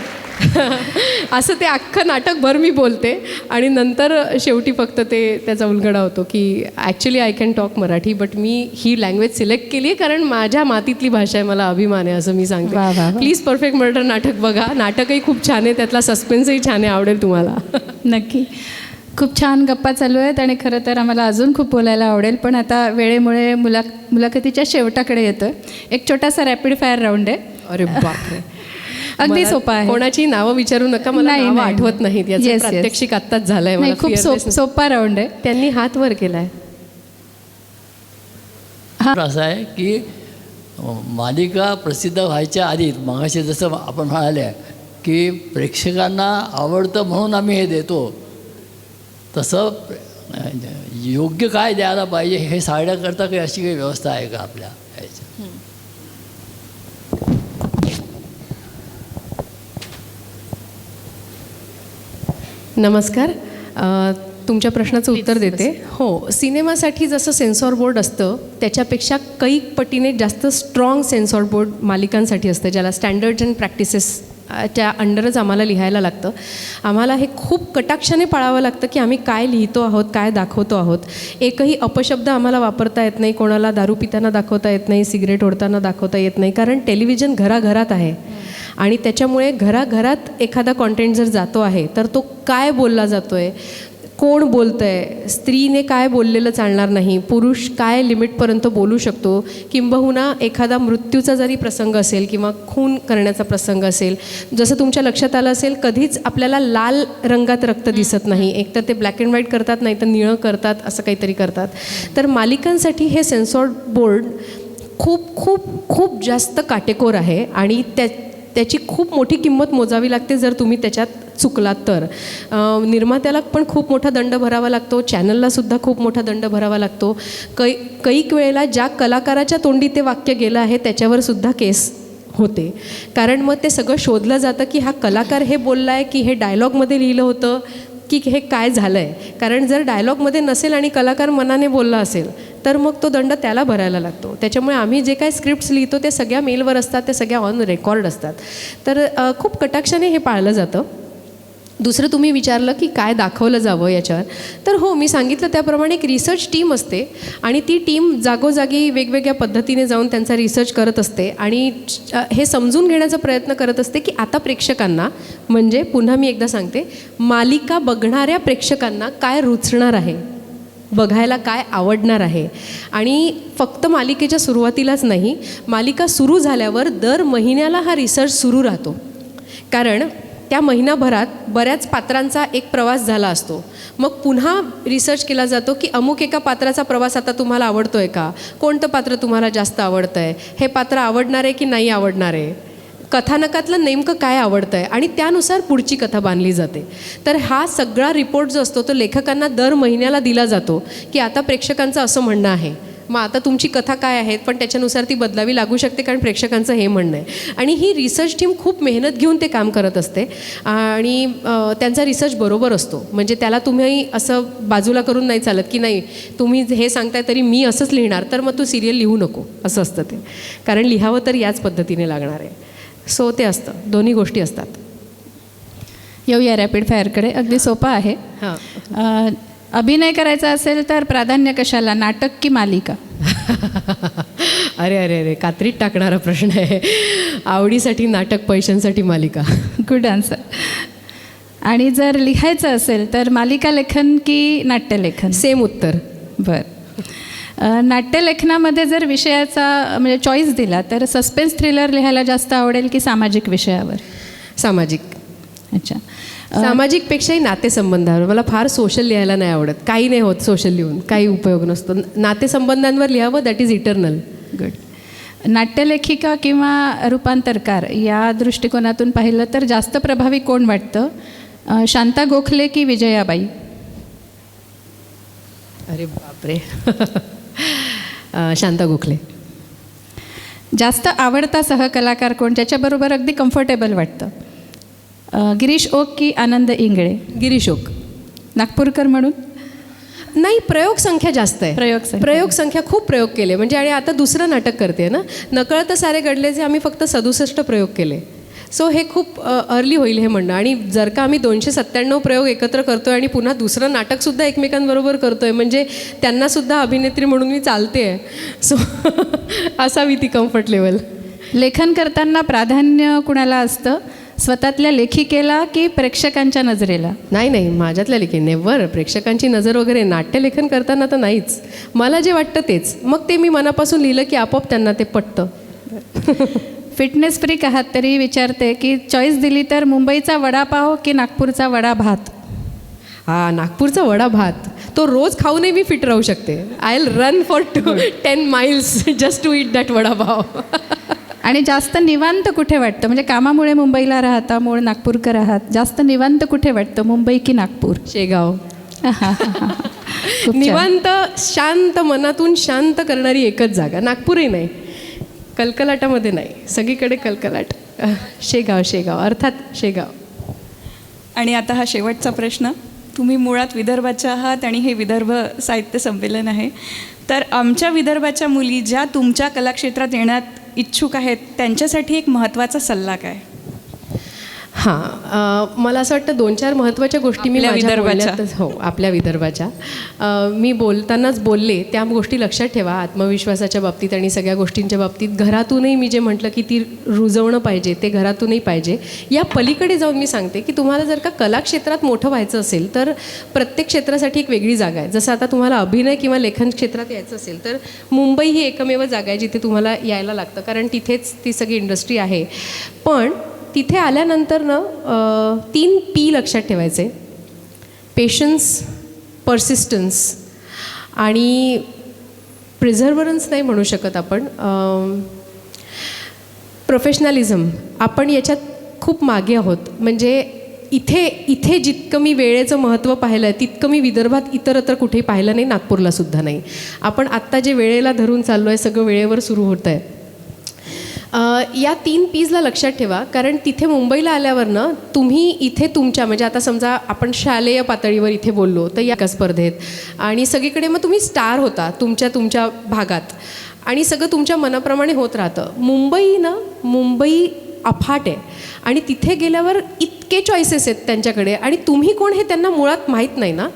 असं ते अख्खं नाटकभर मी बोलते आणि नंतर शेवटी फक्त ते त्याचा उलगडा होतो की actually I can talk Marathi, but me he language select केली आहे कारण माझ्या मातीतली भाषा आहे, मला अभिमान आहे, असं मी सांगते. प्लीज परफेक्ट मर्डर नाटक बघा. नाटकही खूप छान आहे, त्यातला सस्पेन्सही छान आहे, आवडेल तुम्हाला.
नक्की. खूप छान गप्पा चालू आहेत आणि खरं तर आम्हाला अजून खूप बोलायला आवडेल, पण आता वेळेमुळे मुलाखतीच्या शेवटाकडे येतो. एक छोटासा रॅपिड फायर राऊंड आहे.
अरे बापरे,
अगदी सोपा आहे.
कोणाची नावं विचारू नका, मला नावं आठवत नाहीत. याचं प्रात्यक्षिक आत्ताच झालंय मला.
खूप सोपा राऊंड आहे.
त्यांनी हात वर केलाय.
असं आहे की मालिका प्रसिद्ध व्हायच्या आधी, मगाशी जसं आपण म्हणाले की प्रेक्षकांना आवडतं म्हणून आम्ही हे देतो, तसं योग्य काय द्यायला पाहिजे हे सांगण्याकरता काही अशी काही व्यवस्था आहे का आपल्या ह्याच्या?
नमस्कार. तुमच्या प्रश्नाचं उत्तर देते. हो, सिनेमासाठी जसं सेन्सॉर बोर्ड असतं त्याच्यापेक्षा कैक पटीने जास्त स्ट्रॉंग सेन्सॉर बोर्ड मालिकांसाठी असतं, ज्याला स्टँडर्ड्स अँड प्रॅक्टिसेस च्या अंडरच आम्हाला लिहायला लागतं. आम्हाला हे खूप कटाक्षाने पाळावं लागतं की आम्ही काय लिहितो आहोत, काय दाखवतो आहोत. एकही अपशब्द आम्हाला वापरता येत नाही, कोणाला दारू पिताना दाखवता येत नाही, सिगरेट ओढताना दाखवता येत नाही, कारण टेलिव्हिजन घराघरात आहे. आणि त्याच्यामुळे घराघरात एखादा कॉन्टेंट जर जातो आहे तर तो काय बोलला जातो आहे, कोण बोलतं आहे, स्त्रीने काय बोललेलं चालणार नाही, पुरुष काय लिमिटपर्यंत बोलू शकतो, किंबहुना एखादा मृत्यूचा जरी प्रसंग असेल किंवा खून करण्याचा प्रसंग असेल, जसं तुमच्या लक्षात आलं असेल कधीच आपल्याला लाल रंगात रक्त दिसत नाही, एकतर ते ब्लॅक अँड व्हाईट करतात, नाही तर निळं करतात, असं काहीतरी करतात. तर मालिकांसाठी हे सेन्सॉर बोर्ड खूप खूप खूप जास्त काटेकोर आहे आणि त्याची खूप मोठी किंमत मोजावी लागते जर तुम्ही त्याच्यात चुकलात तर. निर्मात्याला पण खूप मोठा दंड भरावा लागतो, चॅनललासुद्धा खूप मोठा दंड भरावा लागतो. कैक वेळेला ज्या कलाकाराच्या तोंडी ते वाक्य गेलं आहे त्याच्यावरसुद्धा केस होते, कारण मग ते सगळं शोधलं जातं की हा कलाकार हे बोलला आहे की हे डायलॉगमध्ये लिहिलं होतं की हे काय झालं आहे. कारण जर डायलॉगमध्ये नसेल आणि कलाकार मनाने बोलला असेल तर मग तो दंड त्याला भरायला लागतो. त्याच्यामुळे आम्ही जे काही स्क्रिप्ट्स लिहितो ते सगळ्या मेलवर असतात, ते सगळ्या ऑन रेकॉर्ड असतात. तर खूप कटाक्षाने हे पाळलं जातं. दुसरं तुम्ही विचारलं की काय दाखवलं जावं याच्यावर, तर हो, मी सांगितलं त्याप्रमाणे एक रिसर्च टीम असते आणि ती टीम जागोजागी वेगवेगळ्या पद्धतीने जाऊन त्यांचा रिसर्च करत असते आणि हे समजून घेण्याचा प्रयत्न करत असते की आता प्रेक्षकांना, म्हणजे पुन्हा मी एकदा सांगते, मालिका बघणाऱ्या प्रेक्षकांना काय रुचणार आहे, बघायला काय आवडणार आहे. आणि फक्त मालिकेच्या सुरुवातीलाच नाही, मालिका सुरू झाल्यावर दर महिन्याला हा रिसर्च सुरू राहतो. कारण त्या महिनाभरात बऱ्याच पात्रांचा एक प्रवास झाला असतो. मग पुन्हा रिसर्च केला जातो की अमुक एका पात्राचा प्रवास आता तुम्हाला आवडतो आहे का, कोणतं पात्र तुम्हाला जास्त आवडतं आहे, हे पात्र आवडणार आहे की नाही आवडणार आहे, कथानकातलं नेमकं काय आवडतं आहे, आणि त्यानुसार पुढची कथा बांधली जाते. तर हा सगळा रिपोर्ट जो असतो तो लेखकांना दर महिन्याला दिला जातो की आता प्रेक्षकांचं असं म्हणणं आहे, मग आता तुमची कथा काय आहे, पण त्याच्यानुसार ती बदलावी लागू शकते कारण प्रेक्षकांचं हे म्हणणं आहे. आणि ही रिसर्च टीम खूप मेहनत घेऊन ते काम करत असते आणि त्यांचा रिसर्च बरोबर असतो. म्हणजे त्याला तुम्ही असं बाजूला करून नाही चालत की नाही तुम्ही हे सांगताय तरी मी असंच लिहिणार, तर मग तू सिरियल लिहू नको, असं असतं ते. कारण लिहावं तर याच पद्धतीने लागणार आहे. सो ते असतं, दोन्ही गोष्टी असतात.
येऊया रॅपिड फायरकडे. अगदी सोपं आहे.
हां.
अभिनय करायचा असेल तर प्राधान्य कशाला, नाटक की मालिका?
अरे अरे अरे, कात्रीत टाकणारा प्रश्न आहे. आवडीसाठी नाटक, पैशांसाठी मालिका.
Good answer. आणि जर लिहायचं असेल तर मालिका लेखन की नाट्यलेखन?
सेम उत्तर.
बरं. नाट्यलेखनामध्ये जर विषयाचा म्हणजे चॉईस दिला तर सस्पेन्स थ्रिलर लिहायला जास्त आवडेल की सामाजिक विषयावर?
सामाजिक.
अच्छा.
सामाजिकपेक्षाही नातेसंबंधावर. मला फार सोशल लिहायला नाही आवडत, काही नाही होत सोशल लिहून, काही उपयोग नसतो. नातेसंबंधांवर लिहावं, दॅट इज इटर्नल.
गुड. नाट्यलेखिका किंवा रूपांतरकार या दृष्टिकोनातून पाहिलं तर जास्त प्रभावी कोण वाटतं, शांता गोखले की विजयाबाई?
अरे बापरे. शांता गोखले.
जास्त आवडता सहकलाकार कोण, ज्याच्याबरोबर अगदी कम्फर्टेबल वाटतं, गिरीश ओक की आनंद इंगळे?
गिरीश ओक.
नागपूरकर म्हणून?
नाही, प्रयोग संख्या जास्त आहे. प्रयोग संख्या खूप प्रयोग केले. म्हणजे आणि आता दुसरं नाटक करते ना, नकळत सारे घडलेचे आम्ही फक्त 67 प्रयोग केले. सो हे खूप अर्ली होईल हे म्हणणं. आणि जर का आम्ही 297 प्रयोग एकत्र करतो आहे आणि पुन्हा दुसरं नाटकसुद्धा एकमेकांबरोबर करतो आहे, म्हणजे त्यांनासुद्धा अभिनेत्री म्हणून मी चालते आहे. सो असावी ती कम्फर्ट लेवल.
लेखन करताना प्राधान्य कुणाला असतं, स्वतःतल्या लेखिकेला की प्रेक्षकांच्या नजरेला?
नाही नाही, माझ्यातल्या लेखी नेव्हर. प्रेक्षकांची नजर वगैरे नाट्यलेखन करताना तर नाहीच. मला जे वाटतं तेच, मग ते मी मनापासून लिहिलं की आपोआप त्यांना ते पटतं.
फिटनेस फ्रीक आहात तरी विचारते की चॉईस दिली तर मुंबईचा वडापाव की नागपूरचा वडा भात?
हा, नागपूरचा वडा भात. तो रोज खाऊनही मी फिट राहू शकते. I will run for 10 miles just to eat that vada pav.
आणि जास्त निवांत कुठे वाटतं, म्हणजे कामामुळे मुंबईला राहता, मूळ नागपूरकर आहात, जास्त निवांत कुठे वाटतं, मुंबई की नागपूर?
शेगाव.
खूप छान.
निवांत, शांत, मनातून शांत करणारी एकच जागा. नागपूरही नाही, कलकलाटामध्ये नाही, सगळीकडे कलकलाट. शेगाव. शेगाव अर्थात शेगाव.
आणि आता हा शेवटचा प्रश्न. तुम्ही मुळात विदर्भाच्या आहात आणि हे विदर्भ साहित्य संमेलन आहे, तर आमच्या विदर्भाच्या मुली ज्या तुमच्या कलाक्षेत्रात येण्यात इच्छुक आहेत त्यांच्यासाठी एक महत्त्वाचा सल्ला काय?
हां, मला असं वाटतं 2-4 महत्त्वाच्या गोष्टी मी
आपल्या
माझ्या
विदर्भाच्या.
बोलण्यातच, हो, आपल्या विदर्भाच्या मी बोलतानाच बोलले. त्या गोष्टी लक्षात ठेवा आत्मविश्वासाच्या बाबतीत आणि सगळ्या गोष्टींच्या बाबतीत. घरातूनही मी जे म्हटलं की ती रुजवणं पाहिजे, ते घरातूनही पाहिजे. या पलीकडे जाऊन मी सांगते की तुम्हाला जर का कलाक्षेत्रात मोठं व्हायचं असेल तर प्रत्येक क्षेत्रासाठी एक वेगळी जागा आहे. जसं आता तुम्हाला अभिनय किंवा लेखन क्षेत्रात यायचं असेल तर मुंबई ही एकमेव जागा आहे जिथे तुम्हाला यायला लागतं, कारण तिथेच ती सगळी इंडस्ट्री आहे. पण तिथे आल्यानंतर ना 3 P लक्षात ठेवायचे: पेशन्स, पर्सिस्टन्स आणि प्रिझर्वरन्स नाही म्हणू शकत आपण, प्रोफेशनलिझम. आपण याच्यात खूप मागे आहोत. म्हणजे इथे जितकं मी वेळेचं महत्त्व पाहिलं आहे तितकं मी विदर्भात इतरत्र कुठेही पाहिलं नाही, नागपूरलासुद्धा नाही. आपण आत्ता जे वेळेला धरून चाललो आहे सगळं वेळेवर सुरू होतं आहे. या 3 P'ला लक्षात ठेवा, कारण तिथे मुंबईला आल्यावर ना तुम्ही इथे तुमच्या, म्हणजे आता समजा आपण शालेय पातळीवर इथे बोललो तर या स्पर्धेत आणि सगळीकडे मग तुम्ही स्टार होता तुमच्या भागात आणि सगळं तुमच्या मनाप्रमाणे होत राहतं. मुंबई अफाट आहे आणि तिथे गेल्यावर इतके चॉईसेस आहेत त्यांच्याकडे आणि तुम्ही कोण हे त्यांना मुळात माहीत नाही ना,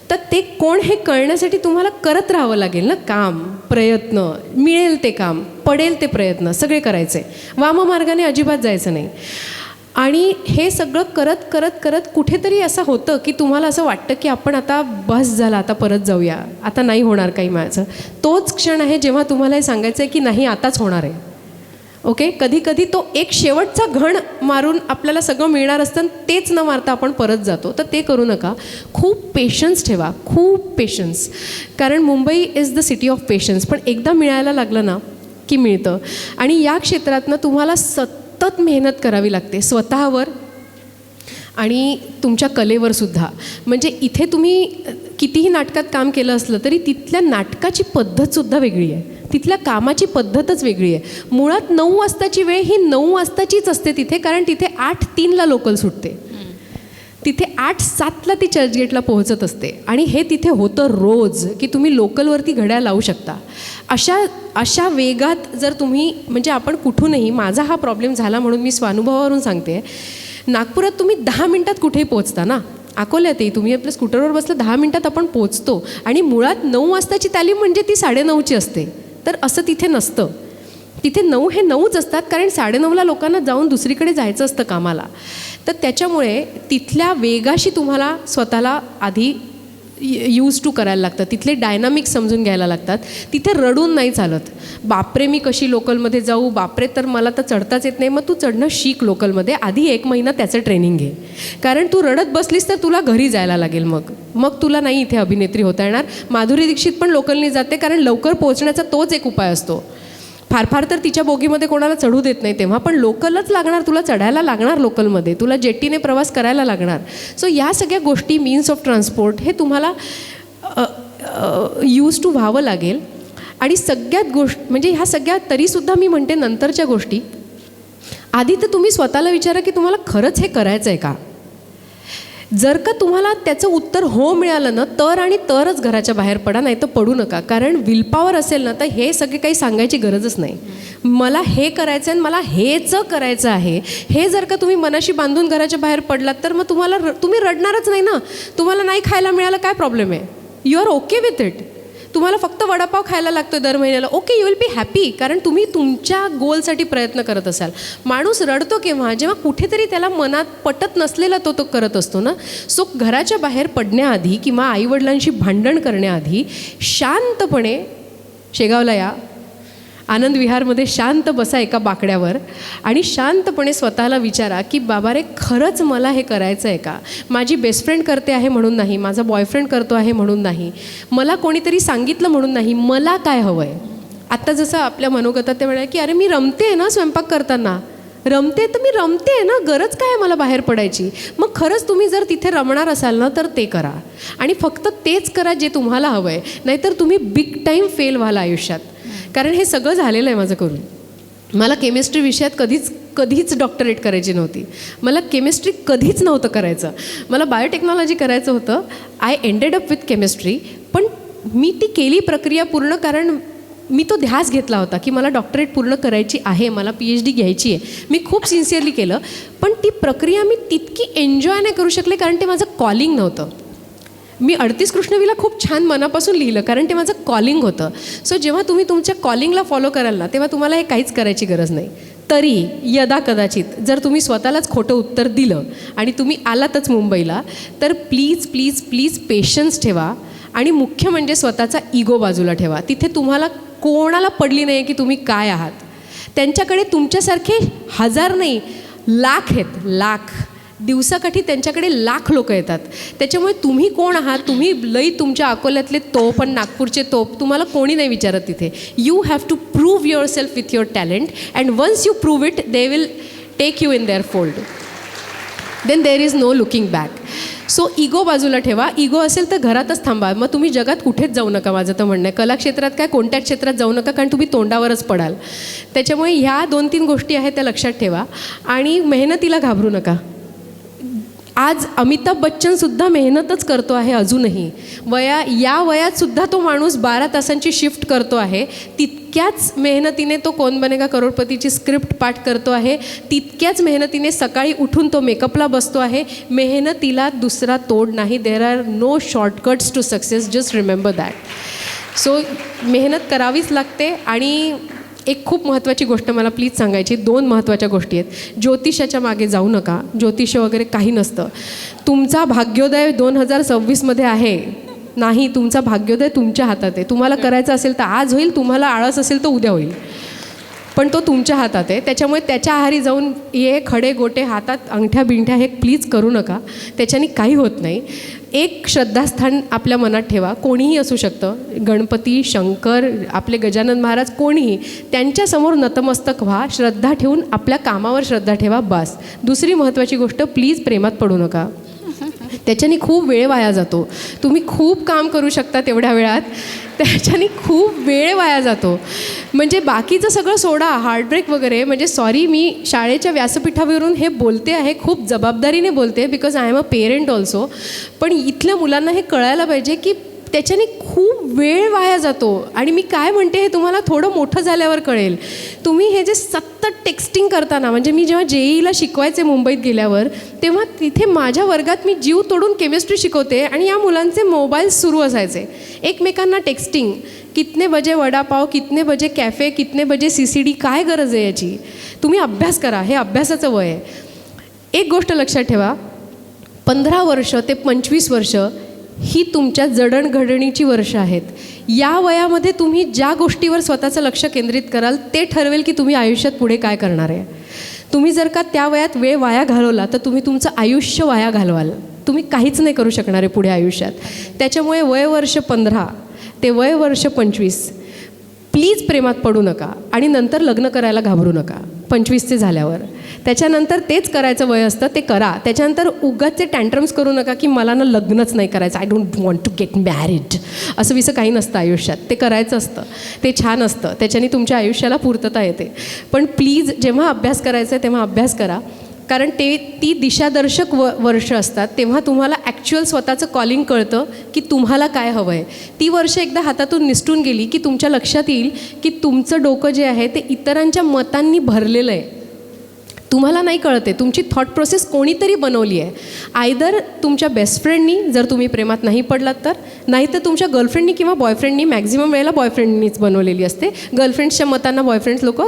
तर ते कोण हे कळण्यासाठी तुम्हाला करत राहावं लागेल ना काम, प्रयत्न, मिळेल ते काम, पडेल ते प्रयत्न सगळे करायचे, वाममार्गाने अजिबात जायचं नाही. आणि हे सगळं करत करत करत कुठेतरी असं होतं की तुम्हाला असं वाटतं की आपण आता बस झाला, आता परत जाऊया, आता नाही होणार काही माझं. तोच क्षण आहे जेव्हा तुम्हाला हे सांगायचं आहे की नाही आताच होणार आहे. ओके, कधी कधी तो एक शेवटचा घण मारून आपल्याला सगळं मिळणार असतं, तेच न मारता आपण परत जातो. तर ते करू नका. खूप पेशन्स ठेवा, खूप पेशन्स, कारण Mumbai is the city of patience. पण एकदा मिळायला लागलं ना की मिळतं. आणि या क्षेत्रातनं तुम्हाला सतत मेहनत करावी लागते स्वतःवर आणि तुमच्या कलेवर सुद्धा. म्हणजे इथे तुम्ही कितीही नाटकात काम केलं असलं तरी तिथल्या नाटकाची पद्धतसुद्धा वेगळी आहे, तिथल्या कामाची पद्धतच वेगळी आहे. मुळात 9 वाजताची वेळ ही 9 वाजताचीच असते तिथे, कारण तिथे 8:03ला लोकल सुटते, तिथे 8:07ला ती चर्चगेटला पोहोचत असते. आणि हे तिथे होतं रोज की तुम्ही लोकलवरती घड्याळ लावू शकता. अशा वेगात जर तुम्ही, म्हणजे आपण कुठूनही, माझा हा प्रॉब्लेम झाला म्हणून मी स्वानुभवावरून सांगते, नागपुरात तुम्ही 10 मिनटात कुठेही पोहोचता ना, अकोल्यातही तुम्ही आपल्या स्कूटरवर बसलं 10 मिनटात आपण पोहोचतो. आणि मुळात 9 वाजताची तालीम म्हणजे ती 9:30ची असते. तर असं तिथे नसतं. तिथे 9 हे 9च असतात, कारण 9:30ला लोकांना जाऊन दुसरीकडे जायचं असतं कामाला. तर त्याच्यामुळे तिथल्या वेगाशी तुम्हाला स्वतःला आधी यूज टू करायला लागतं, तिथले डायनामिक्स समजून घ्यायला लागतात. तिथे रडून नाही चालत, बापरे मी कशी लोकलमध्ये जाऊ, बापरे तर मला तर चढताच येत नाही. मग तू चढणं शिक लोकलमध्ये, आधी 1 महिना त्याचं ट्रेनिंग घे, कारण तू रडत बसलीस तर तुला घरी जायला लागेल, मग तुला नाही इथे अभिनेत्री होता येणार. माधुरी दीक्षित पण लोकलनी जाते, कारण लवकर पोहोचण्याचा तोच एक उपाय असतो. फार तर तिच्या बोगीमध्ये कोणाला चढू देत नाही तेव्हा, पण लोकलच लागणार, तुला चढायला लागणार लोकलमध्ये, तुला जेटीने प्रवास करायला लागणार. सो या सगळ्या गोष्टी, मीन्स ऑफ ट्रान्सपोर्ट, हे तुम्हाला यूज टू व्हावं लागेल. आणि सगळ्यात म्हणजे ह्या सगळ्या, तरीसुद्धा मी म्हणते नंतरच्या गोष्टी, आधी तर तुम्ही स्वतःला विचारा की तुम्हाला खरंच हे करायचं आहे का. जर का तुम्हाला त्याचं उत्तर हो मिळालं ना तर आणि तरच घराच्या बाहेर पडा, नाही तर पडू नका. कारण विलपॉवर असेल ना तर हे सगळे काही सांगायची गरजच नाही. मला हे करायचं आहे आणि मला हेच करायचं आहे, हे जर का तुम्ही मनाशी बांधून घराच्या बाहेर पडलात तर मग तुम्ही रडणारच नाही ना. तुम्हाला नाही खायला मिळालं काय प्रॉब्लेम आहे, you are okay with it. तुम्हाला फक्त वडापाव खायला लागतो दर महिन्याला, okay, you will be happy, कारण तुम्ही तुमच्या गोलसाठी प्रयत्न करत असाल. माणूस रडतो केव्हा, जेव्हा कुठेतरी त्याला मनात पटत नसलेला तो करत असतो ना. सो घराच्या बाहेर पडण्याआधी किंवा आईवडिलांशी भांडण करण्याआधी शांतपणे शेगावला या, आनंद विहारमध्ये शांत बसा एका बाकड्यावर आणि शांतपणे स्वतःला विचारा की बाबा रे, खरंच मला हे करायचं आहे का. माझी बेस्ट फ्रेंड करते आहे म्हणून नाही, माझा बॉयफ्रेंड करतो आहे म्हणून नाही, मला कोणीतरी सांगितलं म्हणून नाही, मला काय हवं आहे. आत्ता जसं आपल्या मनोगतात ते म्हणाले की अरे मी रमते आहे ना स्वयंपाक करताना, रमते तर मी रमते आहे ना, गरज काय आहे मला बाहेर पडायची. मग खरंच तुम्ही जर तिथे रमणार असाल ना तर ते करा आणि फक्त तेच करा जे तुम्हाला हवं आहे, नाहीतर तुम्ही बिग टाईम फेल व्हाल आयुष्यात. कारण हे सगळं झालेलं आहे माझं करून. मला केमिस्ट्री विषयात कधीच डॉक्टरेट करायची नव्हती, मला केमिस्ट्री कधीच नव्हतं करायचं, मला बायोटेक्नॉलॉजी करायचं होतं. I ended up with chemistry, पण मी ती केली प्रक्रिया पूर्ण, कारण मी तो ध्यास घेतला होता की मला डॉक्टरेट पूर्ण करायची आहे, मला PhD घ्यायची आहे. मी खूप सिन्सिअरली केलं, पण ती प्रक्रिया मी तितकी एन्जॉय नाही करू शकले, कारण ते माझं कॉलिंग नव्हतं. मी 38 कृष्णविला खूप छान मनापासून लिहिलं, कारण ते माझं कॉलिंग होतं. सो जेव्हा तुम्ही तुमच्या कॉलिंगला फॉलो कराल ना तेव्हा तुम्हाला हे काहीच करायची गरज नाही. तरी यदा कदाचित जर तुम्ही स्वतःलाच खोटं उत्तर दिलं आणि तुम्ही आलातच मुंबईला, तर प्लीज प्लीज प्लीज पेशन्स ठेवा आणि मुख्य म्हणजे स्वतःचा इगो बाजूला ठेवा. तिथे तुम्हाला कोणाला पडली नाही की तुम्ही काय आहात. त्यांच्याकडे तुमच्यासारखे 1000 नाही, लाख आहेत, लाख. दिवसाकाठी त्यांच्याकडे लाख लोक येतात. त्याच्यामुळे तुम्ही कोण आहात, तुम्ही लई तुमच्या अकोल्यातले तोप आणि नागपूरचे तोप, तुम्हाला कोणी नाही विचारत तिथे. You have to prove yourself with your talent, and once you prove it they will take you in their fold. Then there is no looking back. So ego बाजूला ठेवा. इगो असेल तर घरातच थांबा, मग तुम्ही जगात कुठेच जाऊ नका. माझं तर म्हणणं आहे, कलाक्षेत्रात काय कोणत्या क्षेत्रात जाऊ नका, कारण तुम्ही तोंडावरच पडाल. त्याच्यामुळे ह्या 2-3 गोष्टी आहेत त्या लक्षात ठेवा आणि मेहनतीला घाबरू नका. आज अमिताभ बच्चनसुद्धा मेहनतच करतो आहे अजूनही. या वयातसुद्धा तो माणूस 12 तासांची शिफ्ट करतो आहे. तितक्याच मेहनतीने तो कौन बनेगा करोडपतीची स्क्रिप्ट पाठ करतो आहे, तितक्याच मेहनतीने सकाळी उठून तो मेकअपला बसतो आहे. मेहनतीला दुसरा तोड नाही. There are no shortcuts to success, just remember that. So मेहनत करावीच लागते. आणि एक खूप महत्त्वाची गोष्ट मला प्लीज सांगायची, 2 महत्त्वाच्या गोष्टी आहेत. ज्योतिषाच्या मागे जाऊ नका. ज्योतिष वगैरे काही नसतं. तुमचा भाग्योदय 2026मध्ये आहे नाही, तुमचा भाग्योदय तुमच्या हातात आहे. तुम्हाला करायचं असेल तर आज होईल, तुम्हाला आळस असेल तर उद्या होईल, पण तो तुमच्या हातात आहे. त्याच्यामुळे त्याच्या आहारी जाऊन हे खडे गोटे हातात अंगठ्या बिंठ्या हे प्लीज करू नका. त्याच्याने काही होत नाही. एक श्रद्धास्थान आपल्या मनात ठेवा. कोणीही असू शकतं, गणपती, शंकर, आपले गजानन महाराज, कोणीही. त्यांच्यासमोर नतमस्तक व्हा. श्रद्धा ठेवून आपल्या कामावर श्रद्धा ठेवा, बस. दुसरी महत्त्वाची गोष्ट, प्लीज प्रेमात पडू नका. त्याच्याने खूप वेळ वाया जातो. तुम्ही खूप काम करू शकता तेवढ्या वेळात, त्याच्याने खूप वेळ वाया जातो. म्हणजे बाकीचं सगळं सोडा, हार्टब्रेक वगैरे. म्हणजे सॉरी, मी शाळेच्या व्यासपीठावरून हे बोलते आहे, खूप जबाबदारीने बोलते, because I am a parent also. पण इथल्या मुलांना हे कळायला पाहिजे की त्याच्याने खूप वेळ वाया जातो. आणि मी काय म्हणते हे तुम्हाला थोडं मोठं झाल्यावर कळेल. तुम्ही हे जे सतत टेक्स्टिंग करताना, म्हणजे मी जेव्हा JEEला शिकवायचे मुंबईत गेल्यावर, तेव्हा तिथे माझ्या वर्गात मी जीव तोडून केमिस्ट्री शिकवते आणि या मुलांचे मोबाईल्स सुरू असायचे, एकमेकांना टेक्स्टिंग. कितने बजे वडापाव, कितने बजे कॅफे, कितने बजे CCD, काय गरज आहे याची? तुम्ही अभ्यास करा, हे अभ्यासाचं वय आहे. एक गोष्ट लक्षात ठेवा, 15 वर्ष ते 25 वर्ष ही तुमच्या जडणघडणीची वर्ष आहेत. या वयामध्ये तुम्ही ज्या गोष्टीवर स्वतःचं लक्ष केंद्रित कराल ते ठरवेल की तुम्ही आयुष्यात पुढे काय करणार आहे. तुम्ही जर का त्या वयात वेळ वाया घालवला तर तुम्ही तुमचं आयुष्य वाया घालवाल. तुम्ही काहीच नाही करू शकणार आहे पुढे आयुष्यात. त्याच्यामुळे वयवर्ष 15 ते वयवर्ष 25 प्लीज प्रेमात पडू नका. आणि नंतर लग्न करायला घाबरू नका 25चे झाल्यावर. त्याच्यानंतर तेच करायचं वय असतं, ते करा. त्याच्यानंतर उगाचचे टँट्रम्स करू नका की मला ना लग्नच नाही करायचं, I don't want to get married. असं विसं काही नसतं आयुष्यात. ते करायचं असतं, ते छान असतं, त्याच्याने तुमच्या आयुष्याला पूर्तता येते. पण प्लीज जेव्हा अभ्यास करायचा आहे तेव्हा अभ्यास करा, कारण ती दिशादर्शक वर्ष असतात. तेव्हा तुम्हाला ॲक्च्युअल स्वतःचं कॉलिंग कळतं की तुम्हाला काय हवं आहे. ती वर्ष एकदा हातातून निसटून गेली की तुमच्या लक्षात येईल की तुमचं डोकं जे आहे ते इतरांच्या मतांनी भरलेलं आहे. तुम्हाला नाही कळते, तुमची थॉट प्रोसेस कोणीतरी बनवली आहे. आयदर तुमच्या बेस्ट फ्रेंडनी, जर तुम्ही प्रेमात नाही पडलात तर, नाही तर तुमच्या गर्लफ्रेंडनी किंवा बॉयफ्रेंडनी. मॅक्झिमम वेळेला बॉयफ्रेंडनीच बनवलेली असते. गर्लफ्रेंड्सच्या मतांना बॉयफ्रेंड्स लोक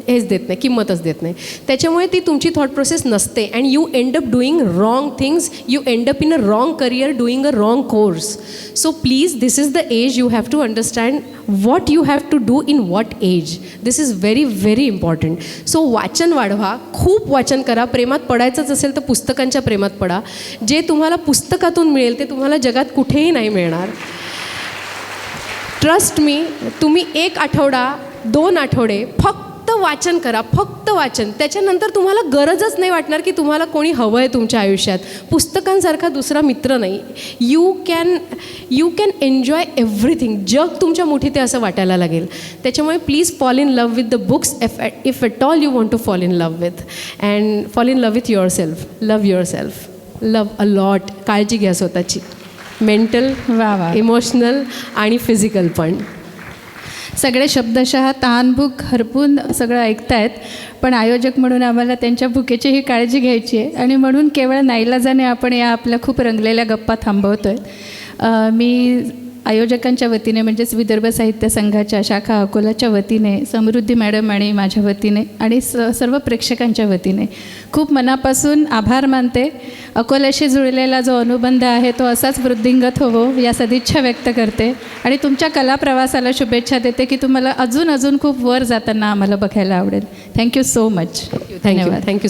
हेच देत नाही, किंमतच देत नाही. त्याच्यामुळे ती तुमची थॉट प्रोसेस नसते. And you end up doing wrong things. You end up in a wrong career, doing a wrong course. So please, this is the age you have to understand what you have to do in what age. This is very very important. So वाचन वाढवा, खूप वाचन करा. प्रेमात पडायचंच असेल तर पुस्तकांच्या प्रेमात पडा. जे तुम्हाला पुस्तकातून मिळेल ते तुम्हाला जगात कुठेही नाही मिळणार. ट्रस्ट मी, तुम्ही 1 आठवडा 2 आठवडे फक्त वाचन करा, फक्त वाचन. त्याच्यानंतर तुम्हाला गरजच नाही वाटणार की तुम्हाला कोणी हवं आहे तुमच्या आयुष्यात. पुस्तकांसारखा दुसरा मित्र नाही. You can enjoy everything. जग तुमच्या मुठीत आहे असं वाटायला लागेल. त्याच्यामुळे please fall in love with the books if at all you want to fall in love with. And fall in love with yourself. Love yourself. Love a lot. काळजी घ्या स्वतःची, मेंटल, इमोशनल आणि physical पण.
सगळे शब्दशः तहानभूक हरपून सगळं ऐकतायत, पण आयोजक म्हणून आम्हाला त्यांच्या भुकेचीही काळजी घ्यायची आहे. आणि म्हणून केवळ नाईलाजाने आपण या आपल्या खूप रंगलेल्या गप्पा थांबवतो आहे. मी आयोजकांच्या वतीने, म्हणजेच विदर्भ साहित्य संघाच्या शाखा अकोलाच्या वतीने, समृद्धी मॅडम आणि माझ्या वतीने आणि सर्व प्रेक्षकांच्या वतीने खूप मनापासून आभार मानते. अकोल्याशी जुळलेला जो अनुबंध आहे तो असाच वृद्धिंगत होवो या सदिच्छा व्यक्त करते. आणि तुमच्या कला प्रवासाला शुभेच्छा देते की तुम्हाला अजून खूप वर जाताना आम्हाला बघायला आवडेल. Thank you so much.
Thank you. Thank you.